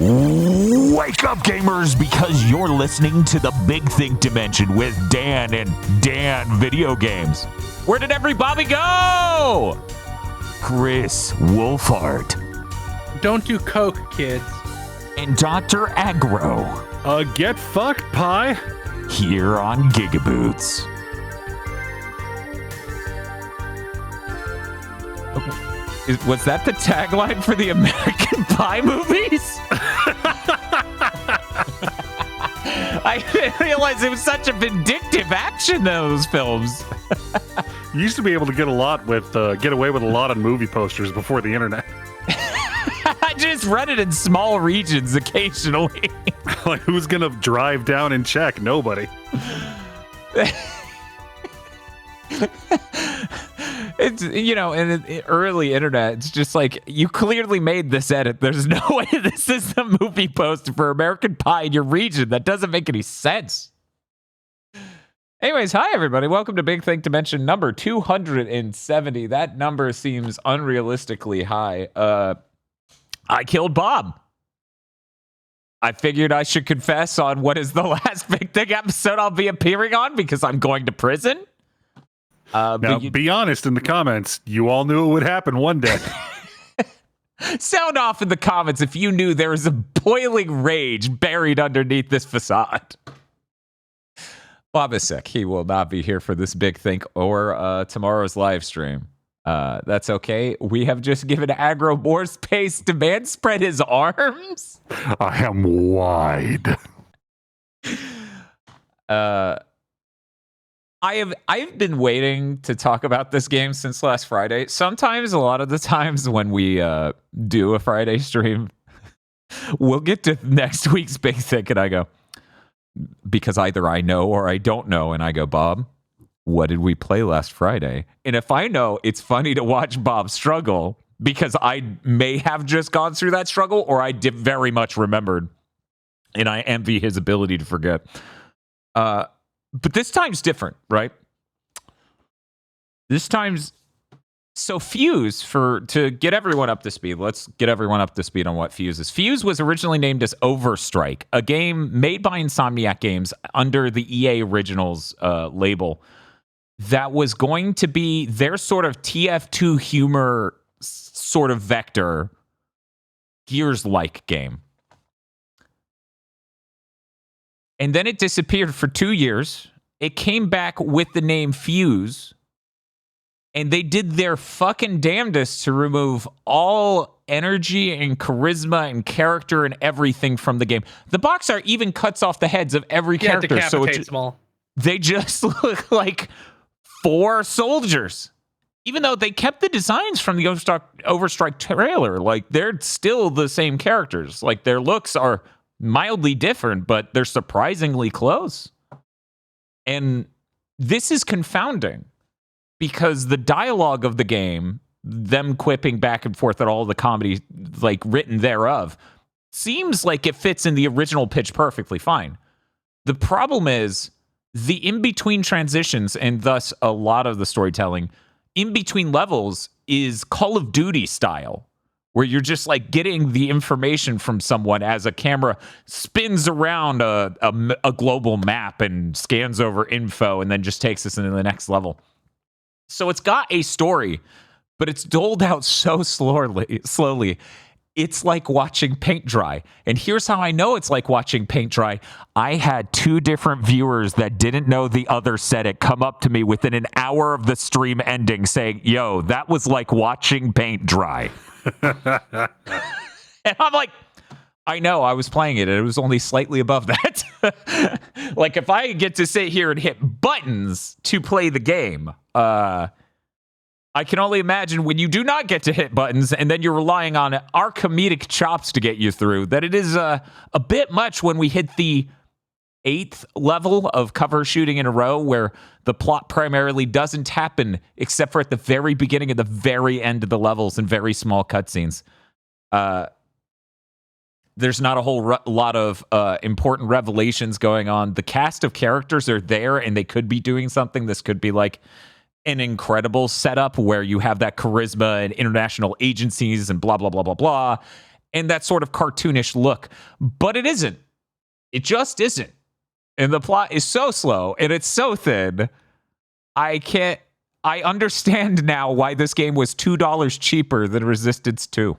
Wake up, gamers, because you're listening to the Big Think Dimension with Dan and Dan Video Games. Where did everybody go? Chris Wolfhard. Don't do coke, kids. And Dr. Agro. Get fucked, pie. Here on GigaBoots. Was that the tagline for the American Pie movies? I didn't realize it was such a vindictive action, those films. You used to be able to get away with a lot on movie posters before the internet. I just read it in small regions occasionally. Like, who's gonna drive down and check? Nobody. It's, in the early internet, it's just like, you clearly made this edit. There's no way this is the movie poster for American Pie in your region. That doesn't make any sense. Anyways, hi everybody. Welcome to Big Think Dimension number 270. That number seems unrealistically high. I killed Bob. I figured I should confess on what is the last Big Think episode I'll be appearing on because I'm going to prison. Now, be honest in the comments. You all knew it would happen one day. Sound off in the comments if you knew there was a boiling rage buried underneath this facade. Bob is sick. He will not be here for this Big Think or tomorrow's live stream. That's okay. We have just given Agro more space to man spread his arms. I am wide. I've been waiting to talk about this game since last Friday. Sometimes, a lot of the times when we do a Friday stream, we'll get to next week's Big Think, and I go, because either I know or I don't know, and I go, Bob, what did we play last Friday? And if I know, it's funny to watch Bob struggle, because I may have just gone through that struggle, or I very much remembered, and I envy his ability to forget. But this time's different, right? This time's... So Fuse, to get everyone up to speed, let's get everyone up to speed on what Fuse is. Fuse was originally named as Overstrike, a game made by Insomniac Games under the EA Originals label that was going to be their sort of TF2 humor sort of vector, Gears-like game. And then it disappeared for 2 years. It came back with the name Fuse. And they did their fucking damnedest to remove all energy and charisma and character and everything from the game. The box art even cuts off the heads of every character. So they just look like 4 soldiers. Even though they kept the designs from the Overstrike trailer. Like, they're still the same characters. Like, their looks are mildly different, but they're surprisingly close. And this is confounding because the dialogue of the game, them quipping back and forth at all the comedy like written thereof, seems like it fits in the original pitch perfectly fine. The problem is the in-between transitions, and thus a lot of the storytelling in between levels, is Call of Duty style, where you're just like getting the information from someone as a camera spins around a global map and scans over info and then just takes us into the next level. So it's got a story, but it's doled out so slowly. It's like watching paint dry. And here's how I know it's like watching paint dry. I had 2 different viewers that didn't know the other said it come up to me within an hour of the stream ending saying, yo, that was like watching paint dry. And I'm like, I know, I was playing it and it was only slightly above that. Like, if I get to sit here and hit buttons to play the game, I can only imagine when you do not get to hit buttons and then you're relying on our comedic chops to get you through, that it is a bit much when we hit the 8th level of cover shooting in a row, where the plot primarily doesn't happen except for at the very beginning and the very end of the levels and very small cutscenes. There's not a whole lot of important revelations going on. The cast of characters are there and they could be doing something. This could be like an incredible setup where you have that charisma and international agencies and blah, blah, blah, blah, blah. and that sort of cartoonish look. But it isn't. It just isn't. And the plot is so slow and it's so thin. I understand now why this game was $2 cheaper than Resistance 2.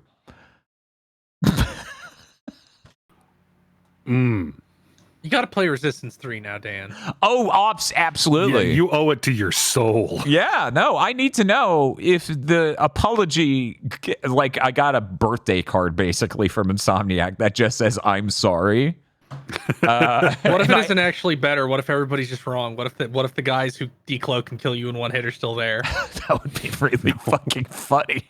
You got to play Resistance 3 now, Dan. Oh, absolutely. Yeah, you owe it to your soul. Yeah, no, I need to know if the apology, like I got a birthday card basically from Insomniac that just says, I'm sorry. What if it isn't actually better? What if everybody's just wrong? What if the guys who decloak and kill you in one hit are still there? That would be really fucking funny.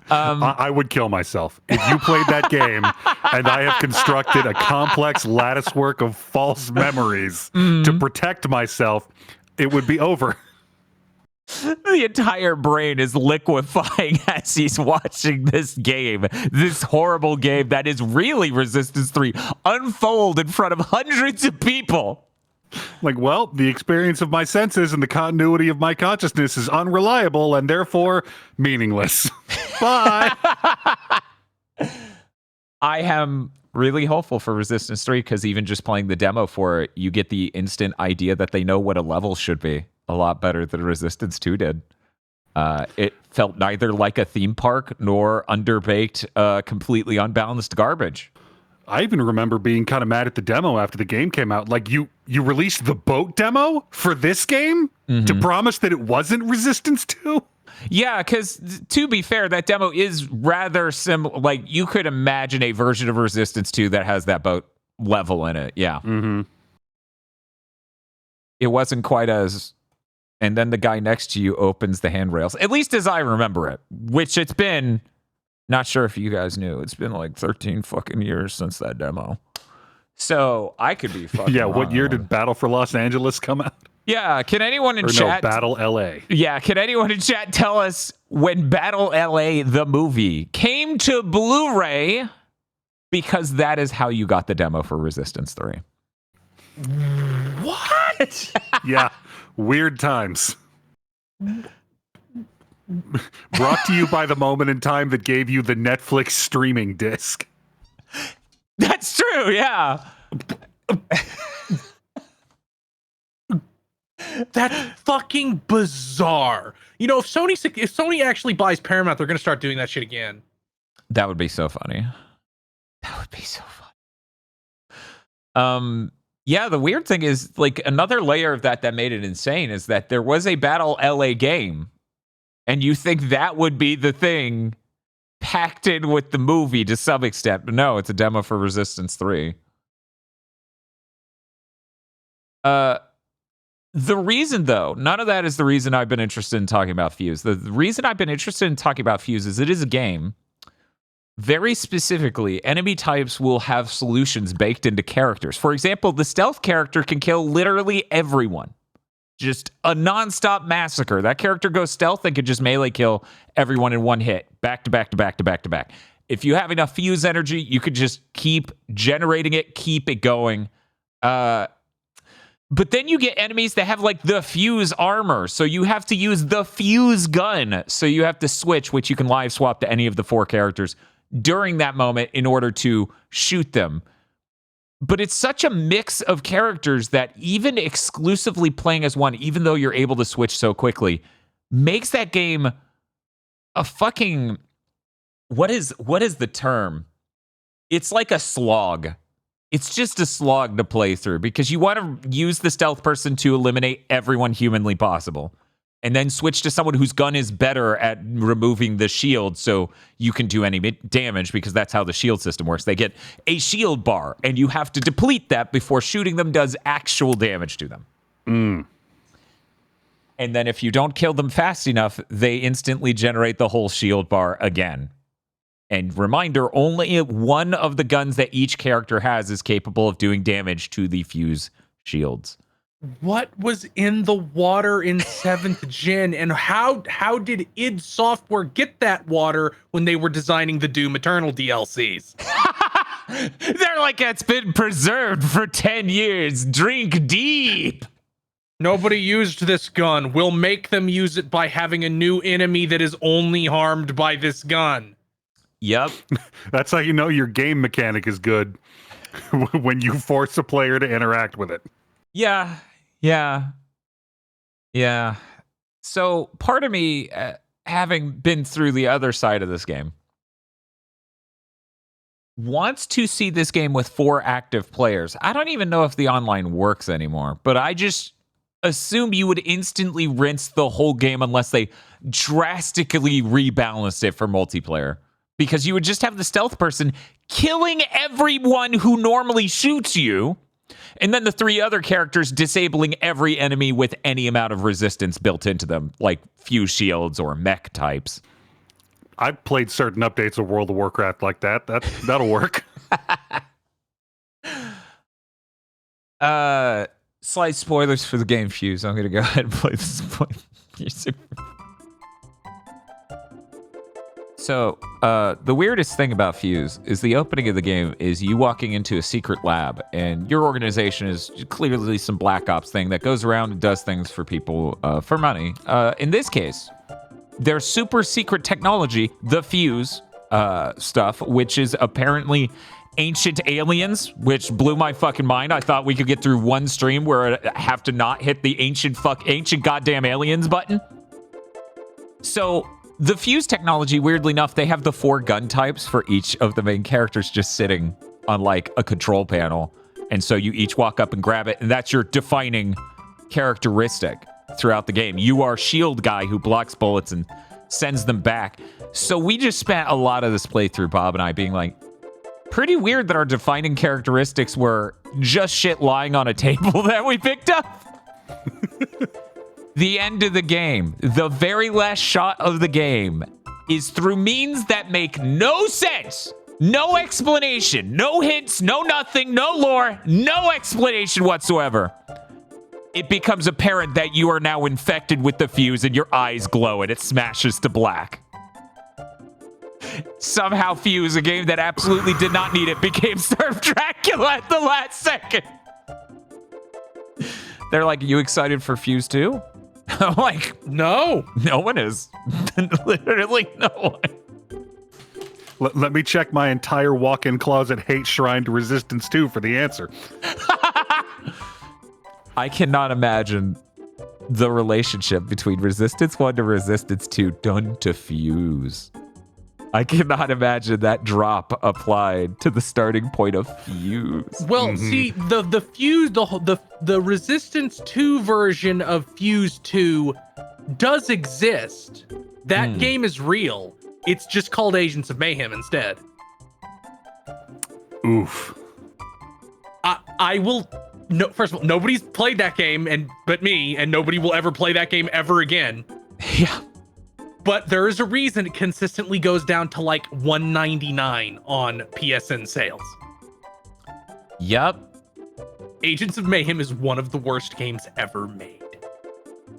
I would kill myself if you played that game and I have constructed a complex lattice work of false memories to protect myself. It would be over. The entire brain is liquefying as he's watching this game, this horrible game that is really Resistance 3, unfold in front of hundreds of people. Like, well, the experience of my senses and the continuity of my consciousness is unreliable and therefore meaningless. Bye. I am really hopeful for Resistance 3 because even just playing the demo for it, you get the instant idea that they know what a level should be a lot better than Resistance 2 did. It felt neither like a theme park nor underbaked, completely unbalanced garbage. I even remember being kind of mad at the demo after the game came out. Like, you released the boat demo for this game to promise that it wasn't Resistance 2? Yeah, because to be fair, that demo is rather similar. Like, you could imagine a version of Resistance 2 that has that boat level in it. Yeah. Mm-hmm. It wasn't quite as... And then the guy next to you opens the handrails, at least as I remember it, which it's been... Not sure if you guys knew. It's been like 13 fucking years since that demo. So I could be fucking Yeah, what wrong. year did Battle for Los Angeles come out? Yeah, can anyone in Or chat... no, Battle LA. Yeah, can anyone in chat tell us when Battle LA, the movie, came to Blu-ray? Because that is how you got the demo for Resistance 3. What? Yeah, weird times. Brought to you by the moment in time that gave you the Netflix streaming disc. That's true, yeah. That's fucking bizarre. You know, if Sony actually buys Paramount, they're gonna start doing that shit again. That would be so funny. That would be so funny. Yeah, the weird thing is, like, another layer of that made it insane is that there was a Battle LA game, and you think that would be the thing packed in with the movie to some extent. But no, it's a demo for Resistance 3. The reason, though, none of that is the reason I've been interested in talking about Fuse. The reason I've been interested in talking about Fuse is it is a game. Very specifically, enemy types will have solutions baked into characters. For example, the stealth character can kill literally everyone. Just a nonstop massacre. That character goes stealth and can just melee kill everyone in one hit. Back to back to back to back to back. If you have enough Fuse energy, you could just keep generating it, keep it going. But then you get enemies that have like the Fuse armor. So you have to use the Fuse gun. So you have to switch, which you can live swap to any of the 4 characters during that moment in order to shoot them. But it's such a mix of characters that even exclusively playing as one, even though you're able to switch so quickly, makes that game a fucking... What is the term? It's like a slog. It's just a slog to play through because you want to use the stealth person to eliminate everyone humanly possible. And then switch to someone whose gun is better at removing the shield so you can do any damage because that's how the shield system works. They get a shield bar, and you have to deplete that before shooting them does actual damage to them. And then if you don't kill them fast enough, they instantly generate the whole shield bar again. And reminder, only one of the guns that each character has is capable of doing damage to the Fuse shields. What was in the water in 7th Gen, and how did id Software get that water when they were designing the Doom Eternal DLCs? They're like, it's been preserved for 10 years. Drink deep. Nobody used this gun. We'll make them use it by having a new enemy that is only harmed by this gun. Yep. That's how you know your game mechanic is good. When you force a player to interact with it. Yeah. So part of me, having been through the other side of this game, wants to see this game with 4 active players. I don't even know if the online works anymore, but I just assume you would instantly rinse the whole game unless they drastically rebalanced it for multiplayer. Because you would just have the stealth person killing everyone who normally shoots you, and then the 3 other characters disabling every enemy with any amount of resistance built into them, like fuse shields or mech types. I've played certain updates of World of Warcraft like that. That'll work. Slight spoilers for the game, Fuse. I'm going to go ahead and play this point. So, the weirdest thing about Fuse is the opening of the game is you walking into a secret lab, and your organization is clearly some Black Ops thing that goes around and does things for people for money. In this case, their super secret technology, the Fuse stuff, which is apparently ancient aliens, which blew my fucking mind. I thought we could get through one stream where I have to not hit the ancient goddamn aliens button. So the Fuse technology, weirdly enough, they have the 4 gun types for each of the main characters just sitting on like a control panel. And so you each walk up and grab it, and that's your defining characteristic throughout the game. You are shield guy who blocks bullets and sends them back. So we just spent a lot of this playthrough, Bob and I, being like, pretty weird that our defining characteristics were just shit lying on a table that we picked up. The end of the game, the very last shot of the game, is through means that make no sense. No explanation, no hints, no nothing, no lore, no explanation whatsoever. It becomes apparent that you are now infected with the Fuse and your eyes glow and it smashes to black. Somehow Fuse, a game that absolutely did not need it, became Surf Dracula at the last second. They're like, you excited for Fuse 2? I'm like, no one is. Literally no one. Let me check my entire walk-in closet hate shrine to Resistance 2 for the answer. I cannot imagine the relationship between Resistance 1 to Resistance 2 done to Fuse. I cannot imagine that drop applied to the starting point of Fuse. Well, see, the Fuse, the Resistance 2 version of Fuse 2 does exist. That game is real. It's just called Agents of Mayhem instead. Oof. I will. No, first of all, nobody's played that game but me, and nobody will ever play that game ever again. Yeah. But there is a reason it consistently goes down to like $1.99 on PSN sales. Yep. Agents of Mayhem is one of the worst games ever made.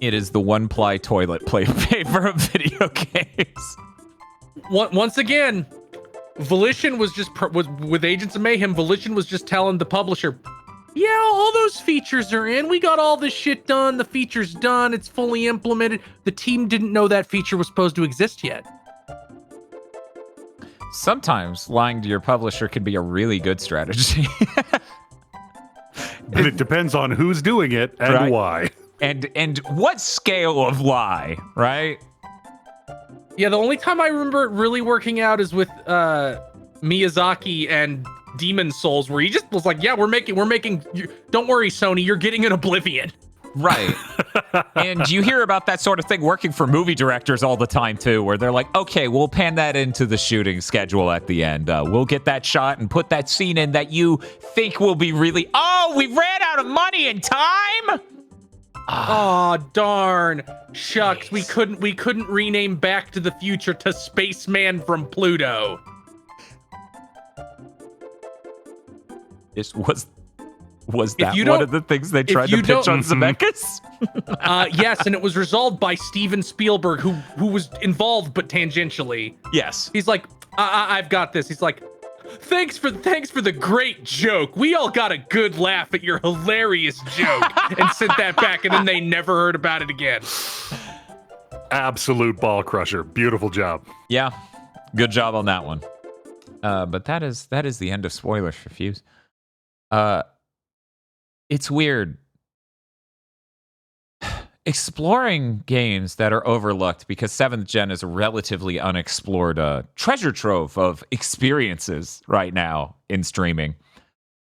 It is the one-ply toilet paper of video games. Once again, Volition was with Agents of Mayhem. Volition was just telling the publisher, yeah, all those features are in. We got all this shit done. The feature's done. It's fully implemented. The team didn't know that feature was supposed to exist yet. Sometimes lying to your publisher can be a really good strategy. And it depends on who's doing it and right. why. And what scale of lie, right? Yeah, the only time I remember it really working out is with Miyazaki and Demon Souls, where he just was like, yeah, we're making don't worry, Sony, you're getting an Oblivion. Right. And you hear about that sort of thing working for movie directors all the time too, where they're like, okay, we'll pan that into the shooting schedule at the end. We'll get that shot and put that scene in that you think will be really, we ran out of money and time. Oh, darn. Shucks, we couldn't rename Back to the Future to Spaceman from Pluto. Was that one of the things they tried to pitch on Zemeckis? Yes, and it was resolved by Steven Spielberg, who was involved but tangentially. Yes. He's like, I've got this. He's like, Thanks for the great joke. We all got a good laugh at your hilarious joke and sent that back, and then they never heard about it again. Absolute ball crusher. Beautiful job. Yeah, good job on that one. But that is the end of spoilers for Fuse. It's weird exploring games that are overlooked because 7th Gen is a relatively unexplored treasure trove of experiences right now in streaming.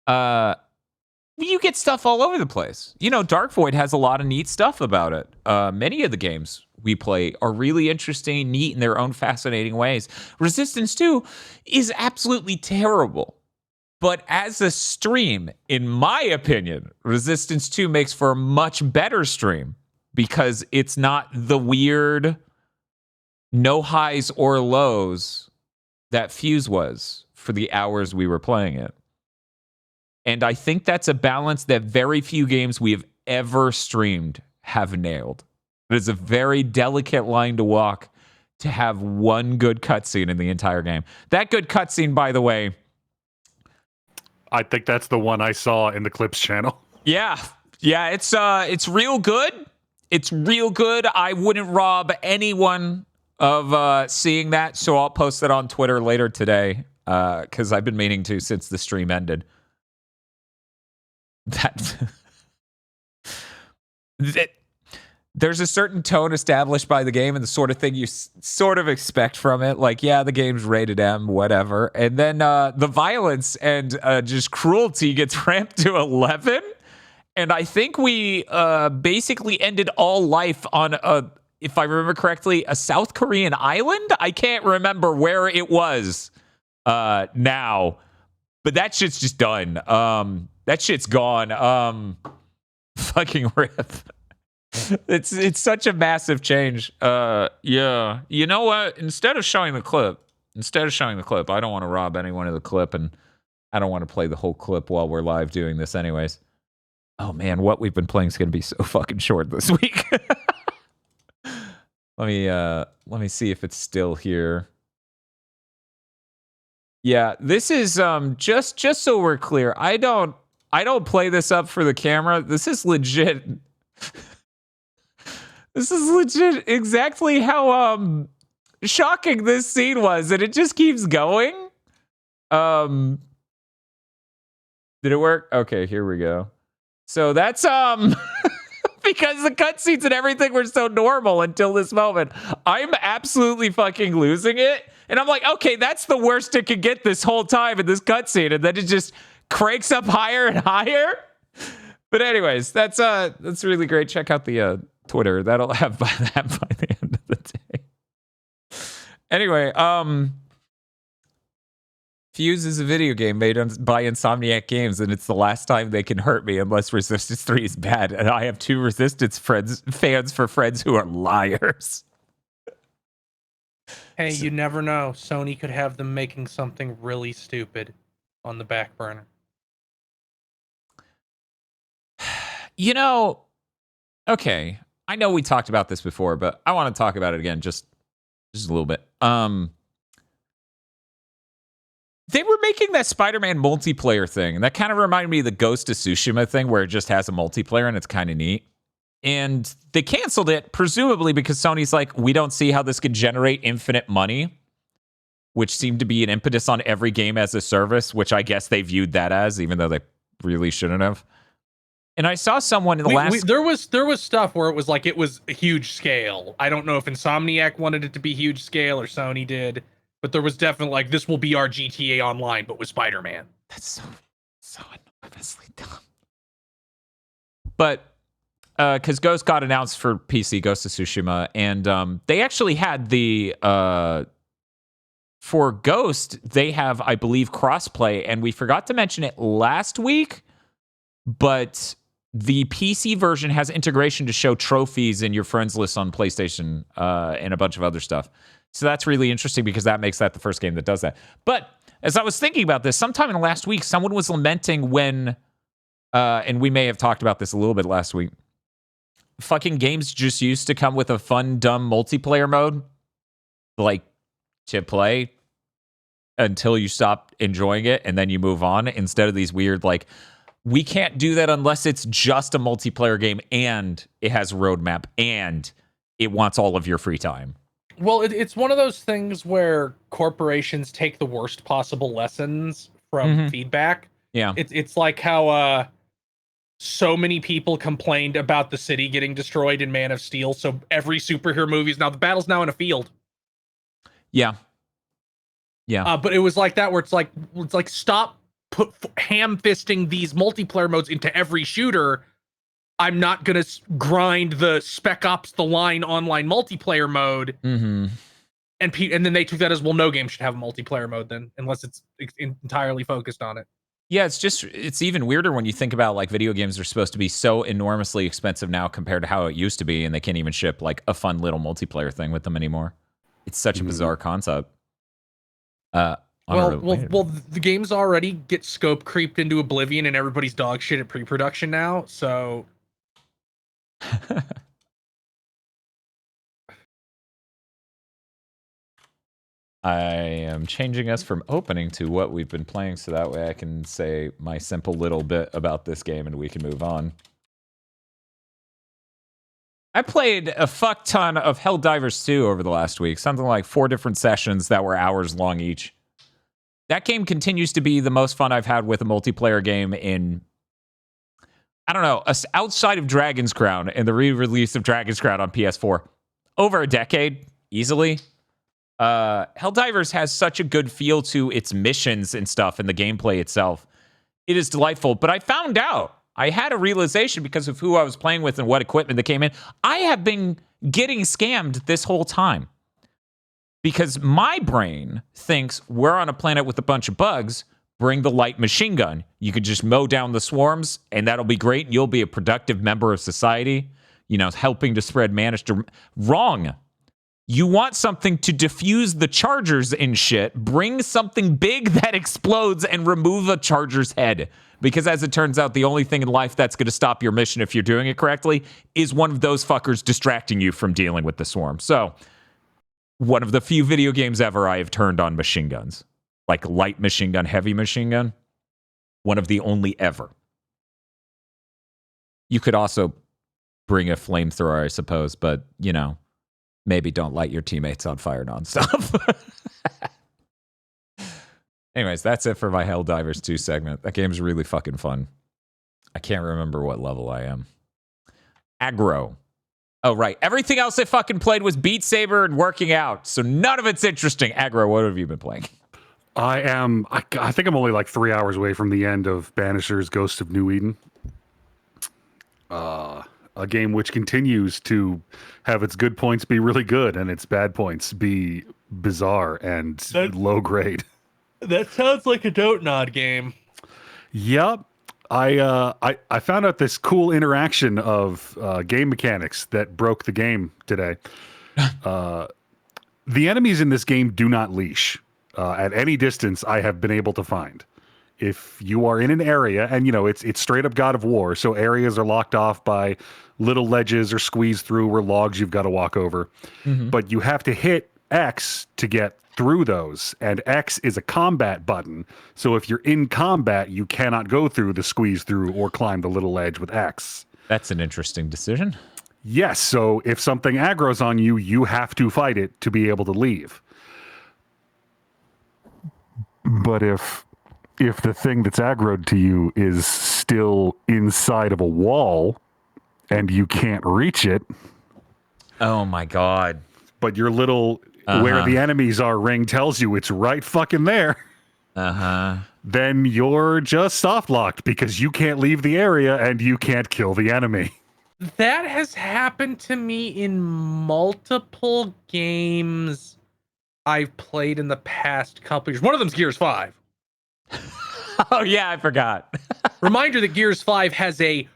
You get stuff all over the place. You know, Dark Void has a lot of neat stuff about it. Many of the games we play are really interesting, neat in their own fascinating ways. Resistance 2 is absolutely terrible. But as a stream, in my opinion, Resistance 2 makes for a much better stream because it's not the weird no highs or lows that Fuse was for the hours we were playing it. And I think that's a balance that very few games we have ever streamed have nailed. It is a very delicate line to walk to have one good cutscene in the entire game. That good cutscene, by the way, I think that's the one I saw in the Clips channel. Yeah, it's real good. It's real good. I wouldn't rob anyone of seeing that, so I'll post it on Twitter later today because I've been meaning to since the stream ended. There's a certain tone established by the game and the sort of thing you sort of expect from it. Like, yeah, the game's rated M, whatever. And then the violence and just cruelty gets ramped to 11. And I think we basically ended all life on, if I remember correctly, a South Korean island. I can't remember where it was now. But that shit's just done. That shit's gone. Fucking rip. It's such a massive change. Yeah. You know what? Instead of showing the clip, I don't want to rob anyone of the clip, and I don't want to play the whole clip while we're live doing this anyways. Oh man, what we've been playing is gonna be so fucking short this week. Let me see if it's still here. Yeah, this is just so we're clear. I don't play this up for the camera. This is legit. This is legit exactly how shocking this scene was, and it just keeps going. Did it work? Okay, here we go. So that's because the cutscenes and everything were so normal until this moment. I'm absolutely fucking losing it. And I'm like, okay, that's the worst it could get this whole time in this cutscene, and then it just cranks up higher and higher. But anyways, that's really great. Check out the Twitter. That'll have that by the end of the day. Anyway, Fuse is a video game made by Insomniac Games, and it's the last time they can hurt me unless Resistance 3 is bad. And I have 2 Resistance fans for friends who are liars. Hey, you never know. Sony could have them making something really stupid on the back burner. You know, okay. I know we talked about this before, but I want to talk about it again just a little bit. They were making that Spider-Man multiplayer thing, and that kind of reminded me of the Ghost of Tsushima thing where it just has a multiplayer and it's kind of neat. And they canceled it, presumably because Sony's like, we don't see how this could generate infinite money, which seemed to be an impetus on every game as a service, which I guess they viewed that as, even though they really shouldn't have. And I saw someone in the last... There was stuff where it was like it was a huge scale. I don't know if Insomniac wanted it to be huge scale or Sony did, but there was definitely like, this will be our GTA Online, but with Spider-Man. That's so enormously dumb. But because Ghost got announced for PC, Ghost of Tsushima, and they actually had the... for Ghost, they have, I believe, crossplay, and we forgot to mention it last week, but the PC version has integration to show trophies in your friends list on PlayStation and a bunch of other stuff. So that's really interesting because that makes that the first game that does that. But as I was thinking about this, sometime in the last week, someone was lamenting when, and we may have talked about this a little bit last week, fucking games just used to come with a fun, dumb multiplayer mode, like to play. until you stop enjoying it, and then you move on, instead of these weird, like, we can't do that unless it's just a multiplayer game and it has a roadmap and it wants all of your free time. Well, it's one of those things where corporations take the worst possible lessons from feedback. Yeah. It's like how so many people complained about the city getting destroyed in Man of Steel, so every superhero movie is now, the battle's now in a field. Yeah. Yeah. But it was like that, where it's like stop ham-fisting these multiplayer modes into every shooter. I'm not gonna grind the Spec Ops The Line online multiplayer mode. Mm-hmm. And then they took that as, well, no game should have a multiplayer mode then, unless it's entirely focused on it. Yeah, it's even weirder when you think about, like, video games are supposed to be so enormously expensive now compared to how it used to be, and they can't even ship like a fun little multiplayer thing with them anymore. It's such a bizarre concept. Well, the games already get scope creeped into oblivion, and everybody's dog shit at pre-production now, so... I am changing us from opening to what we've been playing, so that way I can say my simple little bit about this game and we can move on. I played a fuck ton of Helldivers 2 over the last week, something like 4 different sessions that were hours long each. That game continues to be the most fun I've had with a multiplayer game in, I don't know, outside of Dragon's Crown and the re-release of Dragon's Crown on PS4. Over a decade, easily. Helldivers has such a good feel to its missions and stuff and the gameplay itself. It is delightful, but I found out, I had a realization because of who I was playing with and what equipment that came in. I have been getting scammed this whole time because my brain thinks we're on a planet with a bunch of bugs. Bring the light machine gun. You could just mow down the swarms and that'll be great. You'll be a productive member of society, you know, helping to spread wrong. You want something to defuse the chargers and shit. Bring something big that explodes and remove a charger's head. Because as it turns out, the only thing in life that's going to stop your mission if you're doing it correctly is one of those fuckers distracting you from dealing with the swarm. So, one of the few video games ever I have turned on machine guns. Like light machine gun, heavy machine gun. One of the only ever. You could also bring a flamethrower, I suppose, but, you know, maybe don't light your teammates on fire nonstop. Anyways, that's it for my Helldivers 2 segment. That game's really fucking fun. I can't remember what level I am. Aggro. Oh, right. Everything else I fucking played was Beat Saber and working out, so none of it's interesting. Aggro, what have you been playing? I think I'm only like 3 hours away from the end of Banisher's Ghost of New Eden. A game which continues to have its good points be really good and its bad points be bizarre and low grade. That sounds like a Dontnod game. Yep. I found out this cool interaction of game mechanics that broke the game today. The enemies in this game do not leash at any distance I have been able to find. If you are in an area, and you know it's straight up God of War, so areas are locked off by little ledges or squeezed through or logs you've got to walk over. But you have to hit X to get through those, and X is a combat button. So if you're in combat, you cannot go through the squeeze through or climb the little ledge with X. That's an interesting decision. Yes, so if something aggro's on you, you have to fight it to be able to leave. But if the thing that's aggroed to you is still inside of a wall and you can't reach it. Oh my God. But your little where the enemies are ring tells you it's right fucking there. Then you're just soft locked because you can't leave the area and you can't kill the enemy. That has happened to me in multiple games I've played in the past couple years. One of them's Gears 5. Oh, yeah, I forgot. Reminder that Gears 5 has a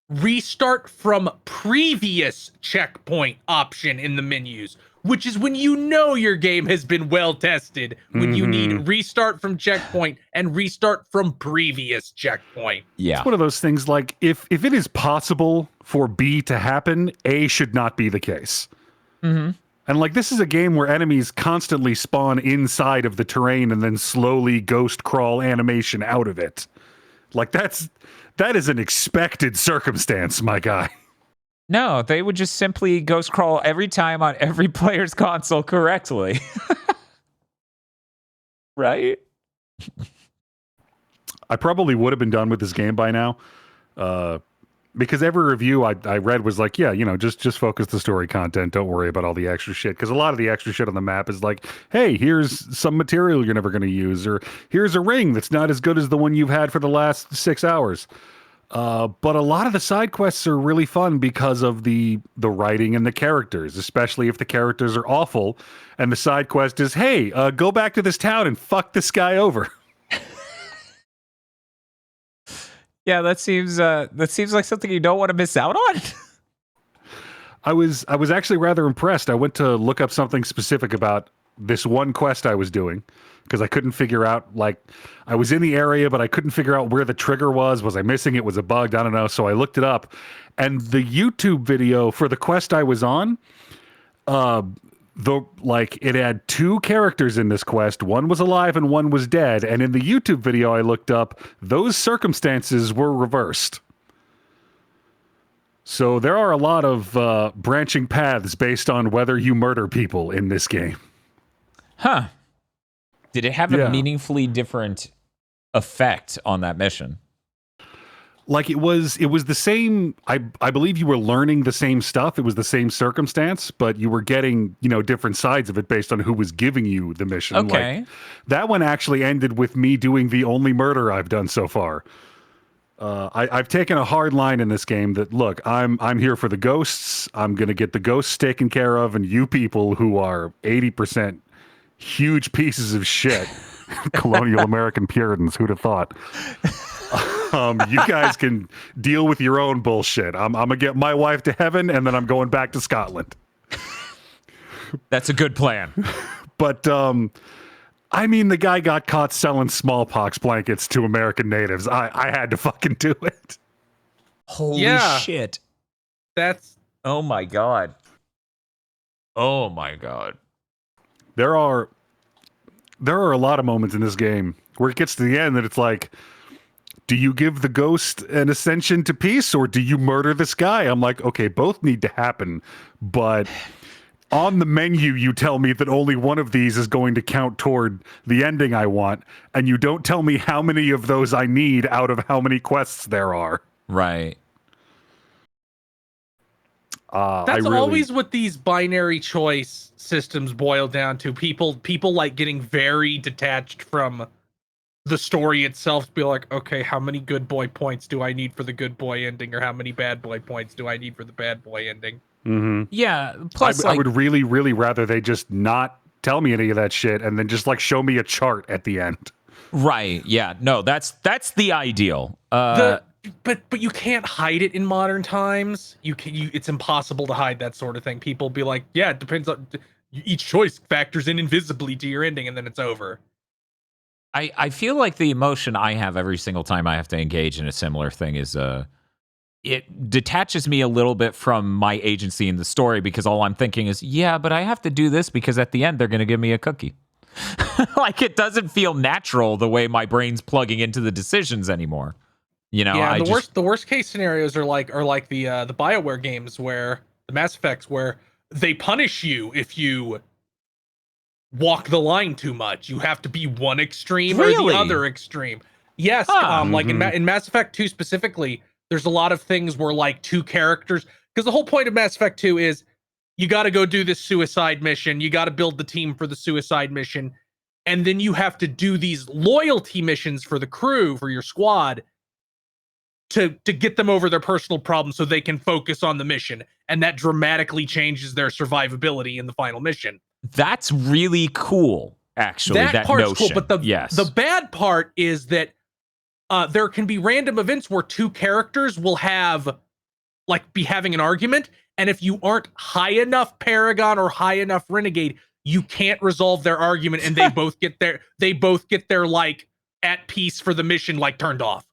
restart from previous checkpoint option in the menus, which is when you know your game has been well tested, when you need restart from checkpoint and restart from previous checkpoint. Yeah. It's one of those things like if it is possible for B to happen, A should not be the case. And like, this is a game where enemies constantly spawn inside of the terrain and then slowly ghost crawl animation out of it. Like, that is an expected circumstance, my guy. No, they would just simply ghost crawl every time on every player's console correctly. Right? I probably would have been done with this game by now. Because every review I read was like, yeah, just focus the story content. Don't worry about all the extra shit. Because a lot of the extra shit on the map is like, hey, here's some material you're never going to use. Or here's a ring that's not as good as the one you've had for the last 6 hours. But a lot of the side quests are really fun because of the writing and the characters, especially if the characters are awful. And the side quest is, hey, go back to this town and fuck this guy over. Yeah, that seems like something you don't want to miss out on. I was actually rather impressed. I went to look up something specific about this one quest I was doing because I couldn't figure out, like, I was in the area, but I couldn't figure out where the trigger was. Was I missing it? Was it bugged? I don't know. So I looked it up, and the YouTube video for the quest I was on, it had 2 characters in this quest. One was alive and one was dead. And in the YouTube video I looked up, those circumstances were reversed. So there are a lot of branching paths based on whether you murder people in this game. Huh. Did it have a meaningfully different effect on that mission? Like, it was the same. I believe you were learning the same stuff. It was the same circumstance, but you were getting, different sides of it based on who was giving you the mission. Okay. Like, that one actually ended with me doing the only murder I've done so far. I've taken a hard line in this game that, look, I'm here for the ghosts. I'm gonna get the ghosts taken care of, and you people who are 80% huge pieces of shit, colonial American Puritans, who'd have thought? You guys can deal with your own bullshit. I'm gonna get my wife to heaven, and then I'm going back to Scotland. That's a good plan. But I mean, the guy got caught selling smallpox blankets to American natives. I had to fucking do it. Holy shit! Oh my god. Oh my god. There are a lot of moments in this game where it gets to the end that it's like, do you give the ghost an ascension to peace or do you murder this guy? I'm like, okay, both need to happen, but on the menu you tell me that only one of these is going to count toward the ending I want, and you don't tell me how many of those I need out of how many quests there are. Right. That's always what these binary choice systems boil down to. People like getting very detached from the story itself to be like, okay, how many good boy points do I need for the good boy ending, or how many bad boy points do I need for the bad boy ending? Mm-hmm. Yeah. Plus, I would really, really rather they just not tell me any of that shit and then just like show me a chart at the end. Right. Yeah. No, that's the ideal. But you can't hide it in modern times. It's impossible to hide that sort of thing. People be like, yeah, it depends on each choice factors in invisibly to your ending, and then it's over. I feel like the emotion I have every single time I have to engage in a similar thing is it detaches me a little bit from my agency in the story, because all I'm thinking is, yeah, but I have to do this because at the end they're going to give me a cookie. Like, it doesn't feel natural the way my brain's plugging into the decisions anymore. Yeah, the worst case scenarios are like the BioWare games, where the Mass Effects, where they punish you if you walk the line too much. You have to be one extreme or the other extreme. Yes, like in Mass Effect 2 specifically, there's a lot of things where like 2 characters, because the whole point of Mass Effect 2 is you got to go do this suicide mission, you got to build the team for the suicide mission, and then you have to do these loyalty missions for the crew, for your squad, to get them over their personal problems so they can focus on the mission, and that dramatically changes their survivability in the final mission. That's really cool, actually. That part's notion. Cool, but the bad part is that there can be random events where 2 characters will be having an argument, and if you aren't high enough Paragon or high enough Renegade, you can't resolve their argument, and they both get their like at peace for the mission like turned off.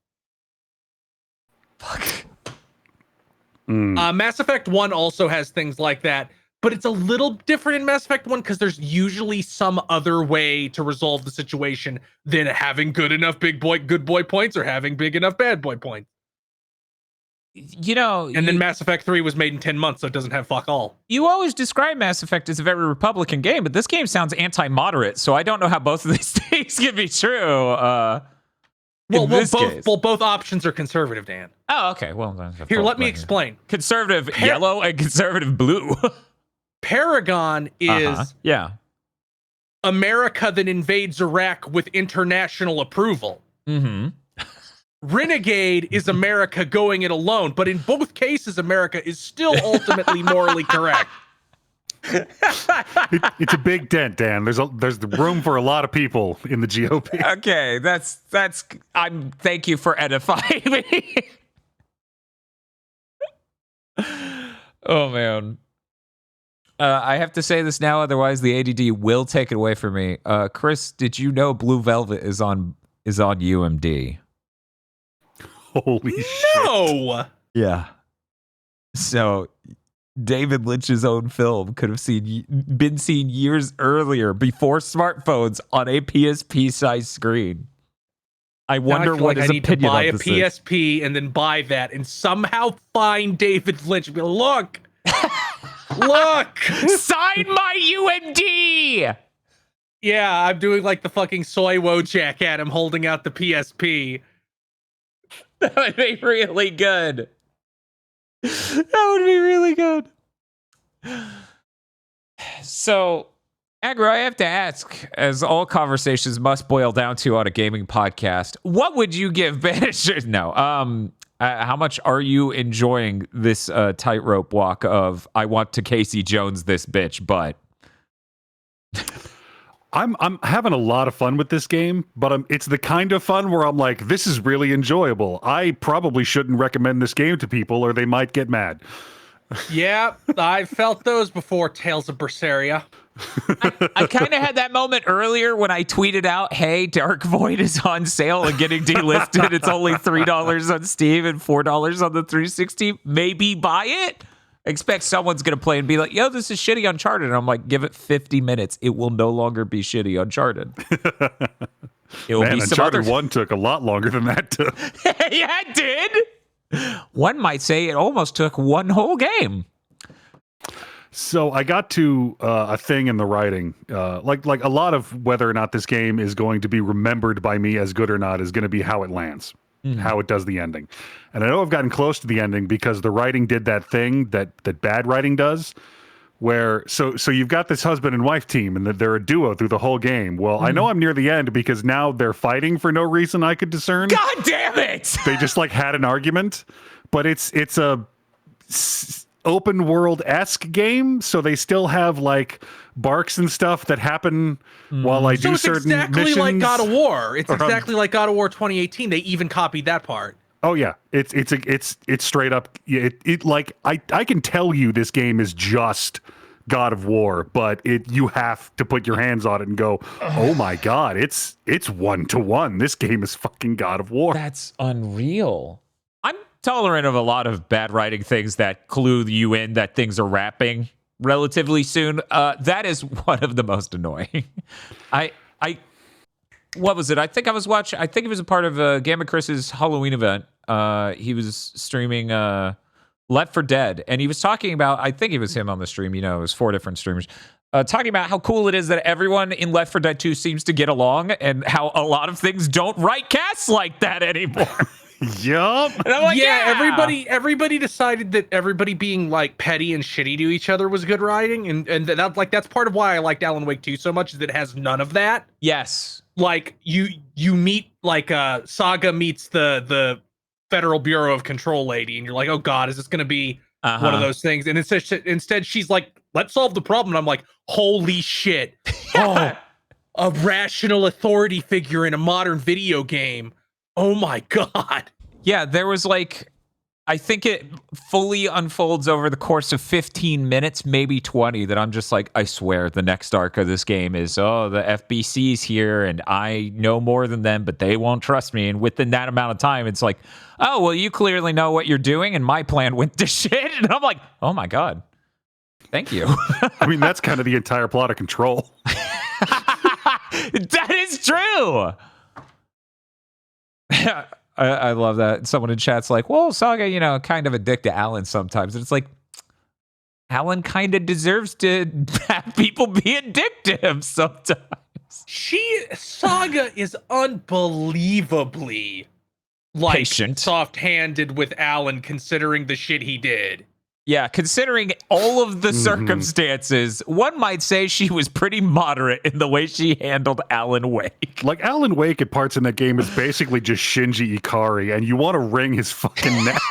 Fuck. Mass Effect 1 also has things like that, but it's a little different in Mass Effect 1 because there's usually some other way to resolve the situation than having good enough good boy points or having big enough bad boy points. And then Mass Effect 3 was made in 10 months, so it doesn't have fuck all. You always describe Mass Effect as a very Republican game, but this game sounds anti-moderate, so I don't know how both of these things can be true. Both options are conservative, Dan. Oh, okay. Well, here, let me explain. Conservative yellow and conservative blue. Paragon is America that invades Iraq with international approval. Mm-hmm. Renegade is America going it alone, but in both cases, America is still ultimately morally correct. It's a big dent, Dan. There's room for a lot of people in the GOP. Okay, that's. Thank you for edifying me. Oh man, I have to say this now, otherwise the ADD will take it away from me. Chris, did you know Blue Velvet is on UMD? Holy shit! No. Yeah. So David Lynch's own film could have been seen years earlier, before smartphones, on a PSP-sized screen. I wonder what his opinion to buy a is. PSP and then buy that and somehow find David Lynch and be like, look, sign my UMD. Yeah, I'm doing like the fucking soy Wojak at him holding out the PSP. That would be really good. That would be really good. So, Agro, I have to ask, as all conversations must boil down to on a gaming podcast, what would you give Banishers? No. How much are you enjoying this tightrope walk of I want to Casey Jones this bitch, but... I'm having a lot of fun with this game, but it's the kind of fun where I'm like, this is really enjoyable. I probably shouldn't recommend this game to people or they might get mad. Yeah, I've felt those before, Tales of Berseria. I kind of had that moment earlier when I tweeted out, hey, Dark Void is on sale and getting delisted. It's only $3 on Steam and $4 on the 360. Maybe buy it. I expect someone's going to play and be like, yo, this is shitty Uncharted. And I'm like, give it 50 minutes. It will no longer be shitty Uncharted. It will be Uncharted 1 took a lot longer than that took. Yeah, it did. One might say it almost took one whole game. So I got to a thing in the writing, like a lot of whether or not this game is going to be remembered by me as good or not is going to be how it lands. How it does the ending. And I know I've gotten close to the ending because the writing did that thing that bad writing does, where so you've got this husband and wife team and they're a duo through the whole game. Well, I know I'm near the end because now they're fighting for no reason I could discern. God damn it! They just like had an argument, but it's a open world-esque game, so they still have like barks and stuff that happen while I do certain exactly missions. Like God of War. It's exactly like God of War 2018. They even copied that part. Oh yeah, it's straight up. It like I can tell you this game is just God of War, but you have to put your hands on it and go, oh my god, it's 1-to-1. This game is fucking God of War. That's unreal. I'm tolerant of a lot of bad writing things that clue you in that things are wrapping relatively soon. That is one of the most annoying. What was it? I think it was a part of Gamma Chris's Halloween event. He was streaming Left 4 Dead, and he was talking about, I think it was him on the stream, it was 4 different streamers, talking about how cool it is that everyone in Left 4 Dead 2 seems to get along, and how a lot of things don't write casts like that anymore. Yup. Like, everybody decided that everybody being like petty and shitty to each other was good writing, and that's part of why I liked Alan Wake 2 so much, is that it has none of that. Yes. Like you meet like Saga meets the Federal Bureau of Control lady, and you're like, oh god, is this gonna be one of those things? And instead she's like, let's solve the problem. And I'm like, holy shit. Oh, a rational authority figure in a modern video game. Oh my god. Yeah, there was like, I think it fully unfolds over the course of 15 minutes, maybe 20, that I'm just like, I swear the next arc of this game is, the FBC's here and I know more than them, but they won't trust me. And within that amount of time, it's like, oh, well, you clearly know what you're doing and my plan went to shit. And I'm like, oh my god. Thank you. I mean, that's kind of the entire plot of Control. That is true. I love that. Someone in chat's like, well, Saga, kind of a dick to Alan sometimes. And it's like, Alan kind of deserves to have people be a dick to him sometimes. Saga is unbelievably patient, soft-handed with Alan, considering the shit he did. Yeah, considering all of the circumstances, one might say she was pretty moderate in the way she handled Alan Wake. Like, Alan Wake at parts in that game is basically just Shinji Ikari, and you want to wring his fucking neck.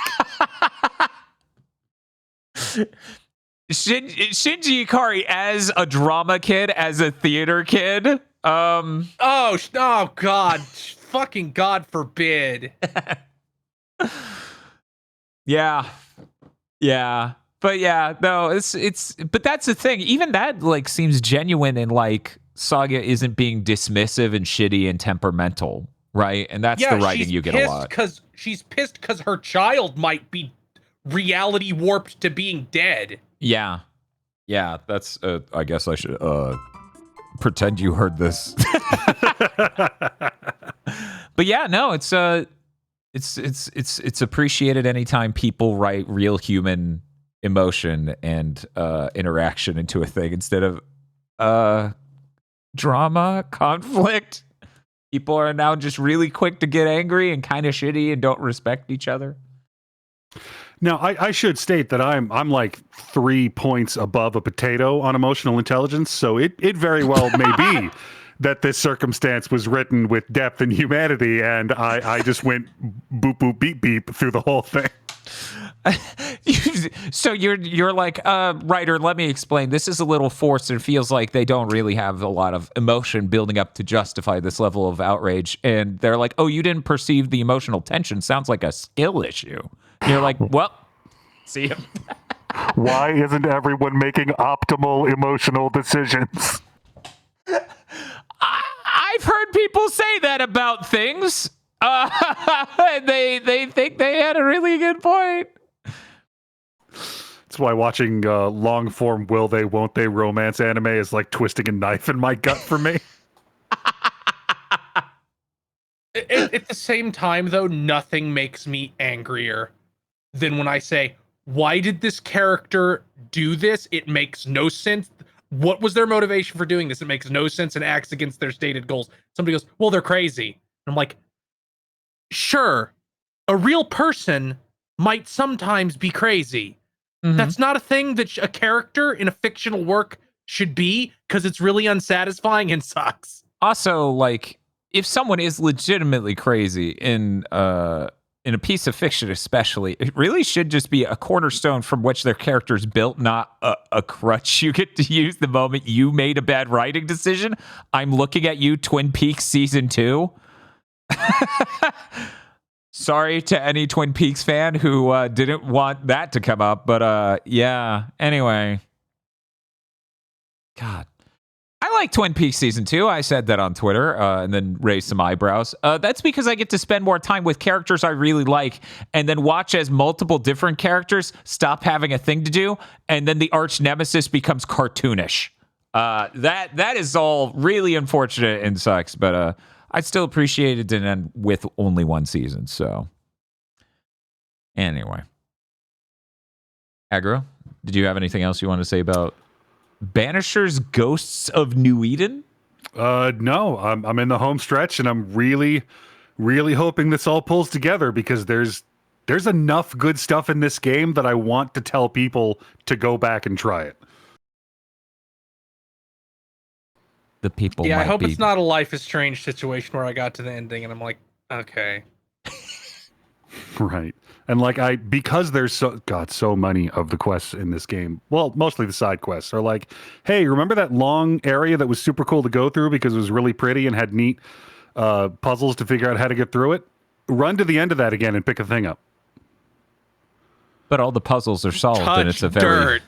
Shinji Ikari as a drama kid, as a theater kid. Oh God. Fucking God forbid. Yeah. Yeah. But yeah, no, but that's the thing. Even that seems genuine, and Saga isn't being dismissive and shitty and temperamental, right? And that's the writing you get a lot. She's pissed because her child might be reality warped to being dead. Yeah. Yeah, that's I guess I should pretend you heard this. But yeah, no, it's appreciated anytime people write real human emotion and interaction into a thing instead of drama, conflict. People are now just really quick to get angry and kind of shitty and don't respect each other. Now, I should state that I'm like 3 points above a potato on emotional intelligence, so it very well may be that this circumstance was written with depth and humanity, and I just went boop, boop, beep, beep through the whole thing. So you're like, writer, let me explain. This is a little forced and feels like they don't really have a lot of emotion building up to justify this level of outrage. And they're like, oh, you didn't perceive the emotional tension. Sounds like a skill issue. And you're like, well, see ya. Why isn't everyone making optimal emotional decisions? I've heard people say that about things. They think they had a really good point. That's why watching long form will they won't they romance anime is like twisting a knife in my gut for me. At the same time, though, nothing makes me angrier than when I say, why did this character do this? It makes no sense. What was their motivation for doing this? It makes no sense and acts against their stated goals. Somebody goes, well, they're crazy. And I'm like, sure, a real person might sometimes be crazy. Mm-hmm. That's not a thing that a character in a fictional work should be, because it's really unsatisfying and sucks. Also, like, if someone is legitimately crazy in a piece of fiction especially, it really should just be a cornerstone from which their character is built, not a crutch you get to use the moment you made a bad writing decision. I'm looking at you, Twin Peaks Season 2. Sorry to any Twin Peaks fan who didn't want that to come up, but yeah. Anyway. God. I like Twin Peaks Season 2. I said that on Twitter and then raised some eyebrows. That's because I get to spend more time with characters I really like and then watch as multiple different characters stop having a thing to do, and then the arch nemesis becomes cartoonish. That is all really unfortunate and sucks, but I still appreciate it didn't end with only one season. So anyway. Aggro, did you have anything else you want to say about Banisher's Ghosts of New Eden? No, I'm in the home stretch, and I'm really, really hoping this all pulls together, because there's enough good stuff in this game that I want to tell people to go back and try it. The people. Yeah, I hope it's not a Life is Strange situation where I got to the ending and I'm like, okay. Right. And because there's so many of the quests in this game, well, mostly the side quests are like, hey, remember that long area that was super cool to go through because it was really pretty and had neat puzzles to figure out how to get through it? Run to the end of that again and pick a thing up. But all the puzzles are solved, and it's a very...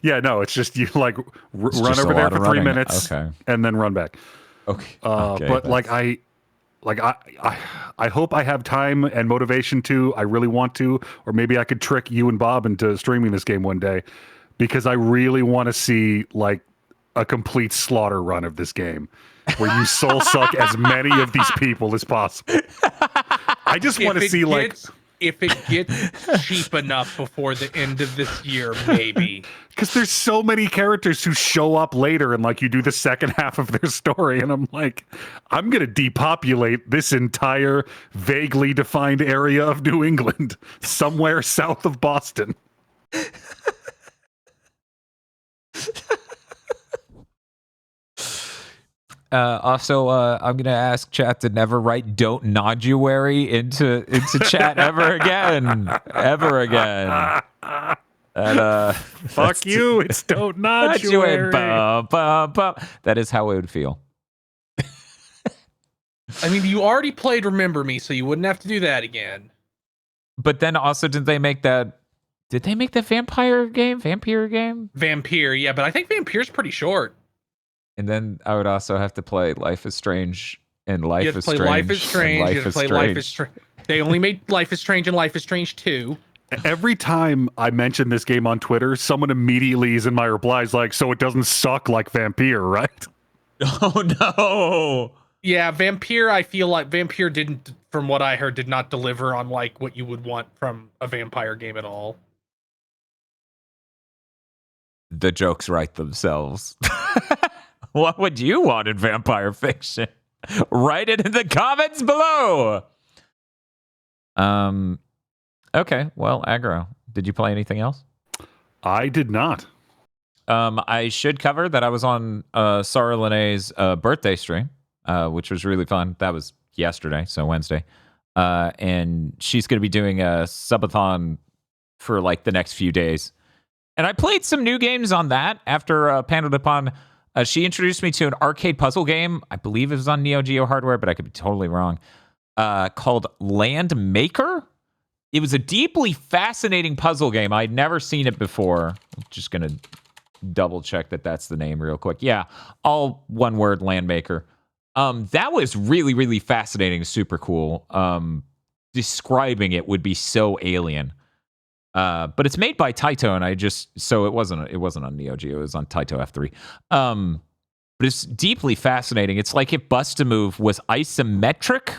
Yeah, no, it's just you run over there for 3 minutes and then run back. Okay. But I hope I have time and motivation to. I really want to, or maybe I could trick you and Bob into streaming this game one day, because I really want to see like a complete slaughter run of this game where you soul suck as many of these people as possible. I just want to see if it gets cheap enough before the end of this year, maybe. Because there's so many characters who show up later and like you do the second half of their story, and I'm like, I'm gonna depopulate this entire vaguely defined area of New England somewhere south of Boston. Also, I'm gonna ask chat to never write "don't noduary" into chat ever again. And, fuck you! It's don't noduary. That is how it would feel. I mean, you already played Remember Me, so you wouldn't have to do that again. But then also, did they make that vampire game? Vampire, yeah, but I think Vampire's pretty short. And then I would also have to play Life is Strange and Life is Strange. Life is Strange. They only made Life is Strange and Life is Strange 2. Every time I mention this game on Twitter, someone immediately is in my replies like, so it doesn't suck like Vampire, right? Oh, no. Yeah, Vampire, I feel like Vampire didn't, from what I heard, did not deliver on like what you would want from a vampire game at all. The jokes write themselves. What would you want in vampire fiction? Write it in the comments below. Okay, well, Aggro, did you play anything else? I did not. I should cover that I was on Sarah Lene's birthday stream, which was really fun. That was yesterday, so Wednesday. And she's going to be doing a subathon for like the next few days. And I played some new games on that after Paneled Upon. She introduced me to an arcade puzzle game. I believe it was on Neo Geo hardware, but I could be totally wrong. Called Land Maker. It was a deeply fascinating puzzle game. I'd never seen it before. I'm just going to double check that that's the name real quick. Yeah, all one word, Land Maker. That was really, really fascinating. Super cool. Describing it would be so alien. But it's made by Taito, and so it wasn't on Neo Geo, it was on Taito F3. But it's deeply fascinating. It's like if Bust-A-Move was isometric,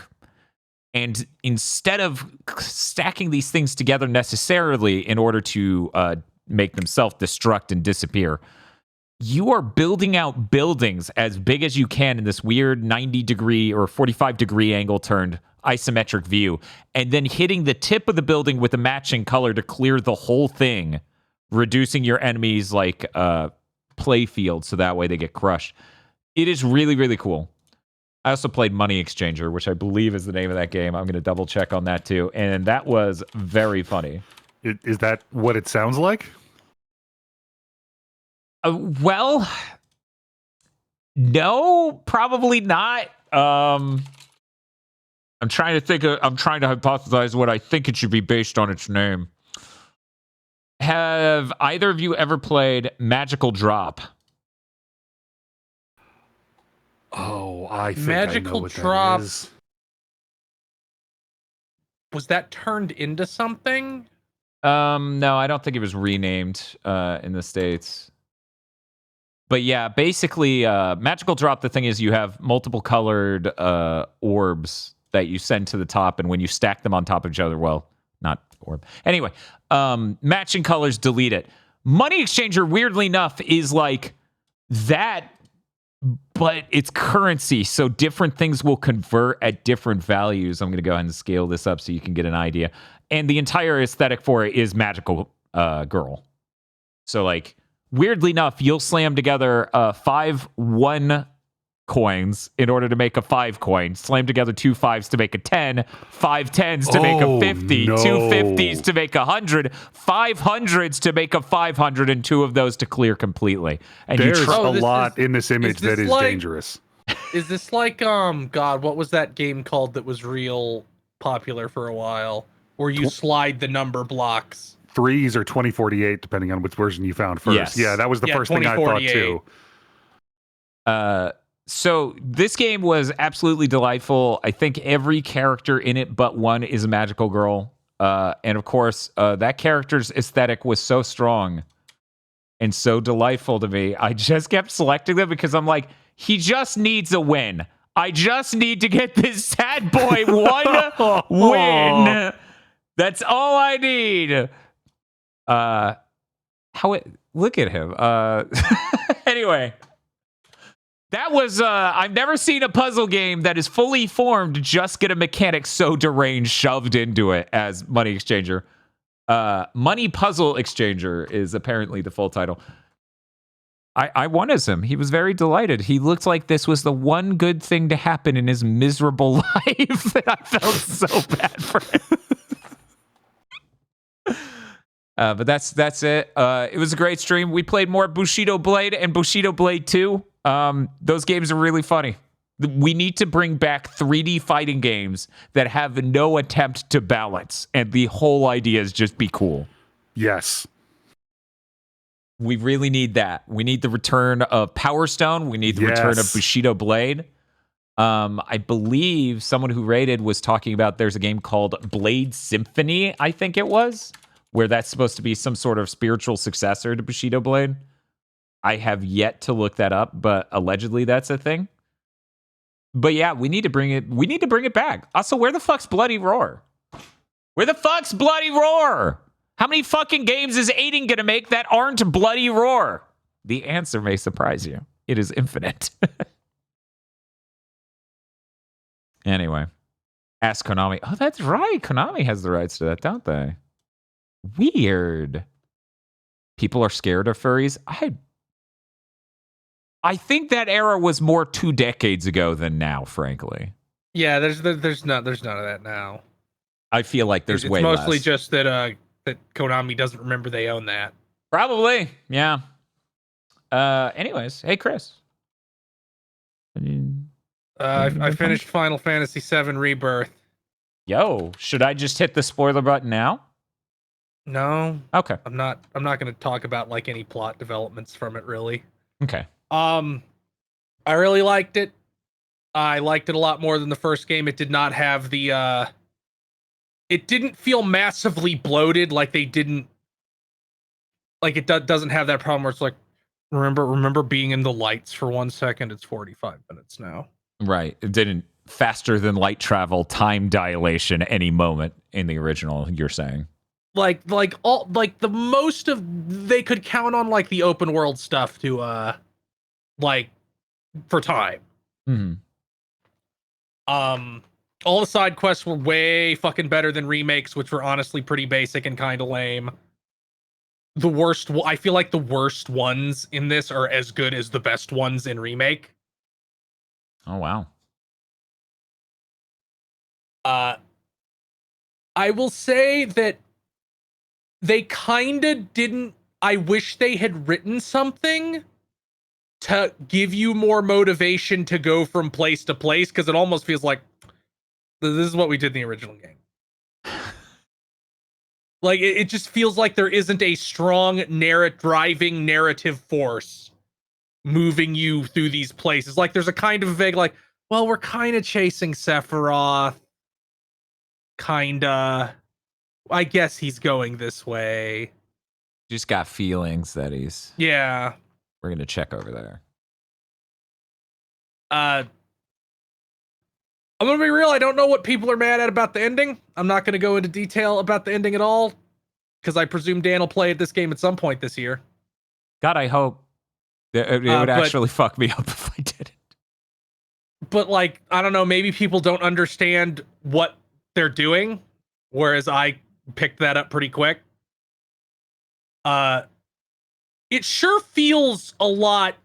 and instead of stacking these things together necessarily in order to make them self-destruct and disappear, you are building out buildings as big as you can in this weird 90-degree or 45-degree angle turned isometric view, and then hitting the tip of the building with a matching color to clear the whole thing, reducing your enemies like play field so that way they get crushed. It is really, really cool. I also played Money Exchanger, which I believe is the name of that game. I'm going to double check on that too, and that was very funny. Is that what it sounds like? Well, no, probably not. I'm trying to hypothesize what I think it should be based on its name. Have either of you ever played Magical Drop? Oh, I think Magical I know what Drop. that is. Was that turned into something? No, I don't think it was renamed in the States. But yeah, basically, Magical Drop, the thing is you have multiple colored orbs that you send to the top, and when you stack them on top of each other, well, not orb. Anyway, matching colors, delete it. Money Exchanger, weirdly enough, is like that, but it's currency, so different things will convert at different values. I'm going to go ahead and scale this up so you can get an idea. And the entire aesthetic for it is Magical Girl. So like, weirdly enough, you'll slam together 5 1 coins in order to make a 5 coin. Slam together 2 5s to make a 10, 5 10s to make a 50, no. 2 50s to make 100, 5 hundreds to make a 500, and 2 of those to clear completely. And there's you a lot in this image that is dangerous. Is this like God, what was that game called that was real popular for a while, where you slide the number blocks? 3s or 2048, depending on which version you found first. Yes. Yeah, that was the first thing I thought too. So this game was absolutely delightful. I think every character in it but one is a magical girl. And of course, that character's aesthetic was so strong and so delightful to me. I just kept selecting them because I'm like, he just needs a win. I just need to get this sad boy one win. That's all I need. Look at him. Anyway, that was I've never seen a puzzle game that is fully formed just get a mechanic so deranged shoved into it as Money Exchanger. Money Puzzle Exchanger is apparently the full title. I won as him. He was very delighted. He looked like this was the one good thing to happen in his miserable life, and I felt so bad for him. But that's it. It was a great stream. We played more Bushido Blade and Bushido Blade 2. Those games are really funny. We need to bring back 3D fighting games that have no attempt to balance, and the whole idea is just be cool. Yes. We really need that. We need the return of Power Stone. We need the return of Bushido Blade. I believe someone who rated was talking about there's a game called Blade Symphony, I think it was, where that's supposed to be some sort of spiritual successor to Bushido Blade. I have yet to look that up, but allegedly that's a thing. But yeah, we need to bring it back. Also, where the fuck's Bloody Roar? Where the fuck's Bloody Roar? How many fucking games is Aiden gonna make that aren't Bloody Roar? The answer may surprise you. It is infinite. Anyway, ask Konami. Oh, that's right. Konami has the rights to that, don't they? Weird. People are scared of furries. I think that era was more 2 decades ago than now, frankly. Yeah, there's none of that now. I feel like there's way less. It's mostly less. just that Konami doesn't remember they own that. Probably, yeah. Anyways, hey Chris. I finished Final Fantasy VII Rebirth. Yo, should I just hit the spoiler button now? No. Okay. I'm not going to talk about like any plot developments from it really. Okay. I really liked it. I liked it a lot more than the first game. It did not have the it didn't feel massively bloated like they didn't like it doesn't have that problem where it's like remember being in the lights for 1 second, it's 45 minutes now. Right. It didn't faster than light travel time dilation any moment in the original, you're saying. Like the most of they could count on like the open world stuff to like for time. Mm-hmm. All the side quests were way fucking better than remakes, which were honestly pretty basic and kind of lame. I feel like the worst ones in this are as good as the best ones in remake. Oh wow. I will say that they kind of didn't. I wish they had written something to give you more motivation to go from place to place, because it almost feels like this is what we did in the original game. Like it just feels like there isn't a strong driving narrative force moving you through these places. Like there's a kind of vague like, well, we're kind of chasing Sephiroth. Kinda. I guess he's going this way. Just got feelings that he's... Yeah. We're going to check over there. I'm going to be real. I don't know what people are mad at about the ending. I'm not going to go into detail about the ending at all, because I presume Dan will play this game at some point this year. God, I hope. It would actually fuck me up if I didn't. But, like, I don't know. Maybe people don't understand what they're doing, whereas I picked that up pretty quick. It sure feels a lot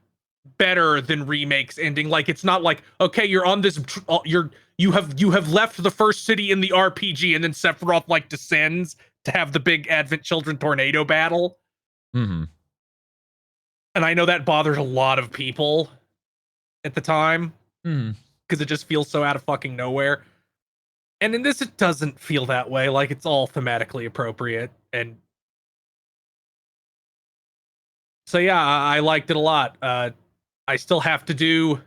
better than remakes ending. Like it's not like, okay, you're on this you have left the first city in the RPG and then Sephiroth like descends to have the big Advent Children tornado battle. Mm-hmm. And I know that bothered a lot of people at the time because it just feels so out of fucking nowhere. And in this, it doesn't feel that way. Like it's all thematically appropriate. And so, yeah, I liked it a lot. I still have to do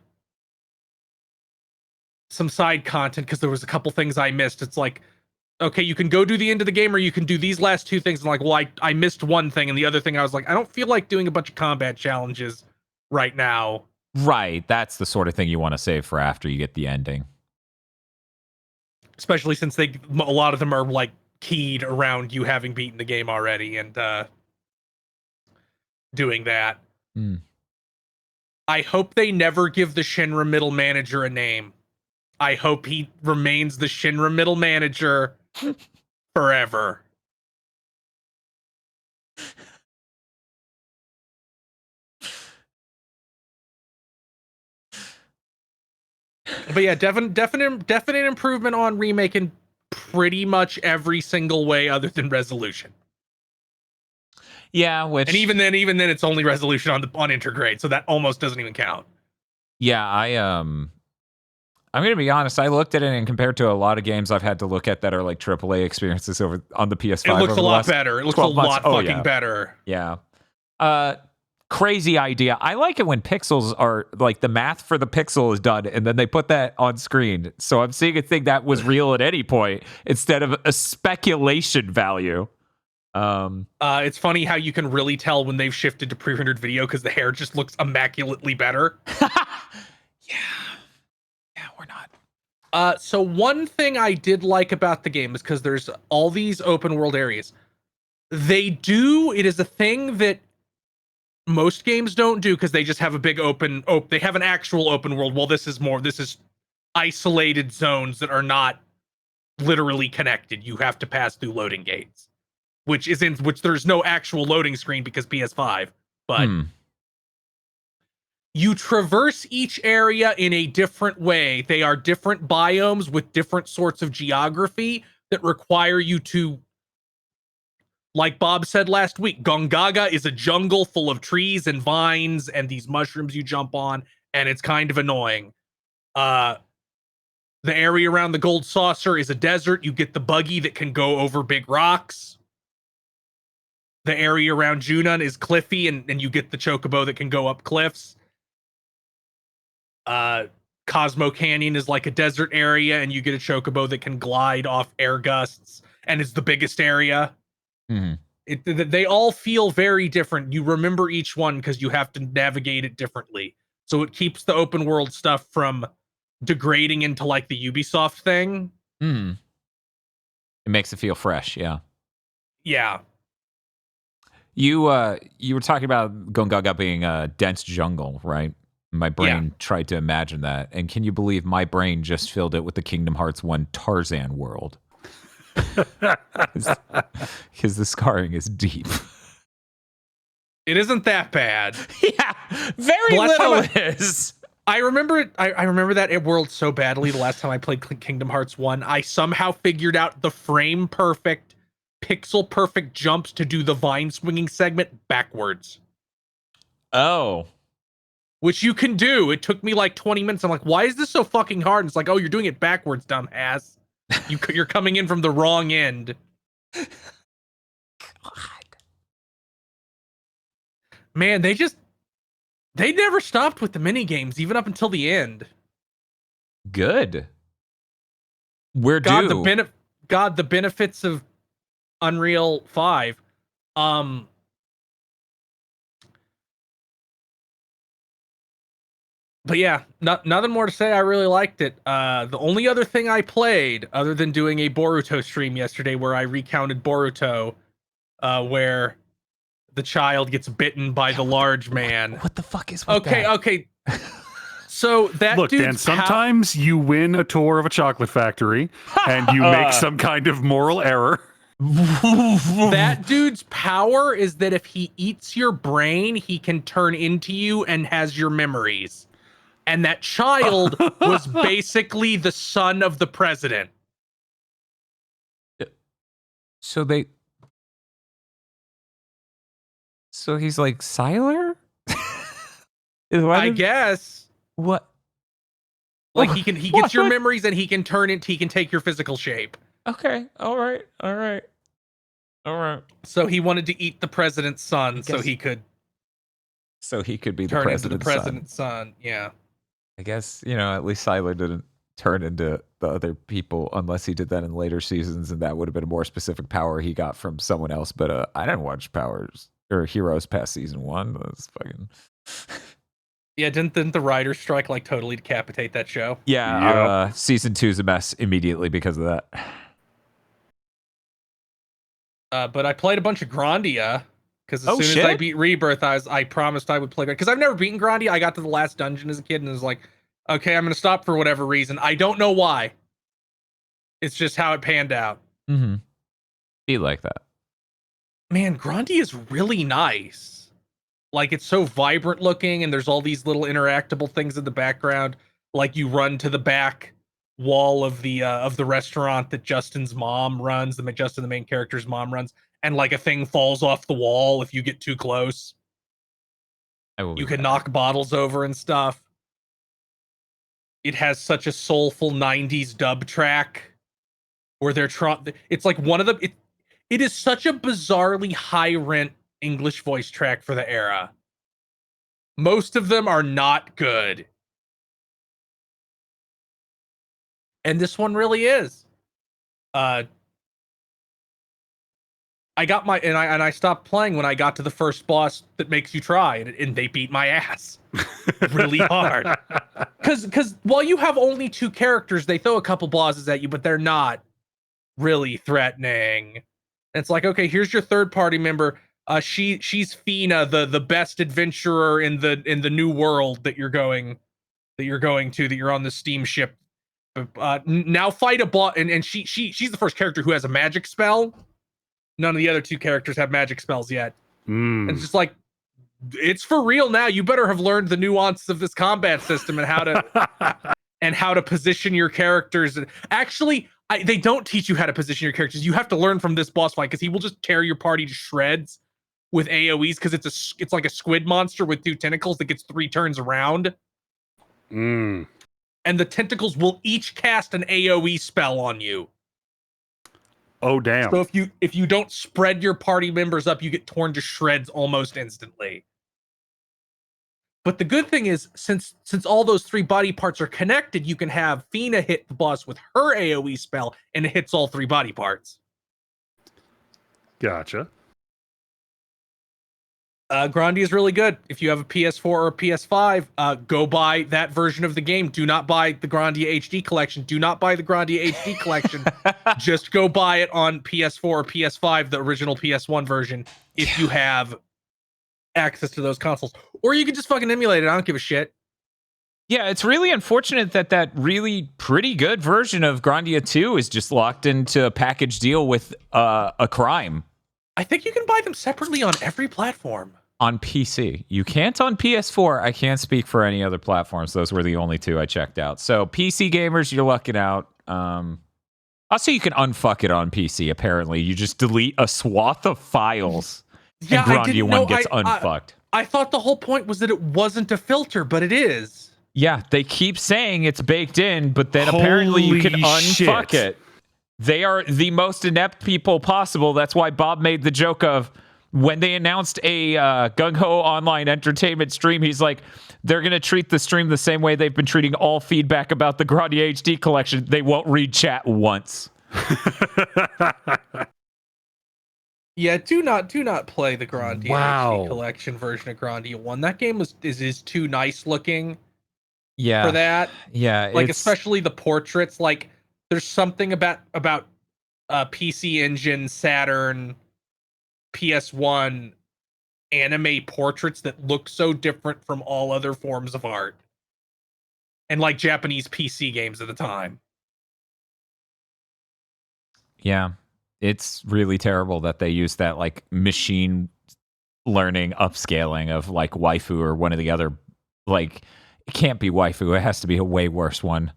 some side content because there was a couple things I missed. It's like okay, you can go do the end of the game, or you can do these last two things. And like, well, I missed one thing, and the other thing I was like, I don't feel like doing a bunch of combat challenges right now. Right, that's the sort of thing you want to save for after you get the ending. Especially since a lot of them are like keyed around you having beaten the game already and doing that. I hope they never give the Shinra middle manager a name. I hope he remains the Shinra middle manager forever. But yeah, definite improvement on Remake in pretty much every single way other than resolution. Yeah, which, and even then it's only resolution on Intergrade, so that almost doesn't even count. Yeah, I'm gonna be honest. I looked at it and compared to a lot of games I've had to look at that are like AAA experiences over on the PS5. It looks a lot better. It looks a lot fucking better. Yeah. Crazy idea. I like it when pixels are like the math for the pixel is done and then they put that on screen. So I'm seeing a thing that was real at any point instead of a speculation value. It's funny how you can really tell when they've shifted to pre-rendered video because the hair just looks immaculately better. Yeah, we're not. So one thing I did like about the game is because there's all these open world areas. It is a thing that most games don't do because they just have a big they have an actual open world. Well, this is isolated zones that are not literally connected. You have to pass through loading gates, which there's no actual loading screen because PS5, but you traverse each area in a different way. They are different biomes with different sorts of geography that require you to, like Bob said last week, Gongaga is a jungle full of trees and vines and these mushrooms you jump on, and it's kind of annoying. The area around the gold saucer is a desert. You get the buggy that can go over big rocks. The area around Junon is cliffy, and you get the chocobo that can go up cliffs. Cosmo Canyon is like a desert area, and you get a chocobo that can glide off air gusts, and it's the biggest area. They all feel very different. You remember each one because you have to navigate it differently. So it keeps the open world stuff from degrading into like the Ubisoft thing. It makes it feel fresh, yeah. Yeah. You were talking about Gongaga being a dense jungle, right? My brain tried to imagine that. And can you believe my brain just filled it with the Kingdom Hearts 1 Tarzan world? Because the scarring is deep. It isn't that bad. Yeah, very little is. I remember it. I remember that world so badly the last time I played Kingdom Hearts 1. I somehow figured out the frame perfect, pixel perfect jumps to do the vine swinging segment backwards. Oh. Which you can do. It took me like 20 minutes. I'm like, why is this so fucking hard? And it's like, oh, you're doing it backwards, dumbass. You're coming in from the wrong end. God. Man, they never stopped with the mini games, even up until the end. Good. We're due. The benefits of Unreal 5. But yeah, nothing more to say. I really liked it. The only other thing I played, other than doing a Boruto stream yesterday where I recounted Boruto, where the child gets bitten by the large man. What the fuck is with that? Okay. So that look, Dan, sometimes you win a tour of a chocolate factory and you make some kind of moral error. That dude's power is that if he eats your brain, he can turn into you and has your memories. And that child was basically the son of the president. So he's like Sylar? I guess. What? Like he gets your memories and he can take your physical shape. Okay. All right. So he wanted to eat the president's son so he could be the turn into the president's son. Yeah. I guess, at least Sylar didn't turn into the other people unless he did that in later seasons, and that would have been a more specific power he got from someone else. But I didn't watch Powers or Heroes past season 1. That's fucking. Yeah, didn't the writer's strike like totally decapitate that show? Yeah, season 2 is a mess immediately because of that. But I played a bunch of Grandia because as soon shit. as I beat Rebirth, I promised I would play because I've never beaten Grandia. I got to the last dungeon as a kid and was like, okay, I'm gonna stop for whatever reason. I don't know why. It's just how it panned out. Mm-hmm. Be like that. Man, Grandia is really nice. Like, it's so vibrant looking, and there's all these little interactable things in the background. Like, you run to the back wall of the restaurant that Justin's mom runs, Justin, the main character's mom runs, and like a thing falls off the wall if you get too close. You can knock bottles over and stuff. It has such a soulful 90s dub track where they're trying. It's like one of the. It is such a bizarrely high rent English voice track for the era. Most of them are not good. And this one really is. I got my and I stopped playing when I got to the first boss that makes you try, and they beat my ass really hard. Because while you have only 2 characters, they throw a couple bosses at you, but they're not really threatening. And it's like, okay, here's your third party member. She's Fina, the best adventurer in the new world that you're on the steamship. Now fight a boss, and she's the first character who has a magic spell. None of the other 2 characters have magic spells yet. And it's just like, it's for real now. You better have learned the nuances of this combat system and how to position your characters. Actually, they don't teach you how to position your characters. You have to learn from this boss fight because he will just tear your party to shreds with AoEs because it's like a squid monster with 2 tentacles that gets 3 turns around. And the tentacles will each cast an AoE spell on you. Oh damn. So if you don't spread your party members up, you get torn to shreds almost instantly. But the good thing is, since all those 3 body parts are connected, you can have Fina hit the boss with her AoE spell, and it hits all 3 body parts. Gotcha. Grandia is really good. If you have a PS4 or a PS5, go buy that version of the game. Do not buy the Grandia HD collection. Do not buy the Grandia HD collection. Just go buy it on PS4 or PS5, the original PS1 version, if you have access to those consoles. Or you can just fucking emulate it. I don't give a shit. Yeah, it's really unfortunate that really pretty good version of Grandia 2 is just locked into a package deal with a crime. I think you can buy them separately on every platform. On PC. You can't on PS4. I can't speak for any other platforms. Those were the only 2 I checked out. So PC gamers, you're lucking out. Also, you can unfuck it on PC, apparently. You just delete a swath of files and Grandia 1 gets unfucked. I thought the whole point was that it wasn't a filter, but it is. Yeah, they keep saying it's baked in, but then apparently you can unfuck it. They are the most inept people possible. That's why Bob made the joke of when they announced a gung-ho online entertainment stream, he's like, they're going to treat the stream the same way they've been treating all feedback about the Grandia HD collection. They won't read chat once. Yeah, do not play the Grandia HD collection version of Grandia 1. That game is too nice looking for that. Yeah. Like, especially the portraits. Like, there's something about PC Engine, Saturn, PS1 anime portraits that look so different from all other forms of art. And like Japanese PC games at the time. Yeah. It's really terrible that they use that like machine learning upscaling of like waifu or one of the other, like, it can't be waifu. It has to be a way worse one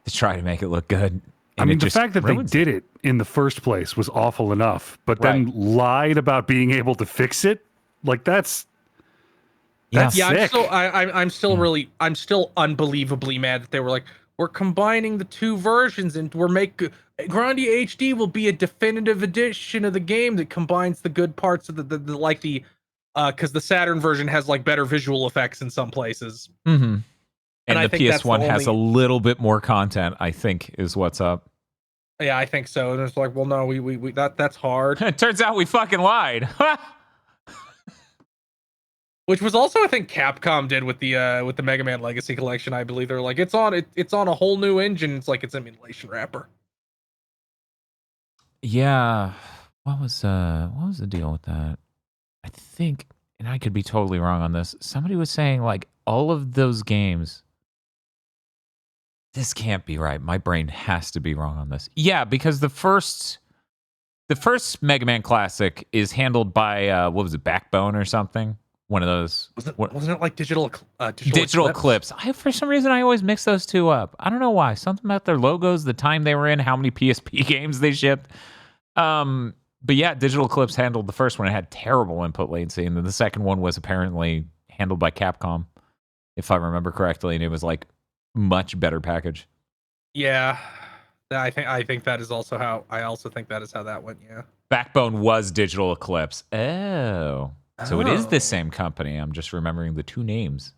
to try to make it look good. I mean, the fact that they did it in the first place was awful enough, but then lied about being able to fix it. Like that's sick. I'm still unbelievably mad that they were like, we're combining the 2 versions and Grandia HD will be a definitive edition of the game that combines the good parts of because the Saturn version has like better visual effects in some places. Mm-hmm. And I the think that's PS1 the has a only- little bit more content, I think, is what's up. Yeah, I think so. And it's like, well, no, we that's hard. It turns out we fucking lied. Which was also, I think, Capcom did with the Mega Man Legacy Collection. I believe they're like, it's on a whole new engine. It's like it's an emulation wrapper. Yeah. What was the deal with that? I think, and I could be totally wrong on this. Somebody was saying like all of those games. This can't be right. My brain has to be wrong on this. Yeah, because the first Mega Man Classic is handled by what was it, Backbone or something? One of those. Wasn't it like digital clips? For some reason, I always mix those two up. I don't know why. Something about their logos, the time they were in, how many PSP games they shipped. But yeah, Digital Clips handled the first one. It had terrible input latency, and then the second one was apparently handled by Capcom, if I remember correctly, and it was like much better package. Yeah, I think that is also how. I also think that is how that went. Yeah. Backbone was Digital Eclipse. Oh. So it is the same company. I'm just remembering the two names.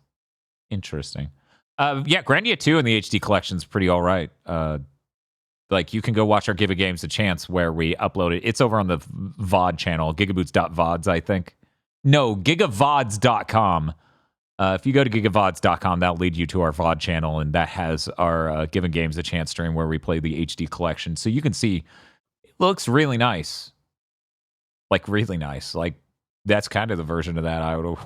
Interesting. Yeah, Grandia 2 in the HD collection is pretty all right. Like, you can go watch our Give a Games a Chance where we upload it. It's over on the VOD channel, gigaboots.vods, I think. No, gigavods.com. If you go to gigavods.com, that'll lead you to our VOD channel, and that has our Give a Games a Chance stream where we play the HD collection. So you can see it looks really nice. Like, really nice. Like, that's kind of the version of that I would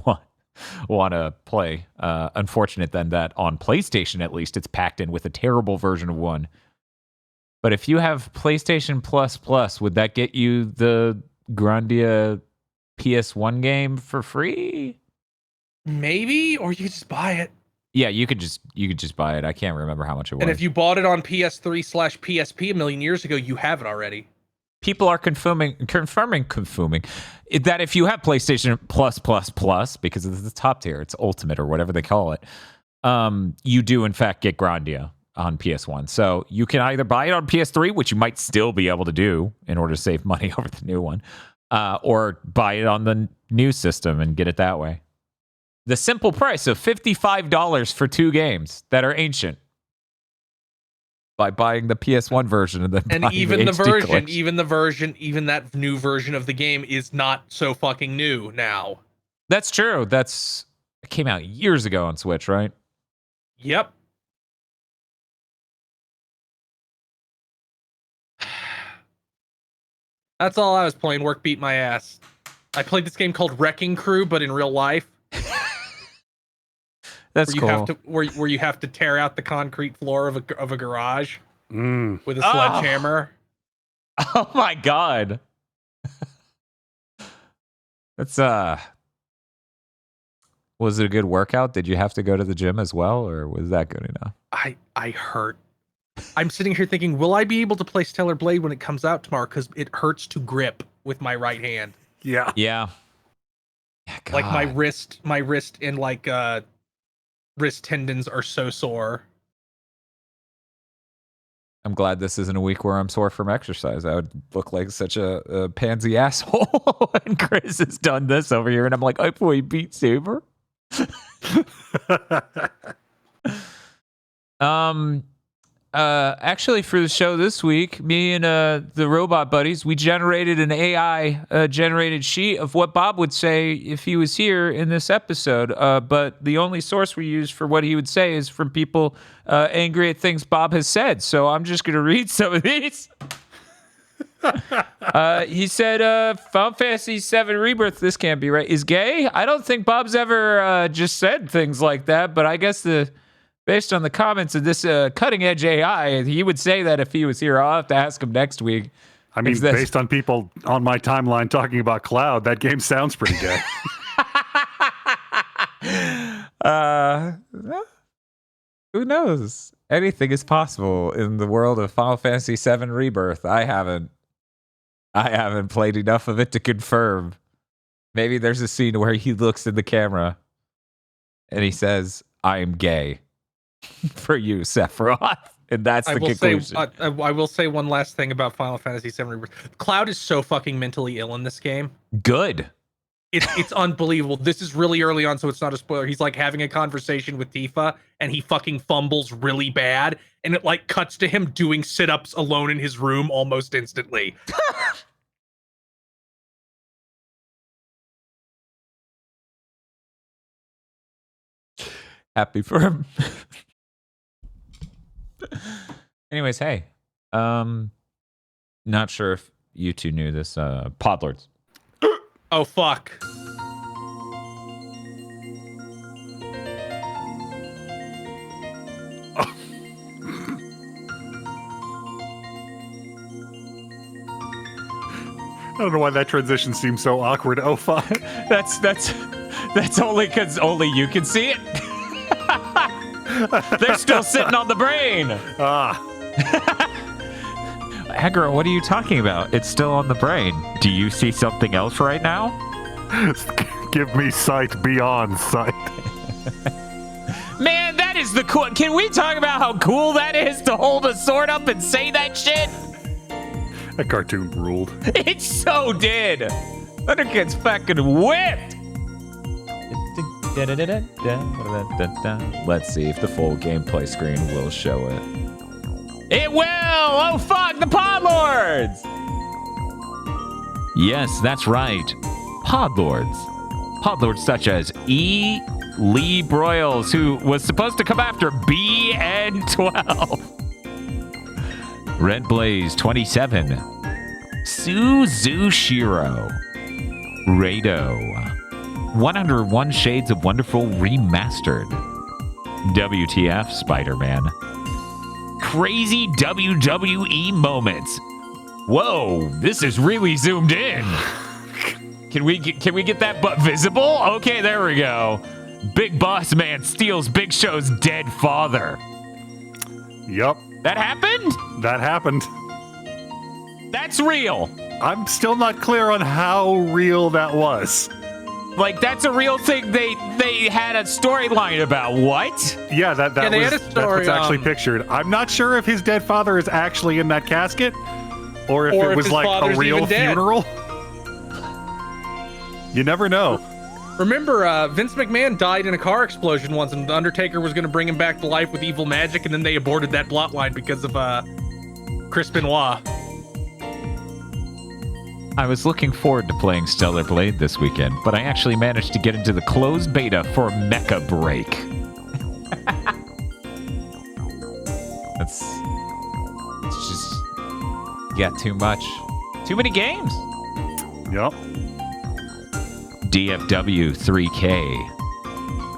want to play. Unfortunate then that on PlayStation, at least, it's packed in with a terrible version of 1. But if you have PlayStation Plus, would that get you the Grandia PS1 game for free? Maybe, or you could just buy it. Yeah, you could just buy it. I can't remember how much it was. And if you bought it on PS3/PSP a million years ago, you have it already. People are confirming that if you have PlayStation Plus, because it's the top tier, it's Ultimate or whatever they call it, you do in fact get Grandia on PS1. So you can either buy it on PS3, which you might still be able to do in order to save money over the new one, or buy it on the new system and get it that way. The simple price of $55 for 2 games that are ancient. By buying the PS1 version and then even that new version of the game is not so fucking new now. That's true. It came out years ago on Switch, right? Yep. That's all I was playing. Work beat my ass. I played this game called Wrecking Crew, but in real life. That's cool. Where you have to tear out the concrete floor of a garage with a sledgehammer. Oh my god. That's was it a good workout? Did you have to go to the gym as well, or was that good enough? I hurt. I'm sitting here thinking, will I be able to play Stellar Blade when it comes out tomorrow? Because it hurts to grip with my right hand. Yeah. Yeah. Like my wrist and like wrist tendons are so sore. I'm glad this isn't a week where I'm sore from exercise. I would look like such a pansy asshole. And Chris has done this over here, and I'm like, I play Beat Saber. Actually, for the show this week, me and the robot buddies, we generated an AI generated sheet of what Bob would say if he was here in this episode. But the only source we use for what he would say is from people angry at things Bob has said. So I'm just going to read some of these. He said, Final Fantasy VII Rebirth, this can't be right, is gay? I don't think Bob's ever just said things like that, but I guess based on the comments of this cutting-edge AI, he would say that if he was here. I'll have to ask him next week. I mean, based on people on my timeline talking about Cloud, that game sounds pretty gay. Who knows? Anything is possible in the world of Final Fantasy VII Rebirth. I haven't played enough of it to confirm. Maybe there's a scene where he looks in the camera and he says, I am gay. For you, Sephiroth. And that's the conclusion. I will say one last thing about Final Fantasy VII Rebirth. Cloud is so fucking mentally ill in this game. Good. It's unbelievable. This is really early on, so it's not a spoiler. He's like having a conversation with Tifa, and he fucking fumbles really bad, and it like cuts to him doing sit-ups alone in his room almost instantly. Happy for him. Anyways, hey. Not sure if you two knew this. Podlords. Oh, fuck. I don't know why that transition seems so awkward. Oh, fuck. That's only because only you can see it. They're still sitting on the brain. Aggro, what are you talking about? It's still on the brain. Do you see something else right now? Give me sight beyond sight. Man, that is the cool. Can we talk about how cool that is to hold a sword up and say that shit? That cartoon ruled. It so did. Thunderkid's fucking whipped. Let's see if the full gameplay screen will show it. It will! Oh fuck, the Podlords! Yes, that's right. Podlords. Podlords such as E. Lee Broyles, who was supposed to come after BN12. Red Blaze 27. Suzushiro. Rado. 101 Shades of Wonderful Remastered. WTF Spider-Man. Crazy WWE moments. Whoa, this is really zoomed in. Can we get that butt visible? Okay, there we go. Big Boss Man steals Big Show's dead father. Yup. That happened? That happened. That's real. I'm still not clear on how real that was. Like, that's a real thing they had a storyline about. What? Yeah, that they was had a that's story, what's actually pictured. I'm not sure if his dead father is actually in that casket or if it was his like a father's real even dead. funeral. You never know. Remember, Vince McMahon died in a car explosion once, and The Undertaker was going to bring him back to life with evil magic, and then they aborted that plotline because of Chris Benoit. I was looking forward to playing Stellar Blade this weekend, but I actually managed to get into the closed beta for Mecha Break. It's just, you got too much. Too many games. Yep. DFW 3K.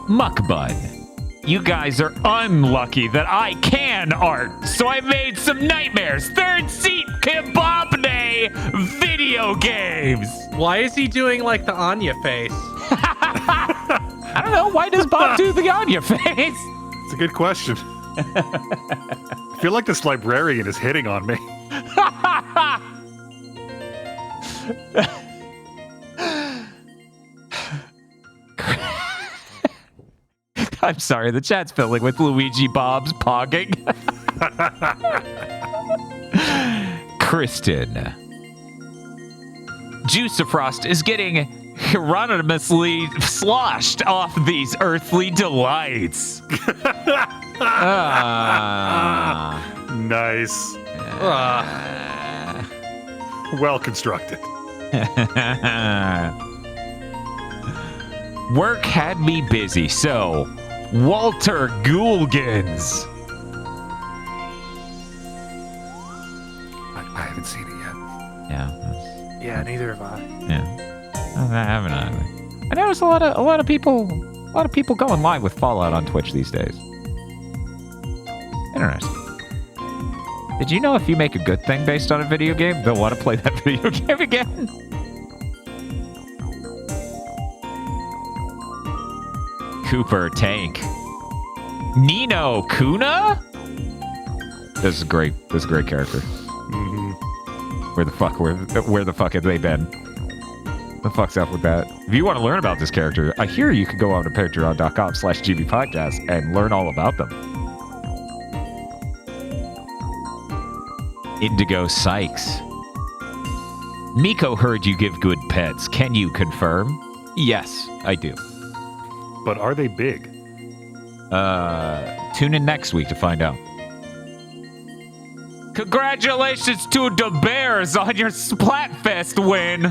Muckbud. You guys are unlucky that I can art, so I made some nightmares. Third seat kebab day video games. Why is he doing like the Anya face? I don't know. Why does Bob do the Anya face? It's a good question. I feel like this librarian is hitting on me. I'm sorry, the chat's filling with Luigi Bob's pogging. Kristen. Juicifrost is getting hieronymously sloshed off these earthly delights. Nice. Well constructed. Work had me busy, so Walter Goulgans. I haven't seen it yet. Yeah, neither have I. yeah. I haven't either. I know there's a lot of people going live with Fallout on Twitch these days. Interesting. Did you know if you make a good thing based on a video game, they'll want to play that video game again? Cooper Tank. Nino Kuna? This is great. This is a great character. Mm-hmm. Where the fuck have they been? The fuck's up with that? If you want to learn about this character, I hear you could go on to patreon.com/gbpodcast and learn all about them. Indigo Sykes. Miko heard you give good pets. Can you confirm? Yes, I do. But are they big? Tune in next week to find out. Congratulations to the Bears on your Splatfest win.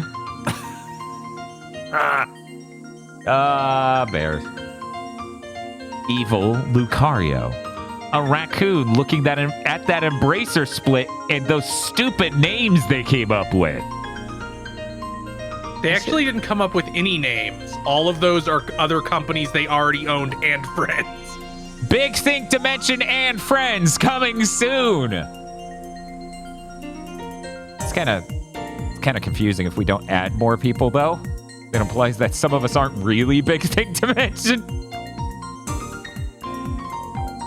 Bears. Evil Lucario. A raccoon looking at that Embracer split and those stupid names they came up with. They actually didn't come up with any names. All of those are other companies they already owned and friends. Big thing to mention and friends coming soon. It's kind of confusing if we don't add more people, though. It implies that some of us aren't really big thing to mention.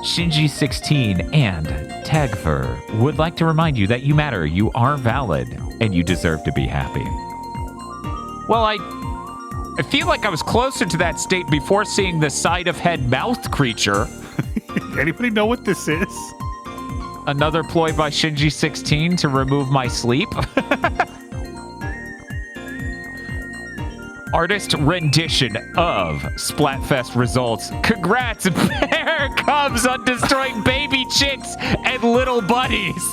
Shinji16 and Tagfer would like to remind you that you matter, you are valid, and you deserve to be happy. Well, I feel like I was closer to that state before seeing the side of head mouth creature. Anybody know what this is? Another ploy by Shinji16 to remove my sleep. Artist rendition of Splatfest results. Congrats, Bear Cubs, on destroying baby chicks and little bunnies.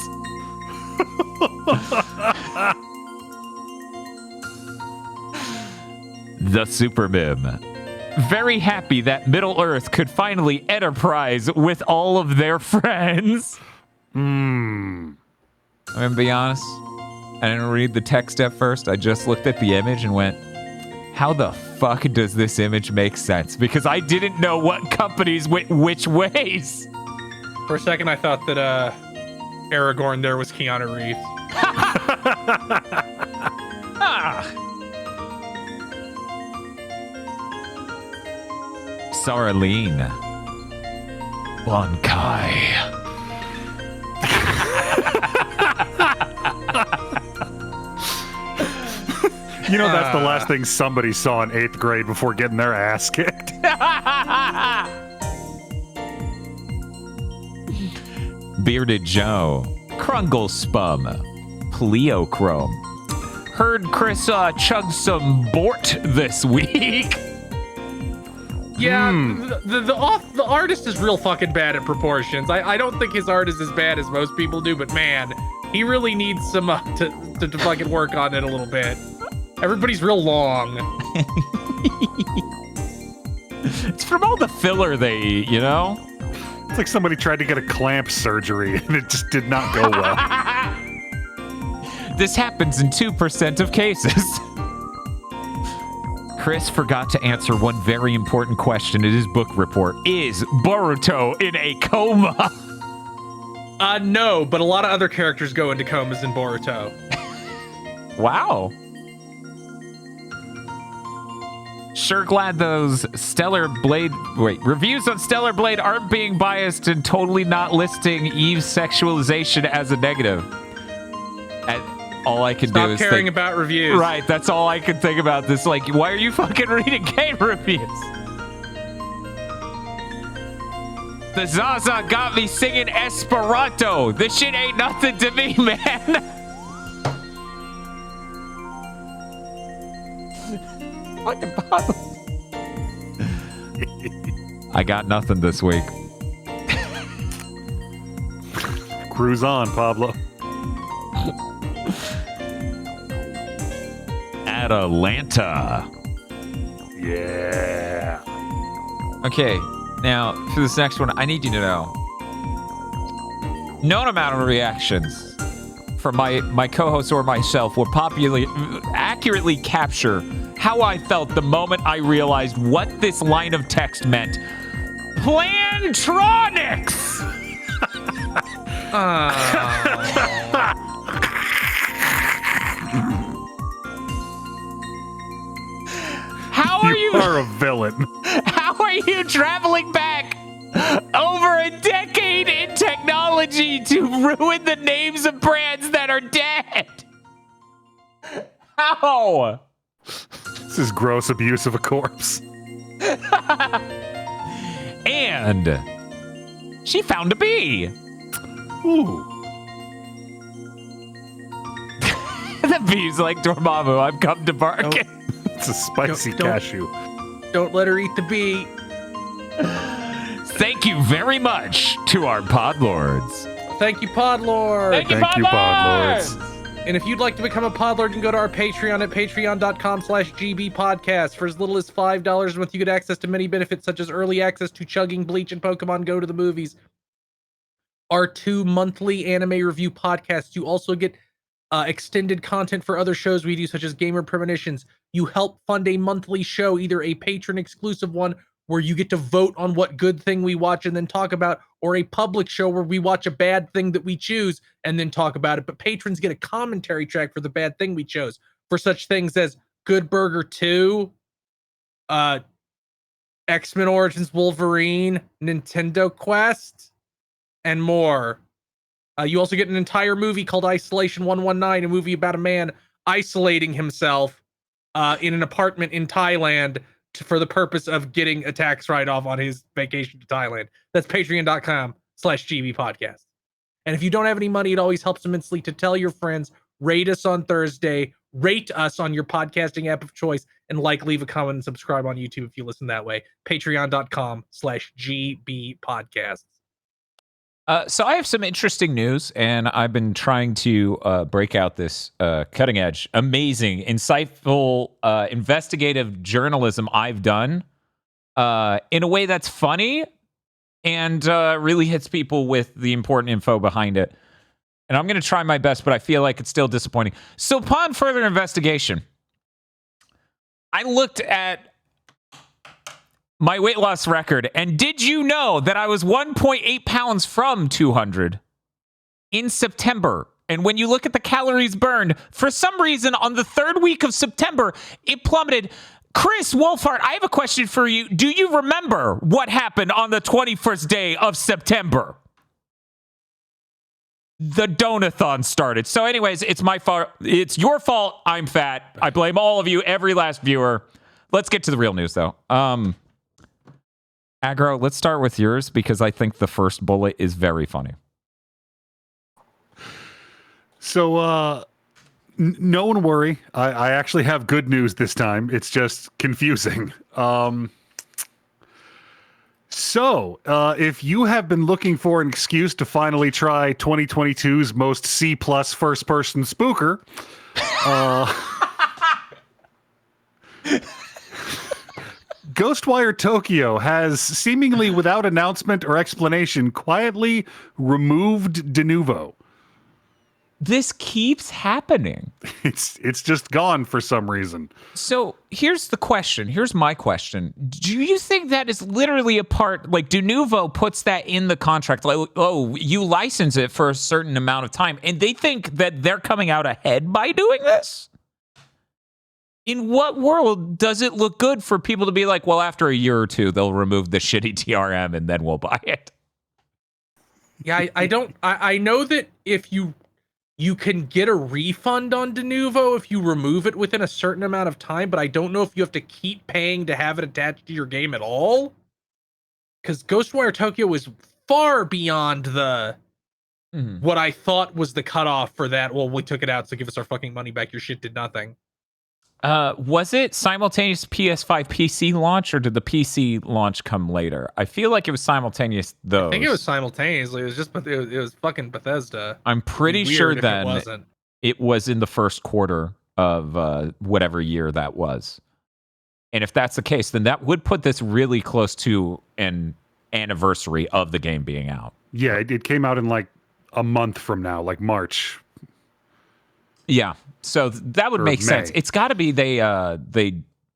The Super Mim. Very happy that Middle Earth could finally enterprise with all of their friends. I'm gonna be honest. I didn't read the text at first. I just looked at the image and went, how the fuck does this image make sense? Because I didn't know what companies went which ways. For a second, I thought that Aragorn there was Keanu Reeves. Saraline. Bonkai. You know, that's the last thing somebody saw in 8th grade before getting their ass kicked. Bearded Joe. Krungle Spum. Pleochrome. Heard Chris chug some Bort this week. Yeah, the artist is real fucking bad at proportions. I don't think his art is as bad as most people do, but man, he really needs some to fucking work on it a little bit. Everybody's real long. It's from all the filler they eat, you know? It's like somebody tried to get a clamp surgery and it just did not go well. This happens in 2% of cases. Chris forgot to answer one very important question in his book report. Is Boruto in a coma? No, but a lot of other characters go into comas in Boruto. Wow. Sure glad those reviews on Stellar Blade aren't being biased and totally not listing Eve's sexualization as a negative. All I can do is caring about reviews. Right, that's all I can think about this. Like, why are you fucking reading game reviews? The Zaza got me singing Esperanto. This shit ain't nothing to me, man. Fucking Pablo. I got nothing this week. Cruise on, Pablo. Atalanta. Yeah. Okay, now for this next one, I need you to know. No amount of reactions from my co-host or myself will accurately capture how I felt the moment I realized what this line of text meant. Plantronics! How are you? You are a villain. How are you traveling back over a decade in technology to ruin the names of brands that are dead? How? This is gross abuse of a corpse. And she found a bee. Ooh. The bee's like, Dormammu, I've come to bargain. It's a spicy cashew. Don't let her eat the bee. Thank you very much to our Podlords. Thank you, Podlord. Thank you, Thank you, Podlords. And if you'd like to become a Podlord, you can go to our Patreon at patreon.com/gbpodcast. For as little as $5 a month, you get access to many benefits, such as early access to Chugging Bleach and Pokemon Go to the movies. Our 2 monthly anime review podcasts. You also get extended content for other shows we do, such as Gamer Premonitions. You help fund a monthly show, either a patron exclusive one where you get to vote on what good thing we watch and then talk about, or a public show where we watch a bad thing that we choose and then talk about it. But patrons get a commentary track for the bad thing we chose, for such things as Good Burger 2, X-Men Origins Wolverine, Nintendo Quest, and more. You also get an entire movie called Isolation 119, a movie about a man isolating himself in an apartment in Thailand for the purpose of getting a tax write-off on his vacation to Thailand. That's patreon.com/gbpodcast. And if you don't have any money, it always helps immensely to tell your friends, rate us on Thursday, rate us on your podcasting app of choice, and leave a comment and subscribe on YouTube if you listen that way. Patreon.com/gbpodcasts. So I have some interesting news, and I've been trying to break out this cutting edge, amazing, insightful, investigative journalism I've done in a way that's funny and really hits people with the important info behind it. And I'm going to try my best, but I feel like it's still disappointing. So upon further investigation, I looked at my weight loss record, and did you know that I was 1.8 pounds from 200 in September? And when you look at the calories burned, for some reason on the 3rd week of September, it plummeted. Chris Wolfhard, I have a question for you. Do you remember what happened on the 21st day of September? The donathon started. So anyways, it's my fault. It's your fault. I'm fat. I blame all of you, every last viewer. Let's get to the real news, though. Aggro, let's start with yours because I think the first bullet is very funny. So, no one worry. I actually have good news this time. It's just confusing. If you have been looking for an excuse to finally try 2022's most C+ first-person spooker, Ghostwire Tokyo has, seemingly without announcement or explanation, quietly removed Denuvo. This keeps happening. It's just gone for some reason. So here's the question. Here's my question. Do you think that is literally a part, like Denuvo puts that in the contract, like, oh, you license it for a certain amount of time, and they think that they're coming out ahead by doing this? In what world does it look good for people to be like, well, after a year or two, they'll remove the shitty TRM and then we'll buy it? Yeah, I know that if you can get a refund on Denuvo if you remove it within a certain amount of time, but I don't know if you have to keep paying to have it attached to your game at all. Because Ghostwire Tokyo is far beyond the what I thought was the cutoff for that. Well, we took it out, so give us our fucking money back. Your shit did nothing. Was it simultaneous PS5 PC launch, or did the PC launch come later? I feel like it was simultaneous, though. I think it was simultaneously. It was just it was fucking Bethesda. I'm pretty sure then it was in the first quarter of whatever year that was. And if that's the case, then that would put this really close to an anniversary of the game being out. Yeah, it came out in like a month from now, like March. Yeah, so that would make sense. It's got to be they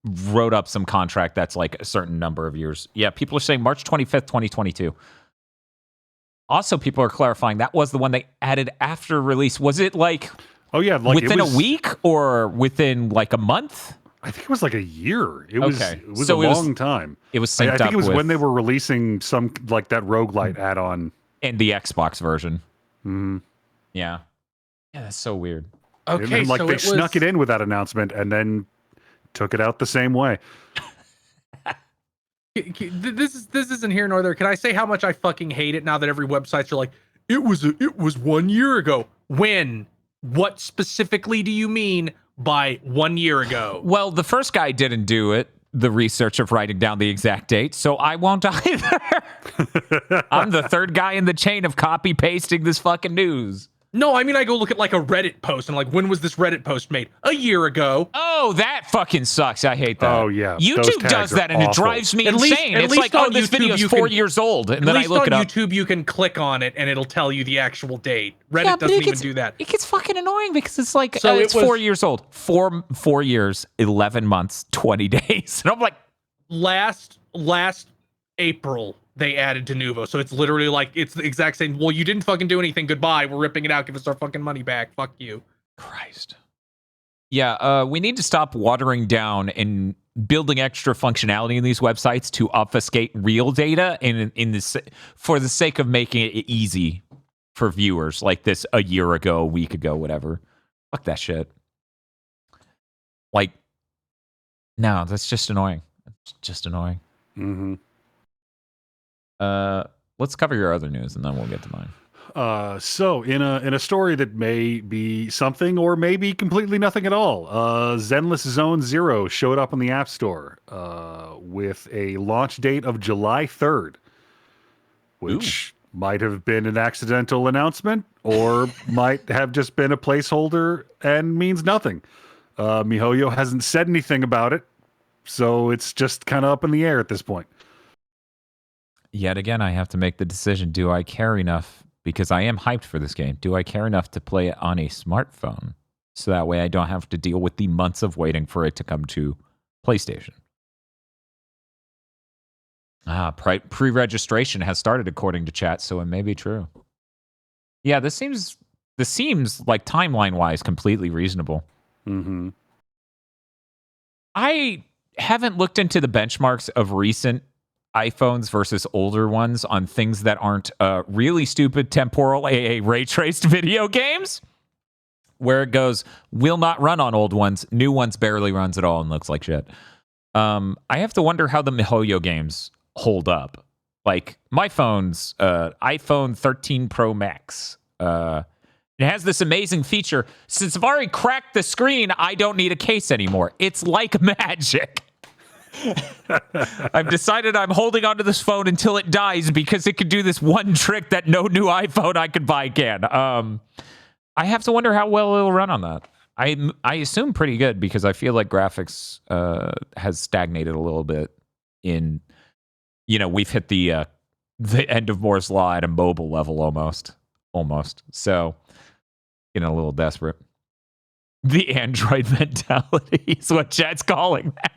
wrote up some contract that's like a certain number of years. Yeah, people are saying March 25th, 2022. Also, people are clarifying that was the one they added after release. Was it like, oh yeah, like within a week or within like a month? I think it was like a year. It was a long time. It was synced up. I think it was when they were releasing some like that roguelite add-on and the Xbox version. Mm-hmm. Yeah, that's so weird. Okay, and like they snuck it in with that announcement and then took it out the same way. This isn't here nor there. Can I say how much I fucking hate it now that every websites are like, it was 1 year ago? When? What specifically do you mean by 1 year ago. Well, the first guy didn't do it, the research of writing down the exact date, so I won't either. I'm the third guy in the chain of copy pasting this fucking news. No, I mean, I go look at like a Reddit post and like, when was this Reddit post made? A year ago. Oh, that fucking sucks. I hate that. Oh, yeah. YouTube does that and it drives me insane. It's like, oh, this video is 4 years old. And then I look it up. At least on YouTube, you can click on it and it'll tell you the actual date. Reddit doesn't even do that. It gets fucking annoying because it's like, so it's 4 years old. 4 years, 11 months, 20 days. And I'm like, last April, they added Denuvo. So it's literally like, it's the exact same. Well, you didn't fucking do anything. Goodbye. We're ripping it out. Give us our fucking money back. Fuck you. Christ. Yeah, we need to stop watering down and building extra functionality in these websites to obfuscate real data for the sake of making it easy for viewers like this a year ago, a week ago, whatever. Fuck that shit. Like, no, that's just annoying. It's just annoying. Mm-hmm. Let's cover your other news and then we'll get to mine. So in a story that may be something or maybe completely nothing at all, Zenless Zone Zero showed up on the App Store with a launch date of July 3rd, which might have been an accidental announcement or might have just been a placeholder and means nothing. MiHoYo hasn't said anything about it, so it's just kind of up in the air at this point. Yet again, I have to make the decision. Do I care enough? Because I am hyped for this game. Do I care enough to play it on a smartphone? So that way I don't have to deal with the months of waiting for it to come to PlayStation. Pre-registration has started according to chat, so it may be true. Yeah, this seems like timeline-wise completely reasonable. Mm-hmm. I haven't looked into the benchmarks of recent iPhones versus older ones on things that aren't really stupid temporal AA ray traced video games, where it goes, will not run on old ones, new ones barely runs at all and looks like shit. I have to wonder how the MiHoYo games hold up. Like my phone's iPhone 13 Pro Max. It has this amazing feature. Since I've already cracked the screen, I don't need a case anymore. It's like magic. I've decided I'm holding onto this phone until it dies because it can do this one trick that no new iPhone I could buy can. I have to wonder how well it'll run on that. I assume pretty good because I feel like graphics has stagnated a little bit in, we've hit the end of Moore's Law at a mobile level almost. So, getting a little desperate. The Android mentality is what chat's calling that.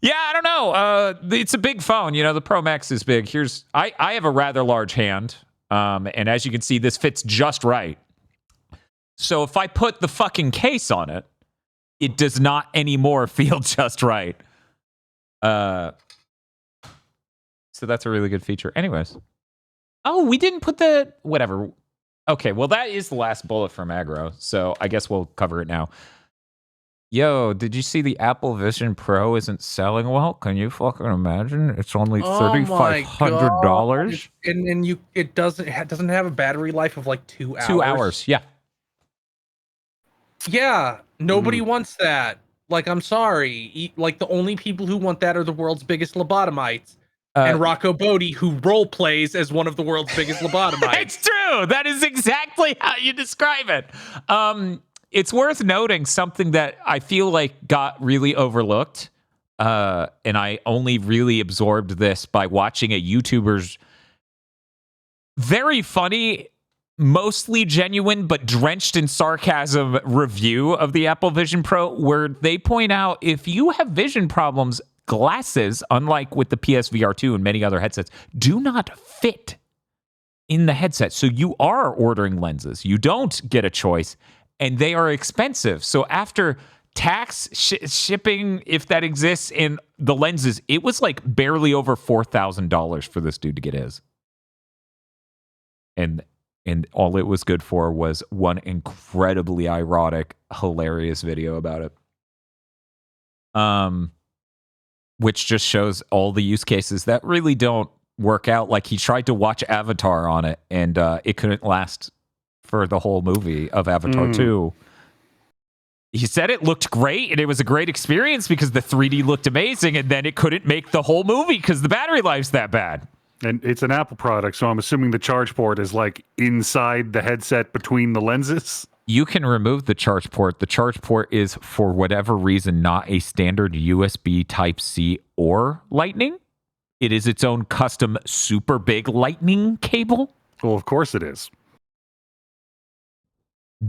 Yeah, I don't know. It's a big phone. The Pro Max is big. I have a rather large hand. And as you can see, this fits just right. So if I put the fucking case on it, it does not anymore feel just right. So that's a really good feature. Anyways. Oh, we didn't put whatever. Okay, well, that is the last bullet from Aggro. So I guess we'll cover it now. Yo, did you see the Apple Vision Pro isn't selling well? Can you fucking imagine? It's only $3,500. And it doesn't have a battery life of like 2 hours. 2 hours, yeah. Yeah, nobody wants that. Like, I'm sorry. Like, the only people who want that are the world's biggest lobotomites. And Rocco Bodie, who role plays as one of the world's biggest lobotomites. It's true. That is exactly how you describe it. It's worth noting something that I feel like got really overlooked, and I only really absorbed this by watching a YouTuber's very funny, mostly genuine, but drenched in sarcasm review of the Apple Vision Pro, where they point out if you have vision problems, glasses, unlike with the PSVR 2 and many other headsets, do not fit in the headset. So you are ordering lenses. You don't get a choice. And they are expensive. So after tax, shipping, if that exists, in the lenses, it was like barely over $4,000 for this dude to get his. And all it was good for was one incredibly ironic, hilarious video about it. Which just shows all the use cases that really don't work out. Like he tried to watch Avatar on it, and it couldn't last for the whole movie of Avatar 2. He said it looked great and it was a great experience because the 3D looked amazing, and then it couldn't make the whole movie because the battery life's that bad. And it's an Apple product, so I'm assuming the charge port is like inside the headset between the lenses. You can remove the charge port. The charge port is, for whatever reason, not a standard USB Type-C or Lightning. It is its own custom super big Lightning cable. Well, of course it is.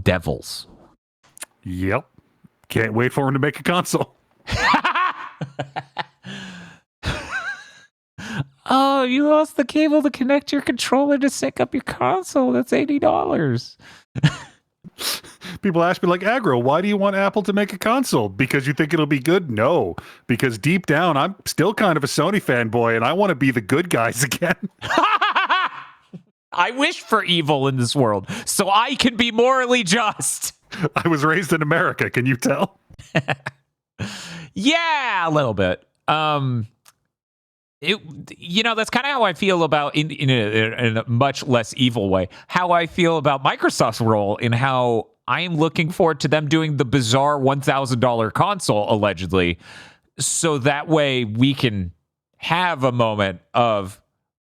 Devils. Yep. Can't wait for him to make a console. Oh, you lost the cable to connect your controller to sync up your console. That's $80. People ask me like, Aggro, why do you want Apple to make a console? Because you think it'll be good? No, because deep down, I'm still kind of a Sony fanboy, and I want to be the good guys again. I wish for evil in this world, so I can be morally just. I was raised in America. Can you tell? Yeah, a little bit. That's kind of how I feel about, in a much less evil way, how I feel about Microsoft's role in how I am looking forward to them doing the bizarre $1,000 console, allegedly, so that way we can have a moment of,